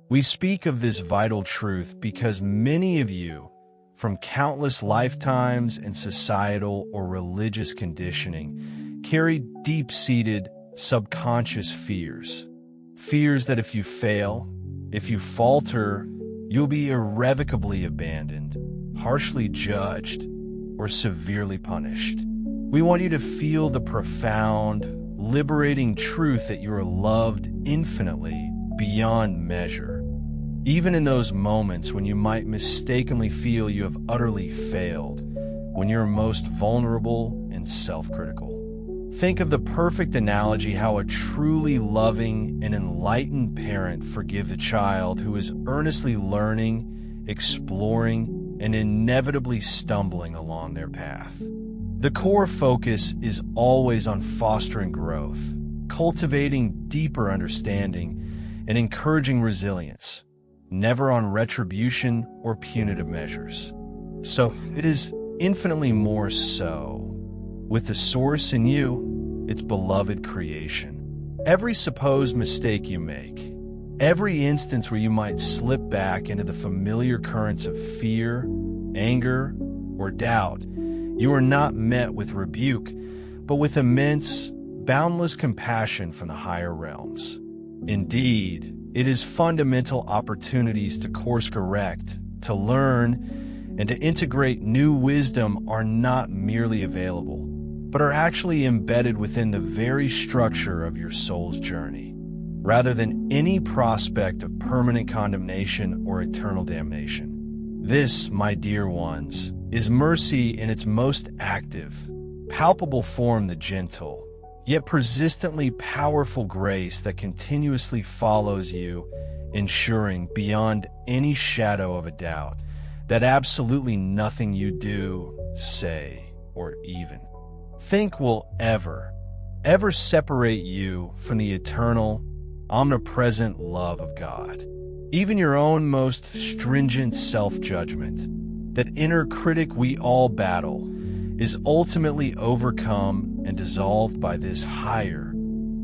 We speak of this vital truth because many of you, from countless lifetimes and societal or religious conditioning, carry deep-seated, subconscious fears. Fears that if you fail, if you falter, you'll be irrevocably abandoned, harshly judged, or severely punished. We want you to feel the profound, liberating truth that you are loved infinitely beyond measure, even in those moments when you might mistakenly feel you have utterly failed, when you're most vulnerable and self-critical. Think of the perfect analogy: how a truly loving and enlightened parent forgives a child who is earnestly learning, exploring, and inevitably stumbling along their path. The core focus is always on fostering growth, cultivating deeper understanding, and encouraging resilience, never on retribution or punitive measures. So it is infinitely more so with the Source in you, its beloved creation. Every supposed mistake you make, every instance where you might slip back into the familiar currents of fear, anger, or doubt, you are not met with rebuke, but with immense, boundless compassion from the higher realms. Indeed, it is fundamental opportunities to course correct, to learn, and to integrate new wisdom are not merely available, but are actually embedded within the very structure of your soul's journey, rather than any prospect of permanent condemnation or eternal damnation. This, my dear ones, is mercy in its most active, palpable form, the gentle, yet persistently powerful grace that continuously follows you, ensuring beyond any shadow of a doubt that absolutely nothing you do, say, or even think will ever separate you from the eternal, omnipresent love of God. Even your own most stringent self-judgment, that inner critic we all battle, is ultimately overcome and dissolved by this higher,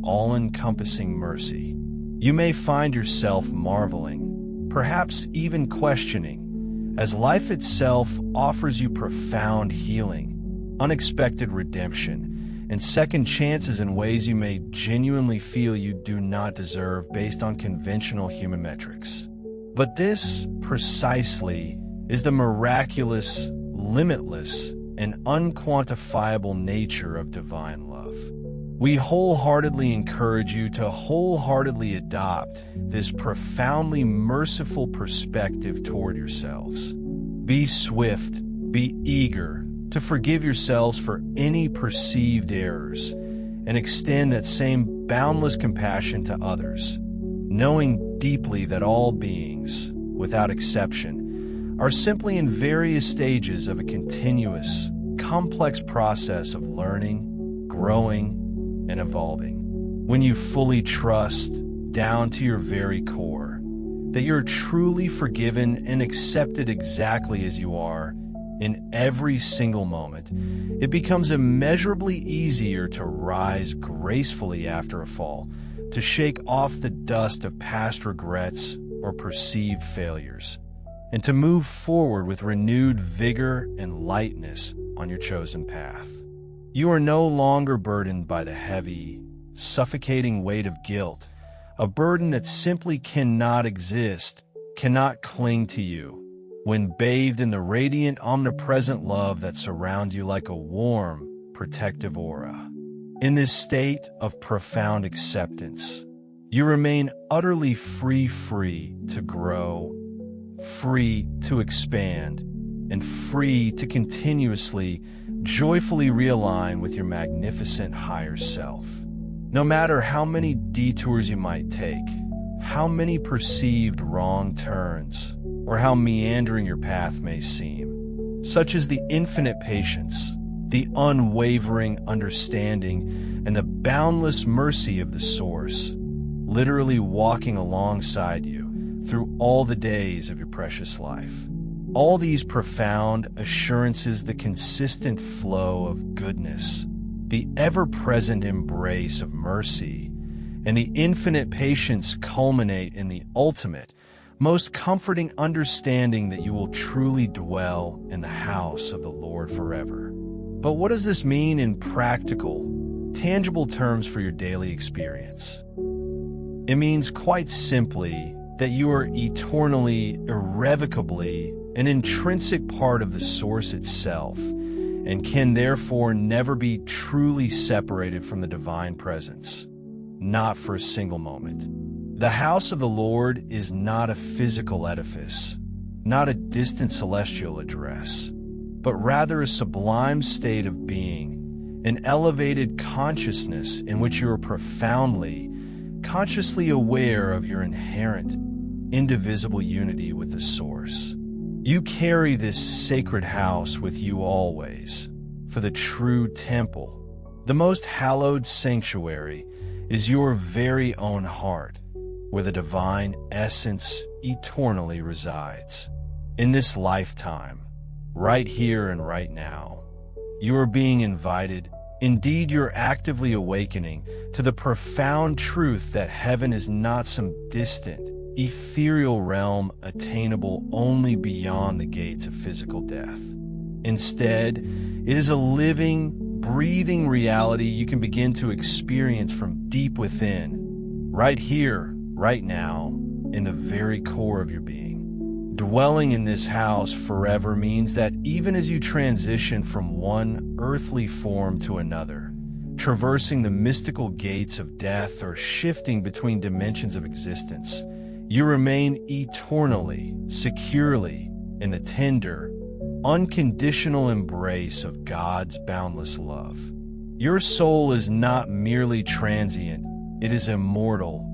all-encompassing mercy. You may find yourself marveling, perhaps even questioning, as life itself offers you profound healing, unexpected redemption, and second chances in ways you may genuinely feel you do not deserve based on conventional human metrics. But this, precisely, is the miraculous, limitless, and unquantifiable nature of divine love. We wholeheartedly encourage you to wholeheartedly adopt this profoundly merciful perspective toward yourselves. Be swift, be eager to forgive yourselves for any perceived errors, and extend that same boundless compassion to others, knowing deeply that all beings, without exception, are simply in various stages of a continuous, complex process of learning, growing, and evolving. When you fully trust, down to your very core, that you're truly forgiven and accepted exactly as you are in every single moment, it becomes immeasurably easier to rise gracefully after a fall, to shake off the dust of past regrets, or perceived failures, and to move forward with renewed vigor and lightness on your chosen path. You are no longer burdened by the heavy, suffocating weight of guilt, a burden that simply cannot exist, cannot cling to you, when bathed in the radiant, omnipresent love that surrounds you like a warm, protective aura. In this state of profound acceptance, you remain utterly free to grow, free to expand, and free to continuously, joyfully realign with your magnificent higher self. No matter how many detours you might take, how many perceived wrong turns, or how meandering your path may seem, such is the infinite patience, the unwavering understanding, and the boundless mercy of the Source, literally walking alongside you through all the days of your precious life. All these profound assurances, the consistent flow of goodness, the ever-present embrace of mercy, and the infinite patience culminate in the ultimate, most comforting understanding that you will truly dwell in the house of the Lord forever. But what does this mean in practical, tangible terms for your daily experience? It means quite simply that you are eternally, irrevocably, an intrinsic part of the Source itself, and can therefore never be truly separated from the divine presence, not for a single moment. The house of the Lord is not a physical edifice, not a distant celestial address, but rather a sublime state of being, an elevated consciousness in which you are profoundly, consciously aware of your inherent, indivisible unity with the Source. You carry this sacred house with you always, for the true temple, the most hallowed sanctuary, is your very own heart, where the divine essence eternally resides. In this lifetime, right here and right now, you are being invited, indeed you're actively awakening to the profound truth that heaven is not some distant, ethereal realm attainable only beyond the gates of physical death. Instead, it is a living, breathing reality you can begin to experience from deep within, right here, right now, in the very core of your being. Dwelling in this house forever means that even as you transition from one earthly form to another, traversing the mystical gates of death or shifting between dimensions of existence, you remain eternally, securely in the tender, unconditional embrace of God's boundless love. Your soul is not merely transient, it is immortal,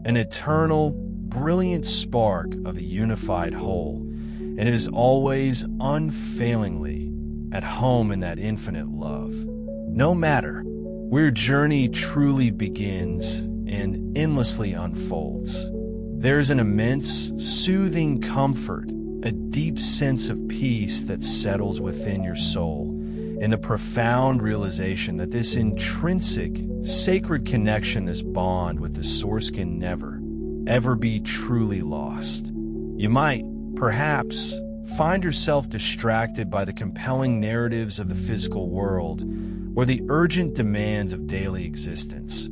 an eternal, brilliant spark of a unified whole, and it is always unfailingly at home in that infinite love. No matter where your journey truly begins and endlessly unfolds, there's an immense, soothing comfort, a deep sense of peace that settles within your soul, and the profound realization that this intrinsic, sacred connection, this bond with the Source can never, ever be truly lost. You might, perhaps, find yourself distracted by the compelling narratives of the physical world or the urgent demands of daily existence,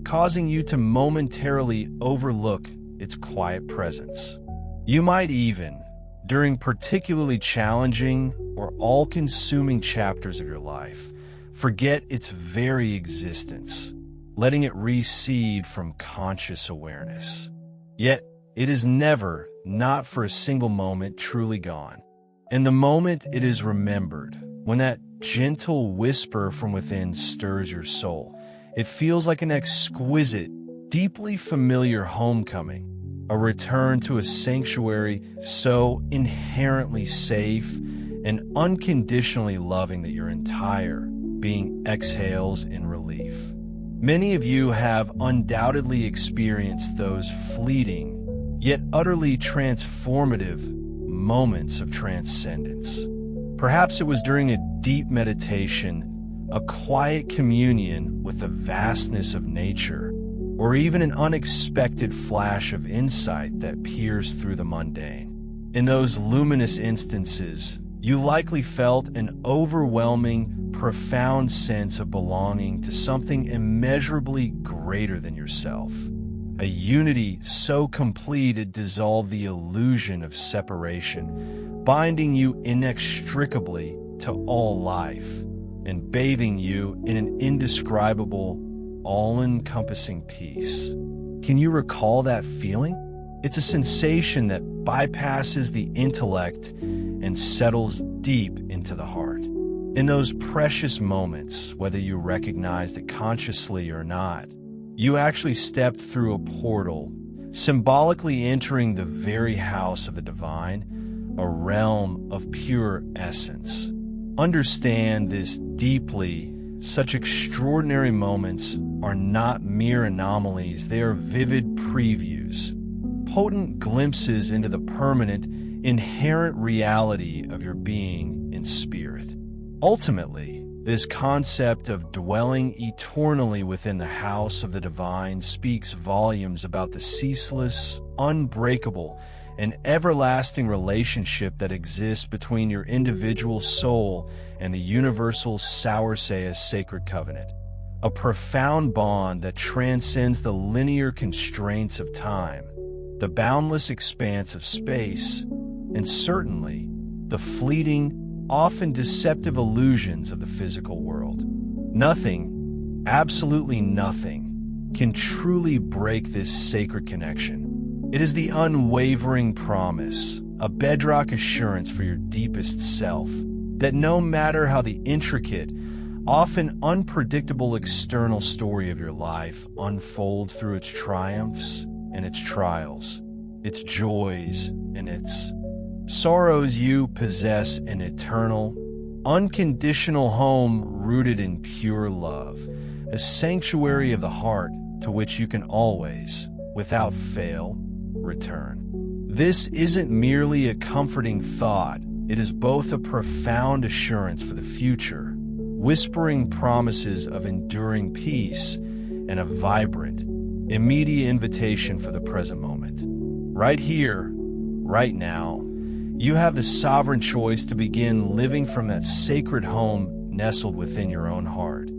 causing you to momentarily overlook its quiet presence. You might even, during particularly challenging or all-consuming chapters of your life, forget its very existence, letting it recede from conscious awareness. Yet, it is never, not for a single moment, truly gone. In the moment it is remembered, when that gentle whisper from within stirs your soul, it feels like an exquisite, deeply familiar homecoming, a return to a sanctuary so inherently safe and unconditionally loving that your entire being exhales in relief. Many of you have undoubtedly experienced those fleeting, yet utterly transformative moments of transcendence. Perhaps it was during a deep meditation, a quiet communion with the vastness of nature, or even an unexpected flash of insight that peers through the mundane. In those luminous instances, you likely felt an overwhelming, profound sense of belonging to something immeasurably greater than yourself. A unity so complete it dissolved the illusion of separation, binding you inextricably to all life, and bathing you in an indescribable, all-encompassing peace. Can you recall that feeling? It's a sensation that bypasses the intellect and settles deep into the heart. In those precious moments, whether you recognized it consciously or not, you actually stepped through a portal, symbolically entering the very house of the divine, a realm of pure essence. Understand this deeply. Such extraordinary moments are not mere anomalies, they are vivid previews, potent glimpses into the permanent, inherent reality of your being in spirit. Ultimately, this concept of dwelling eternally within the house of the divine speaks volumes about the ceaseless, unbreakable, and everlasting relationship that exists between your individual soul and the universal Sauerseia sacred covenant, a profound bond that transcends the linear constraints of time, the boundless expanse of space, and certainly the fleeting, often deceptive illusions of the physical world. Nothing, absolutely nothing, can truly break this sacred connection. It is the unwavering promise, a bedrock assurance for your deepest self, that no matter how the intricate, often unpredictable external story of your life unfolds through its triumphs and its trials, its joys and its sorrows, you possess an eternal, unconditional home rooted in pure love, a sanctuary of the heart to which you can always, without fail, return. This isn't merely a comforting thought, it is both a profound assurance for the future, whispering promises of enduring peace, and a vibrant, immediate invitation for the present moment. Right here, right now, you have the sovereign choice to begin living from that sacred home nestled within your own heart,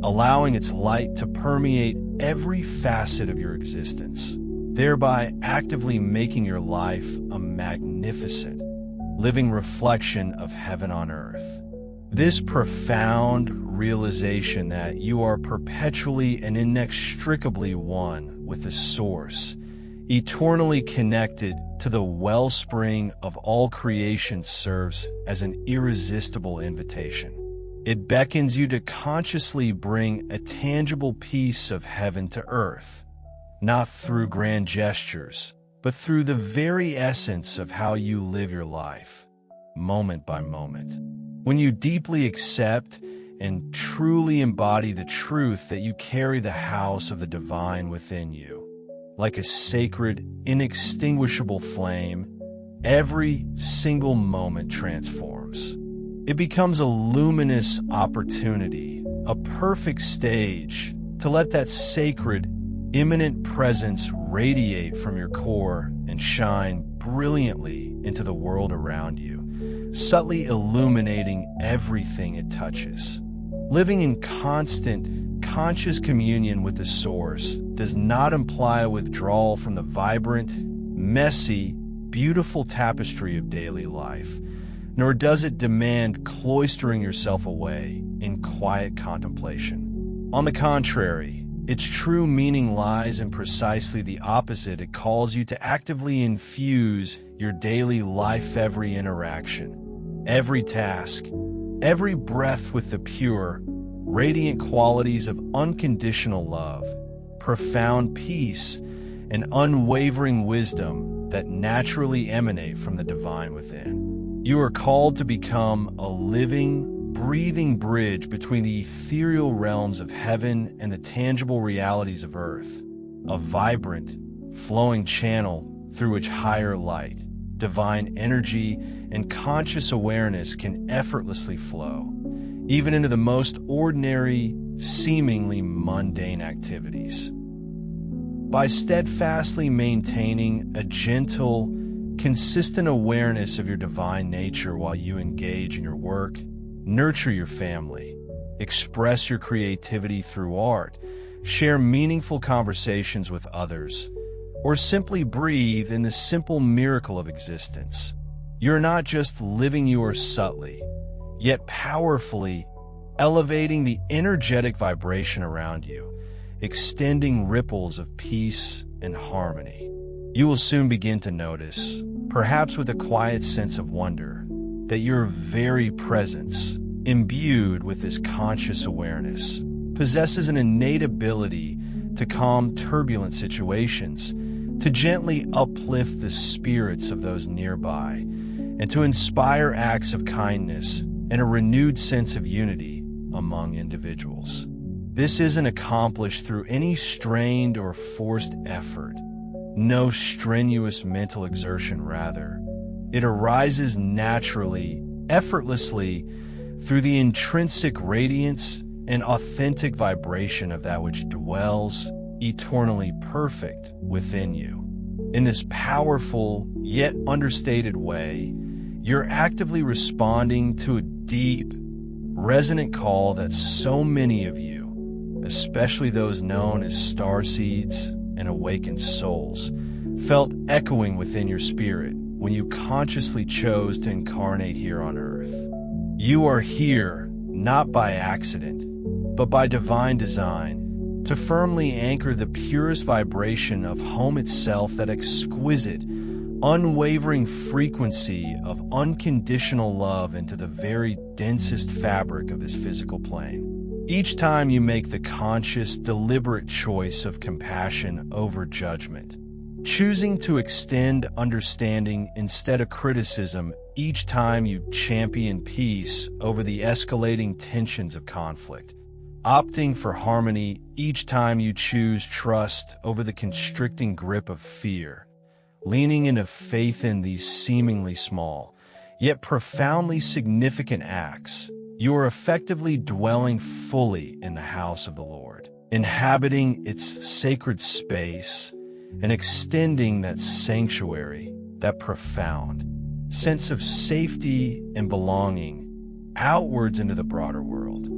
allowing its light to permeate every facet of your existence, thereby actively making your life a magnificent, living reflection of heaven on earth. This profound realization that you are perpetually and inextricably one with the Source, eternally connected to the wellspring of all creation, serves as an irresistible invitation. It beckons you to consciously bring a tangible piece of heaven to earth, not through grand gestures, but through the very essence of how you live your life, moment by moment. When you deeply accept and truly embody the truth that you carry the house of the divine within you, like a sacred, inextinguishable flame, every single moment transforms. It becomes a luminous opportunity, a perfect stage to let that sacred, immanent presence radiate from your core and shine brilliantly into the world around you, subtly illuminating everything it touches. Living in constant, conscious communion with the Source does not imply a withdrawal from the vibrant, messy, beautiful tapestry of daily life, nor does it demand cloistering yourself away in quiet contemplation. On the contrary, its true meaning lies in precisely the opposite. It calls you to actively infuse your daily life, every interaction, every task, every breath with the pure, radiant qualities of unconditional love, profound peace, and unwavering wisdom that naturally emanate from the divine within. You are called to become a living, breathing bridge between the ethereal realms of heaven and the tangible realities of earth, a vibrant, flowing channel through which higher light, divine energy, and conscious awareness can effortlessly flow, even into the most ordinary, seemingly mundane activities. By steadfastly maintaining a gentle, consistent awareness of your divine nature while you engage in your work, nurture your family, express your creativity through art, share meaningful conversations with others, or simply breathe in the simple miracle of existence, you're not just living yours subtly, yet powerfully elevating the energetic vibration around you, extending ripples of peace and harmony. You will soon begin to notice, perhaps with a quiet sense of wonder, that your very presence, imbued with this conscious awareness, possesses an innate ability to calm turbulent situations, to gently uplift the spirits of those nearby, and to inspire acts of kindness and a renewed sense of unity among individuals. This isn't accomplished through any strained or forced effort, no strenuous mental exertion, rather. It arises naturally, effortlessly, through the intrinsic radiance and authentic vibration of that which dwells eternally perfect within you. In this powerful yet understated way, you're actively responding to a deep, resonant call that so many of you, especially those known as starseeds and awakened souls, felt echoing within your spirit when you consciously chose to incarnate here on Earth. You are here not by accident, but by divine design, to firmly anchor the purest vibration of home itself, that exquisite, unwavering frequency of unconditional love into the very densest fabric of this physical plane. Each time you make the conscious, deliberate choice of compassion over judgment, choosing to extend understanding instead of criticism, each time you champion peace over the escalating tensions of conflict, opting for harmony each time you choose trust over the constricting grip of fear, leaning into faith in these seemingly small, yet profoundly significant acts, you are effectively dwelling fully in the house of the Lord, inhabiting its sacred space and extending that sanctuary, that profound sense of safety and belonging outwards into the broader world.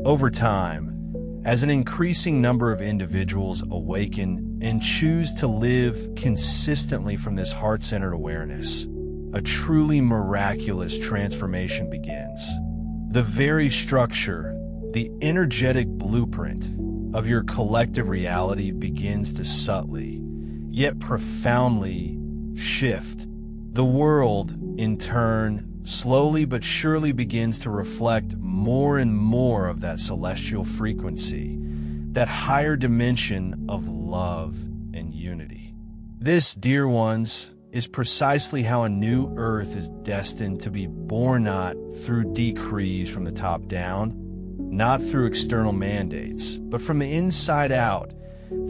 Over time, as an increasing number of individuals awaken and choose to live consistently from this heart-centered awareness, a truly miraculous transformation begins. The very structure, the energetic blueprint of your collective reality begins to subtly, yet profoundly shift. The world, in turn, slowly but surely begins to reflect more and more of that celestial frequency, that higher dimension of love and unity. This, dear ones, is precisely how a new Earth is destined to be born, not through decrees from the top down, not through external mandates, but from the inside out,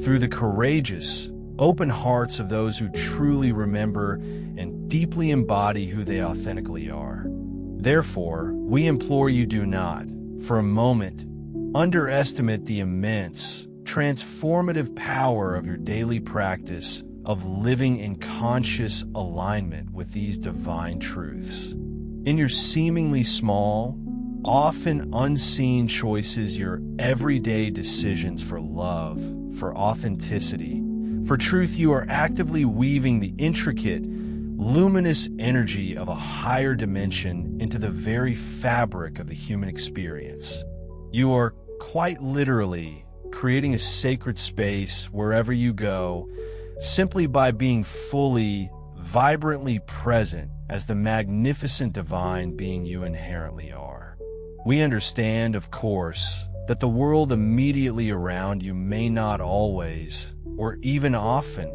through the courageous, open hearts of those who truly remember and deeply embody who they authentically are. Therefore, we implore you, do not, for a moment, underestimate the immense, transformative power of your daily practice of living in conscious alignment with these divine truths. In your seemingly small, often unseen choices, your everyday decisions for love, for authenticity, for truth, you are actively weaving the intricate, luminous energy of a higher dimension into the very fabric of the human experience. You are quite literally creating a sacred space wherever you go, simply by being fully, vibrantly present as the magnificent divine being you inherently are. We understand, of course, that the world immediately around you may not always, or even often,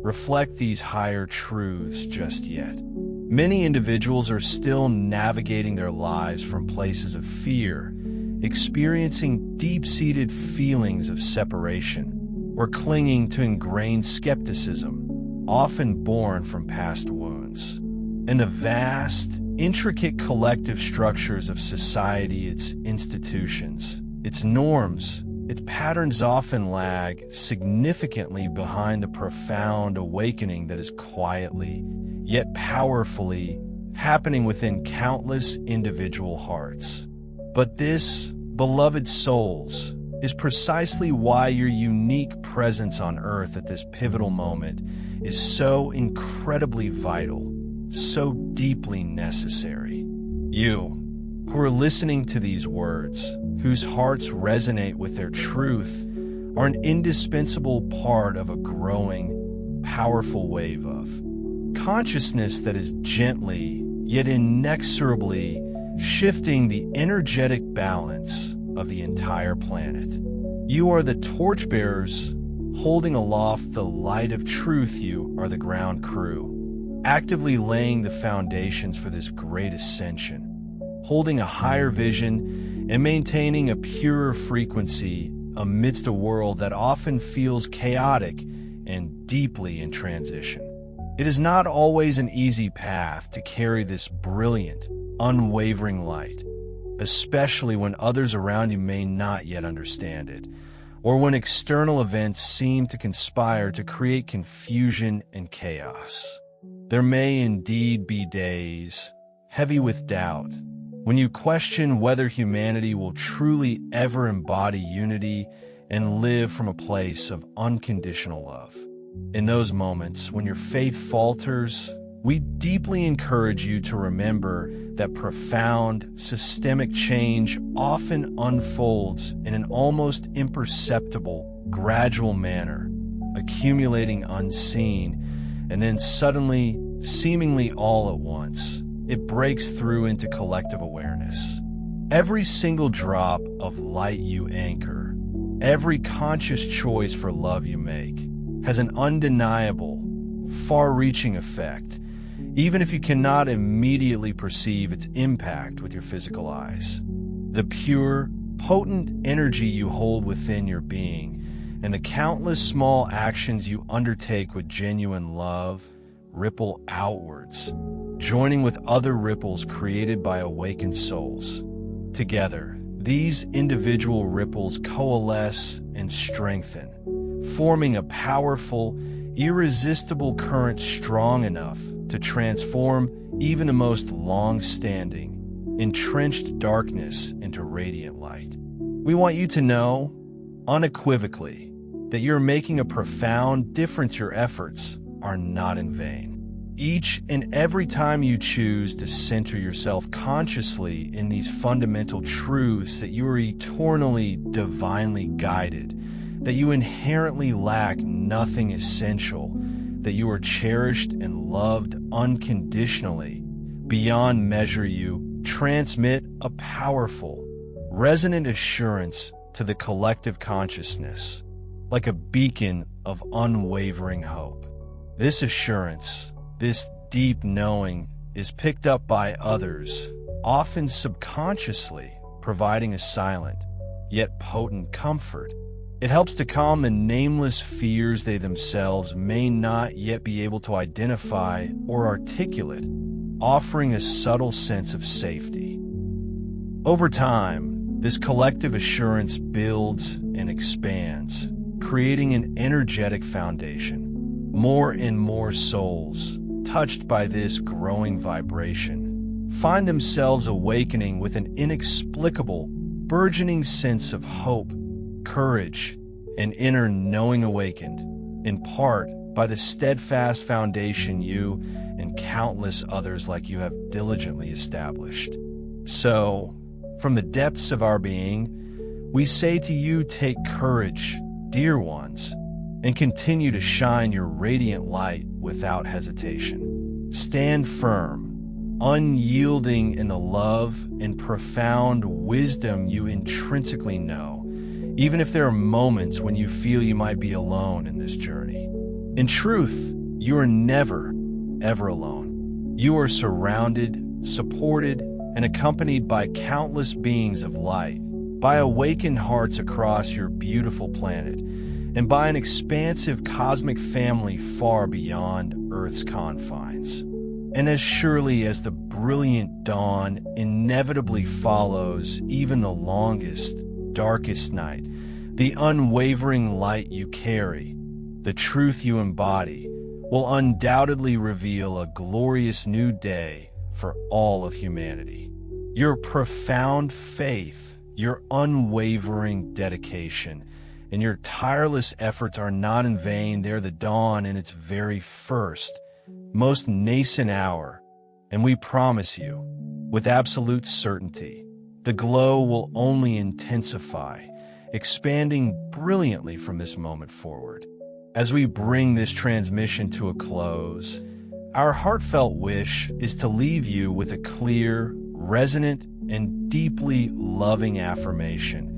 reflect these higher truths just yet. Many individuals are still navigating their lives from places of fear, experiencing deep-seated feelings of separation, or clinging to ingrained skepticism, often born from past wounds. In the vast, intricate collective structures of society, its institutions, its norms, its patterns often lag significantly behind the profound awakening that is quietly, yet powerfully, happening within countless individual hearts. But this, beloved souls, is precisely why your unique presence on Earth at this pivotal moment is so incredibly vital, so deeply necessary. You, who are listening to these words, whose hearts resonate with their truth, are an indispensable part of a growing, powerful wave of consciousness that is gently, yet inexorably, shifting the energetic balance of the entire planet. You are the torchbearers holding aloft the light of truth. You are the ground crew, actively laying the foundations for this great ascension, holding a higher vision and maintaining a purer frequency amidst a world that often feels chaotic and deeply in transition. It is not always an easy path to carry this brilliant, unwavering light, especially when others around you may not yet understand it, or when external events seem to conspire to create confusion and chaos. There may indeed be days heavy with doubt, when you question whether humanity will truly ever embody unity and live from a place of unconditional love. In those moments, when your faith falters, we deeply encourage you to remember that profound, systemic change often unfolds in an almost imperceptible, gradual manner, accumulating unseen, and then suddenly, seemingly all at once, it breaks through into collective awareness. Every single drop of light you anchor, every conscious choice for love you make, has an undeniable, far-reaching effect, even if you cannot immediately perceive its impact with your physical eyes. The pure, potent energy you hold within your being, and the countless small actions you undertake with genuine love, ripple outwards, joining with other ripples created by awakened souls. Together, these individual ripples coalesce and strengthen, forming a powerful, irresistible current strong enough to transform even the most long-standing, entrenched darkness into radiant light. We want you to know, unequivocally, that you're making a profound difference. Your efforts are not in vain. Each and every time you choose to center yourself consciously in these fundamental truths that you are eternally, divinely guided, that you inherently lack nothing essential, that you are cherished and loved unconditionally, beyond measure, you transmit a powerful, resonant assurance to the collective consciousness, like a beacon of unwavering hope. This assurance, this deep knowing, is picked up by others, often subconsciously, providing a silent, yet potent comfort. It helps to calm the nameless fears they themselves may not yet be able to identify or articulate, offering a subtle sense of safety. Over time, this collective assurance builds and expands, creating an energetic foundation. More and more souls, touched by this growing vibration, find themselves awakening with an inexplicable, burgeoning sense of hope, courage, and inner knowing, awakened, in part by the steadfast foundation you and countless others like you have diligently established. So, from the depths of our being, we say to you, take courage, dear ones, and continue to shine your radiant light without hesitation. Stand firm, unyielding in the love and profound wisdom you intrinsically know, even if there are moments when you feel you might be alone in this journey. In truth, you are never, ever alone. You are surrounded, supported, and accompanied by countless beings of light, by awakened hearts across your beautiful planet, and by an expansive cosmic family far beyond Earth's confines. And as surely as the brilliant dawn inevitably follows even the longest, darkest night, The unwavering light you carry, the truth you embody, will undoubtedly reveal a glorious new day for all of humanity. Your profound faith, your unwavering dedication, and your tireless efforts are not in vain. They're the dawn in its very first, most nascent hour, and we promise you, with absolute certainty, the glow will only intensify, expanding brilliantly from this moment forward. As we bring this transmission to a close, our heartfelt wish is to leave you with a clear, resonant, and deeply loving affirmation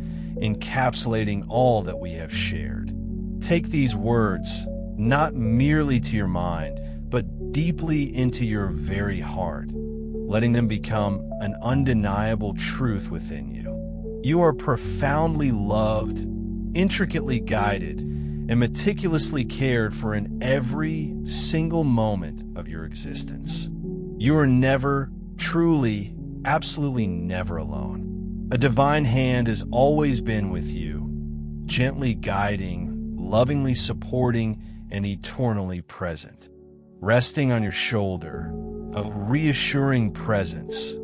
encapsulating all that we have shared. Take these words not merely to your mind, but deeply into your very heart, letting them become an undeniable truth within you. You are profoundly loved, intricately guided, and meticulously cared for in every single moment of your existence. You are never, truly, absolutely never alone. A divine hand has always been with you, gently guiding, lovingly supporting, and eternally present. Resting on your shoulder, a reassuring presence,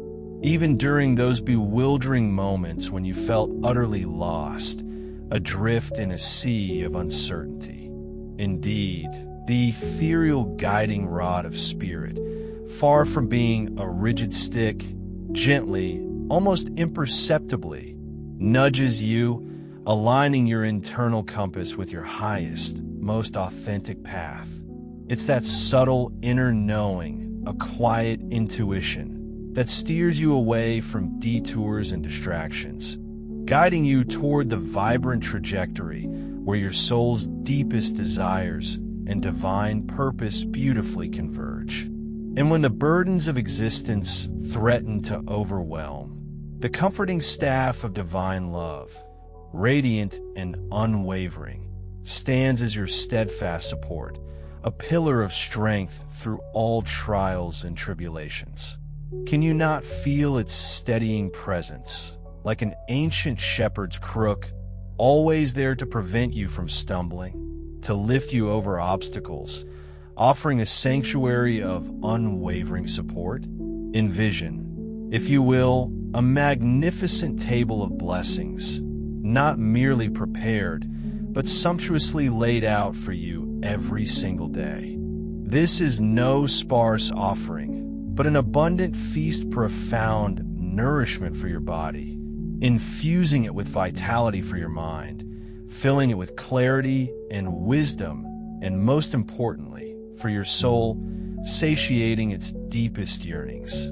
even during those bewildering moments when you felt utterly lost, adrift in a sea of uncertainty. Indeed, the ethereal guiding rod of spirit, far from being a rigid stick, gently, almost imperceptibly, nudges you, aligning your internal compass with your highest, most authentic path. It's that subtle inner knowing, a quiet intuition, that steers you away from detours and distractions, guiding you toward the vibrant trajectory where your soul's deepest desires and divine purpose beautifully converge. And when the burdens of existence threaten to overwhelm, the comforting staff of divine love, radiant and unwavering, stands as your steadfast support, a pillar of strength through all trials and tribulations. Can you not feel its steadying presence, like an ancient shepherd's crook, always there to prevent you from stumbling, to lift you over obstacles, offering a sanctuary of unwavering support? Envision, if you will, a magnificent table of blessings, not merely prepared, but sumptuously laid out for you every single day. This is no sparse offering, but an abundant feast, profound nourishment for your body, infusing it with vitality for your mind, filling it with clarity and wisdom, and most importantly, for your soul, satiating its deepest yearnings.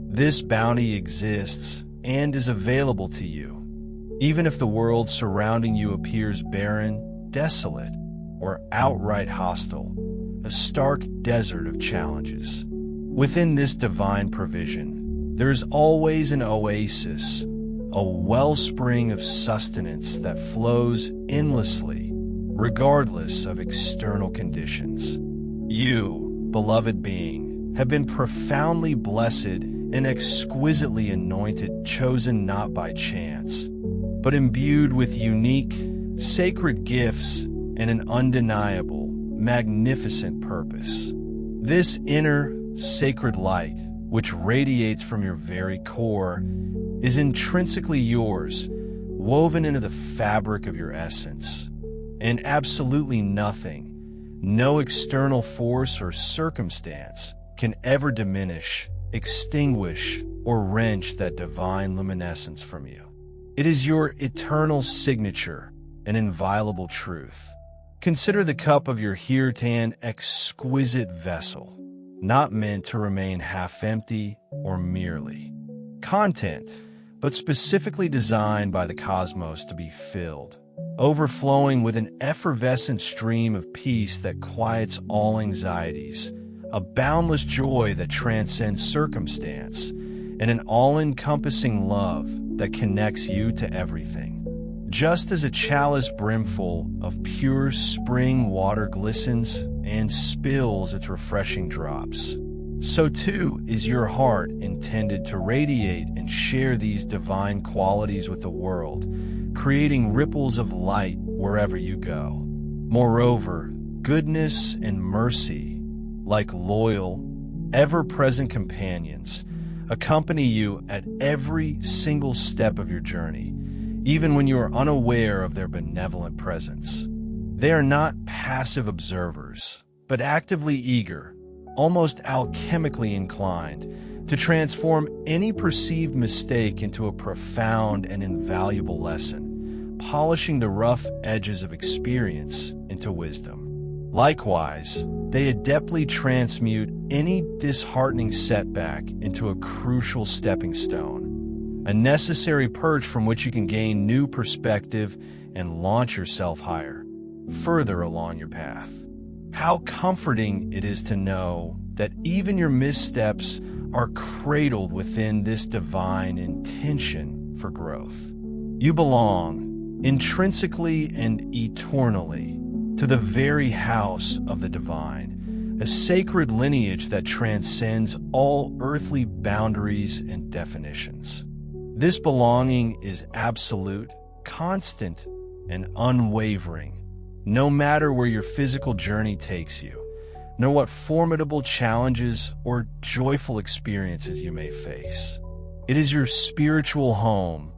This bounty exists and is available to you, even if the world surrounding you appears barren, desolate, or outright hostile, a stark desert of challenges. Within this divine provision, there is always an oasis, a wellspring of sustenance that flows endlessly, regardless of external conditions. You, beloved being, have been profoundly blessed and exquisitely anointed, chosen not by chance, but imbued with unique, sacred gifts and an undeniable, magnificent purpose. This inner, sacred light, which radiates from your very core, is intrinsically yours, woven into the fabric of your essence, and absolutely nothing, no external force or circumstance, can ever diminish, extinguish, or wrench that divine luminescence from you. It is your eternal signature, an inviolable truth. Consider the cup of your Hirtan exquisite vessel, not meant to remain half empty or merely content, but specifically designed by the cosmos to be filled, overflowing with an effervescent stream of peace that quiets all anxieties, a boundless joy that transcends circumstance, and an all-encompassing love that connects you to everything. Just as a chalice brimful of pure spring water glistens and spills its refreshing drops, so too is your heart intended to radiate and share these divine qualities with the world, creating ripples of light wherever you go. Moreover, goodness and mercy, like loyal, ever-present companions, accompany you at every single step of your journey, even when you are unaware of their benevolent presence. They are not passive observers, but actively eager, almost alchemically inclined, to transform any perceived mistake into a profound and invaluable lesson, polishing the rough edges of experience into wisdom. Likewise, they adeptly transmute any disheartening setback into a crucial stepping stone, a necessary perch from which you can gain new perspective and launch yourself higher, further along your path. How comforting it is to know that even your missteps are cradled within this divine intention for growth. You belong, intrinsically and eternally, to the very house of the divine, a sacred lineage that transcends all earthly boundaries and definitions. This belonging is absolute, constant, and unwavering, no matter where your physical journey takes you, nor what formidable challenges or joyful experiences you may face. It is your spiritual home,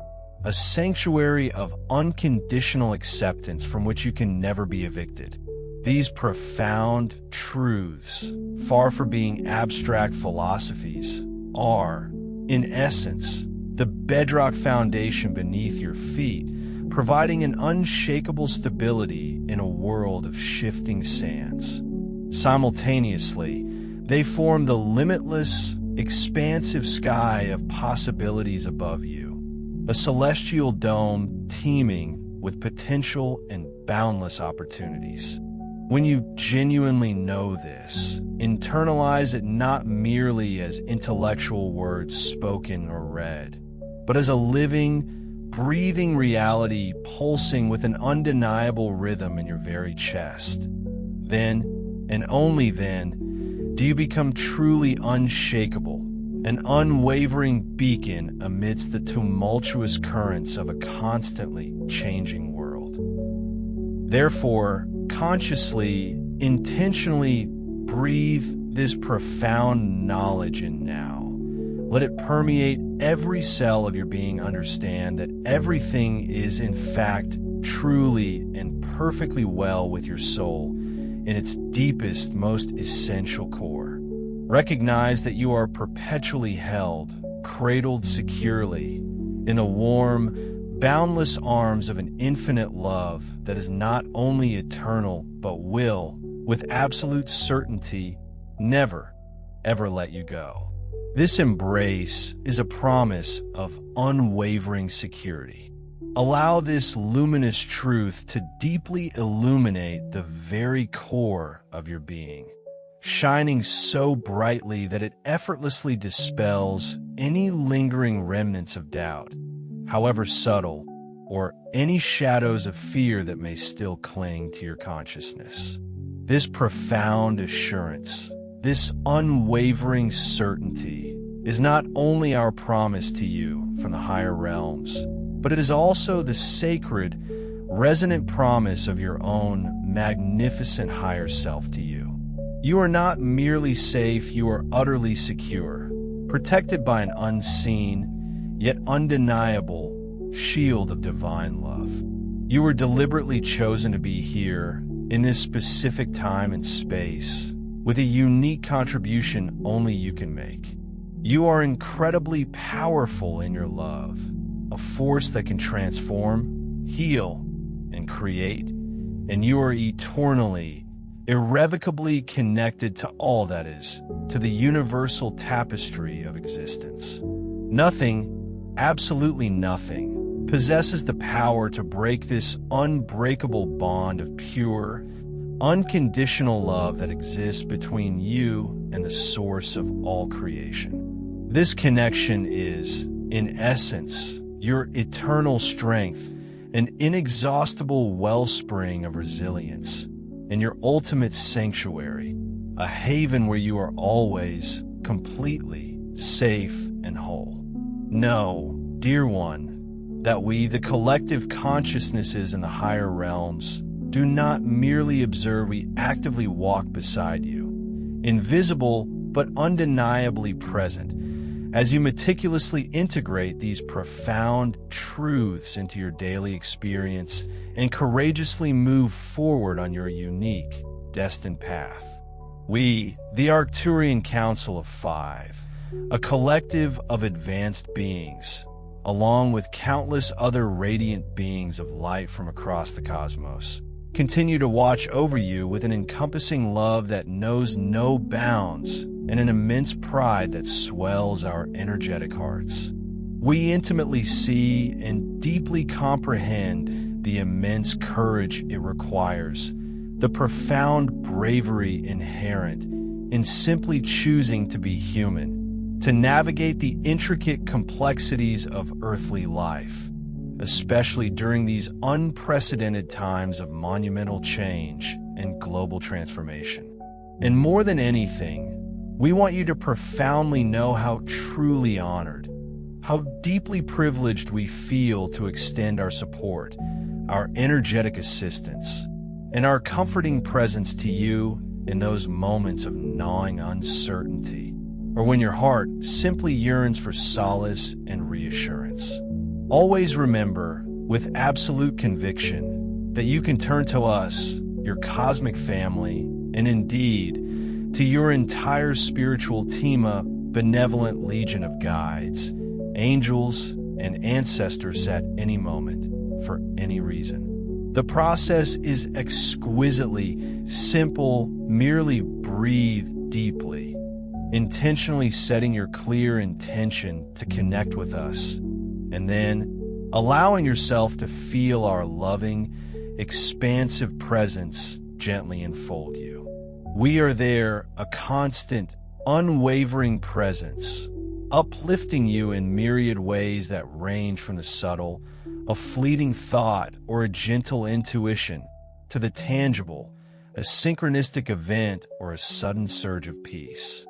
a sanctuary of unconditional acceptance from which you can never be evicted. These profound truths, far from being abstract philosophies, are, in essence, the bedrock foundation beneath your feet, providing an unshakable stability in a world of shifting sands. Simultaneously, they form the limitless, expansive sky of possibilities above you, a celestial dome teeming with potential and boundless opportunities. When you genuinely know this, internalize it not merely as intellectual words spoken or read, but as a living, breathing reality pulsing with an undeniable rhythm in your very chest. Then, and only then, do you become truly unshakable, an unwavering beacon amidst the tumultuous currents of a constantly changing world. Therefore, consciously, intentionally breathe this profound knowledge in now. Let it permeate every cell of your being. Understand that everything is in fact truly and perfectly well with your soul in its deepest, most essential core. Recognize that you are perpetually held, cradled securely, in the warm, boundless arms of an infinite love that is not only eternal, but will, with absolute certainty, never, ever let you go. This embrace is a promise of unwavering security. Allow this luminous truth to deeply illuminate the very core of your being, shining so brightly that it effortlessly dispels any lingering remnants of doubt, however subtle, or any shadows of fear that may still cling to your consciousness. This profound assurance, this unwavering certainty, is not only our promise to you from the higher realms, but it is also the sacred, resonant promise of your own magnificent higher self to you. You are not merely safe, you are utterly secure, protected by an unseen, yet undeniable shield of divine love. You were deliberately chosen to be here, in this specific time and space, with a unique contribution only you can make. You are incredibly powerful in your love, a force that can transform, heal, and create, and you are eternally, irrevocably connected to all that is, to the universal tapestry of existence. Nothing, absolutely nothing, possesses the power to break this unbreakable bond of pure, unconditional love that exists between you and the source of all creation. This connection is, in essence, your eternal strength, an inexhaustible wellspring of resilience, and your ultimate sanctuary, a haven where you are always completely safe and whole. Know, dear one, that we, the collective consciousnesses in the higher realms, do not merely observe, we actively walk beside you, invisible but undeniably present, as you meticulously integrate these profound truths into your daily experience and courageously move forward on your unique, destined path. We, the Arcturian Council of Five, a collective of advanced beings, along with countless other radiant beings of light from across the cosmos, continue to watch over you with an encompassing love that knows no bounds and an immense pride that swells our energetic hearts. We intimately see and deeply comprehend the immense courage it requires, the profound bravery inherent in simply choosing to be human, to navigate the intricate complexities of earthly life, especially during these unprecedented times of monumental change and global transformation. And more than anything, we want you to profoundly know how truly honored, how deeply privileged we feel to extend our support, our energetic assistance, and our comforting presence to you in those moments of gnawing uncertainty, or when your heart simply yearns for solace and reassurance. Always remember, with absolute conviction, that you can turn to us, your cosmic family, and indeed, to your entire spiritual team of benevolent legion of guides, angels, and ancestors at any moment, for any reason. The process is exquisitely simple. Merely breathe deeply, intentionally setting your clear intention to connect with us, and then allowing yourself to feel our loving, expansive presence gently enfold you. We are there, a constant, unwavering presence, uplifting you in myriad ways that range from the subtle, a fleeting thought or a gentle intuition, to the tangible, a synchronistic event or a sudden surge of peace.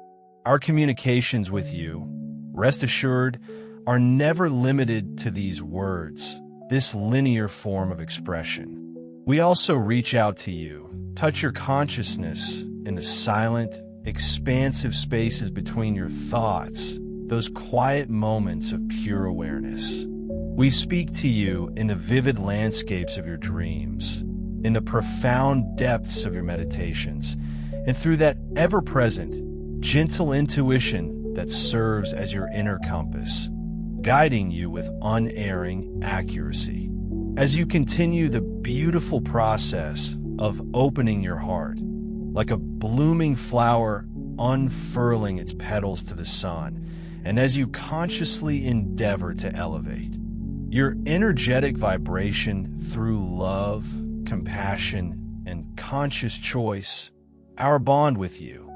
Our communications with you, rest assured, are never limited to these words, this linear form of expression. We also reach out to you, touch your consciousness in the silent, expansive spaces between your thoughts, those quiet moments of pure awareness. We speak to you in the vivid landscapes of your dreams, in the profound depths of your meditations, and through that ever-present, gentle intuition that serves as your inner compass, guiding you with unerring accuracy. As you continue the beautiful process of opening your heart, like a blooming flower unfurling its petals to the sun, and as you consciously endeavor to elevate your energetic vibration through love, compassion, and conscious choice, our bond with you,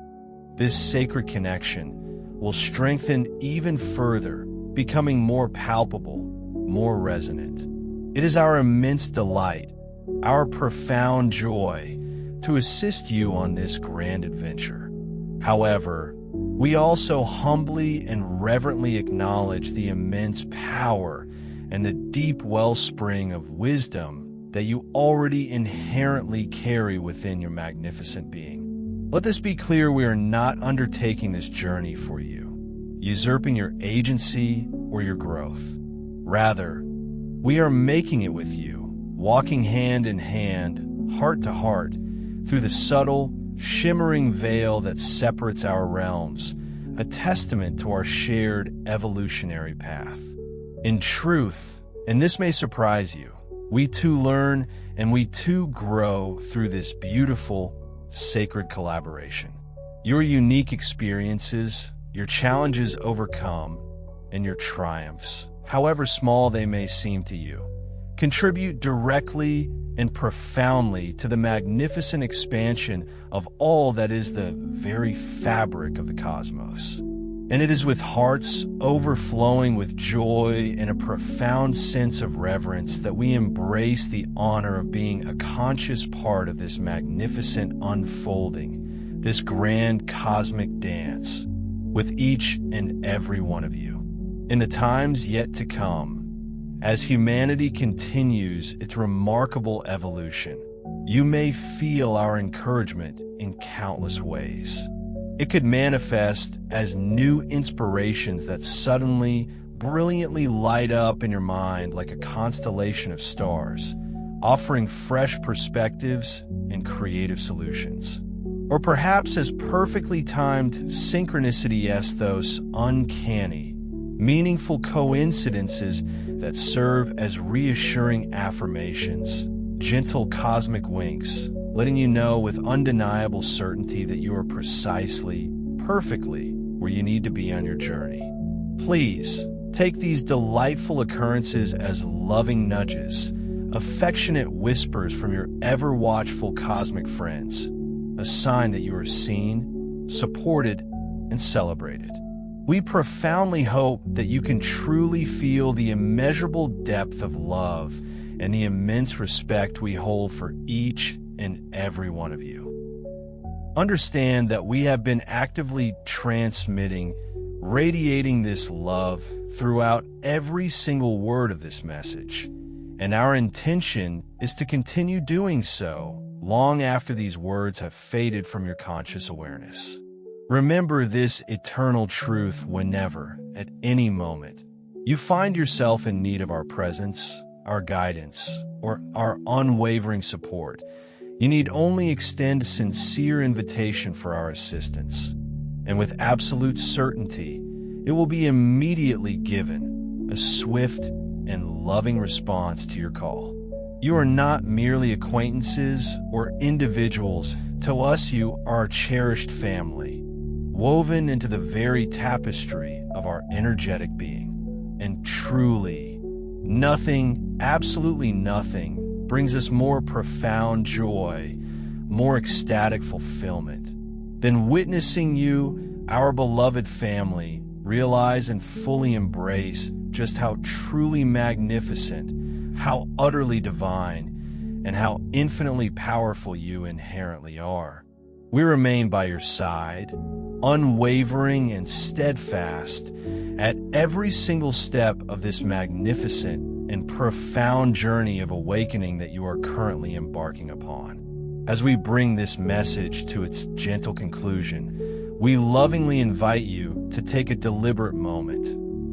this sacred connection, will strengthen even further, becoming more palpable, more resonant. It is our immense delight, our profound joy, to assist you on this grand adventure. However, we also humbly and reverently acknowledge the immense power and the deep wellspring of wisdom that you already inherently carry within your magnificent being. Let this be clear: we are not undertaking this journey for you, usurping your agency or your growth. Rather, we are making it with you, walking hand in hand, heart to heart, through the subtle, shimmering veil that separates our realms, a testament to our shared evolutionary path. In truth, and this may surprise you, we too learn and we too grow through this beautiful, sacred collaboration. Your unique experiences, your challenges overcome, and your triumphs, however small they may seem to you, contribute directly and profoundly to the magnificent expansion of all that is the very fabric of the cosmos. And it is with hearts overflowing with joy and a profound sense of reverence that we embrace the honor of being a conscious part of this magnificent unfolding, this grand cosmic dance, with each and every one of you. In the times yet to come, As humanity continues its remarkable evolution, you may feel our encouragement in countless ways. It could manifest as new inspirations that suddenly, brilliantly light up in your mind like a constellation of stars, offering fresh perspectives and creative solutions. Or perhaps as perfectly timed synchronicity, those uncanny, meaningful coincidences that serve as reassuring affirmations, gentle cosmic winks, letting you know with undeniable certainty that you are precisely, perfectly where you need to be on your journey. Please take these delightful occurrences as loving nudges, affectionate whispers from your ever-watchful cosmic friends, a sign that you are seen, supported, and celebrated. We profoundly hope that you can truly feel the immeasurable depth of love and the immense respect we hold for each and every one of you. Understand that we have been actively transmitting, radiating this love throughout every single word of this message, and our intention is to continue doing so long after these words have faded from your conscious awareness. Remember this eternal truth whenever, at any moment, you find yourself in need of our presence, our guidance, or our unwavering support. You need only extend a sincere invitation for our assistance, and with absolute certainty, it will be immediately given, a swift and loving response to your call. You are not merely acquaintances or individuals. To us, you are a cherished family, woven into the very tapestry of our energetic being. And truly, nothing, absolutely nothing, brings us more profound joy, more ecstatic fulfillment, than witnessing you, our beloved family, realize and fully embrace just how truly magnificent, how utterly divine, and how infinitely powerful you inherently are. We remain by your side, unwavering and steadfast, at every single step of this magnificent and profound journey of awakening that you are currently embarking upon. As we bring this message to its gentle conclusion, we lovingly invite you to take a deliberate moment,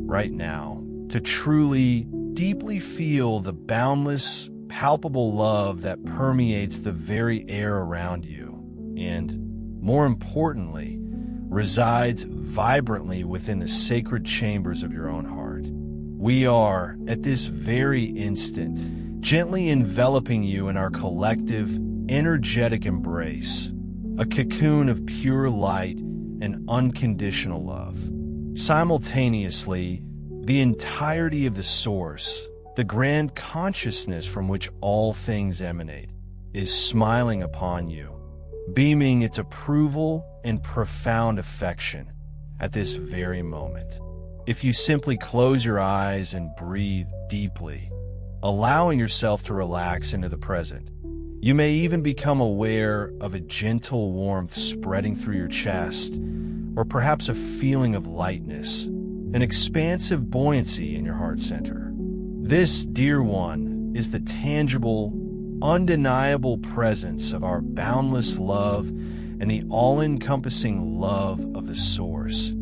right now, to truly, deeply feel the boundless, palpable love that permeates the very air around you, and, more importantly, resides vibrantly within the sacred chambers of your own heart. We are, at this very instant, gently enveloping you in our collective, energetic embrace, a cocoon of pure light and unconditional love. Simultaneously, the entirety of the source, the grand consciousness from which all things emanate, is smiling upon you, beaming its approval and profound affection at this very moment. If you simply close your eyes and breathe deeply, allowing yourself to relax into the present, you may even become aware of a gentle warmth spreading through your chest, or perhaps a feeling of lightness, an expansive buoyancy in your heart center. This, dear one, is the tangible, undeniable presence of our boundless love and the all-encompassing love of the Source,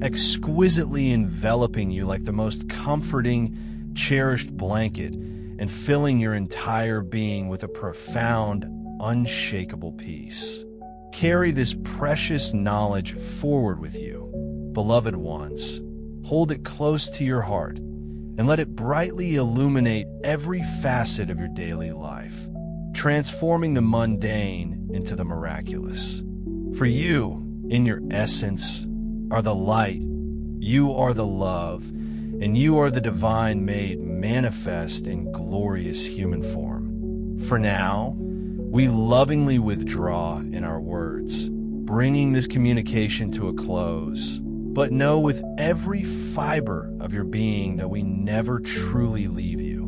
exquisitely enveloping you like the most comforting, cherished blanket and filling your entire being with a profound, unshakable peace. Carry this precious knowledge forward with you, beloved ones. Hold it close to your heart and let it brightly illuminate every facet of your daily life, transforming the mundane into the miraculous. For you, in your essence, are the light, you are the love, and you are the divine made manifest in glorious human form. For now, we lovingly withdraw in our words, bringing this communication to a close, but know with every fiber of your being that we never truly leave you.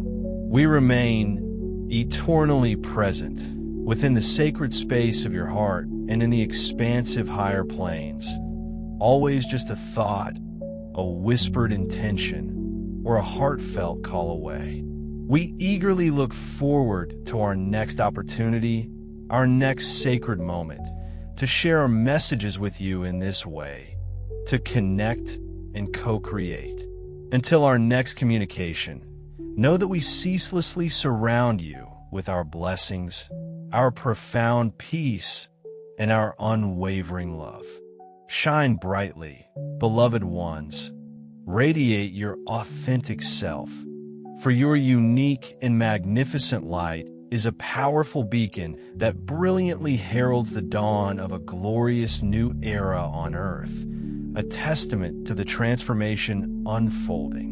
We remain eternally present within the sacred space of your heart and in the expansive higher planes, always just a thought, a whispered intention, or a heartfelt call away. We eagerly look forward to our next opportunity, our next sacred moment, to share our messages with you in this way, to connect and co-create. Until our next communication, know that we ceaselessly surround you with our blessings, our profound peace, and our unwavering love. Shine brightly, beloved ones. Radiate your authentic self, for your unique and magnificent light is a powerful beacon that brilliantly heralds the dawn of a glorious new era on Earth, a testament to the transformation unfolding.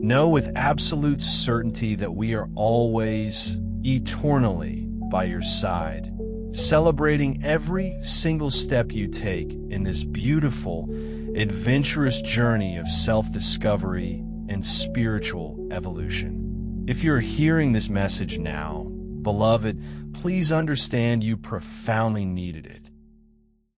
Know with absolute certainty that we are always, eternally by your side, celebrating every single step you take in this beautiful, adventurous journey of self-discovery and spiritual evolution. If you're hearing this message now, beloved, please understand you profoundly needed it.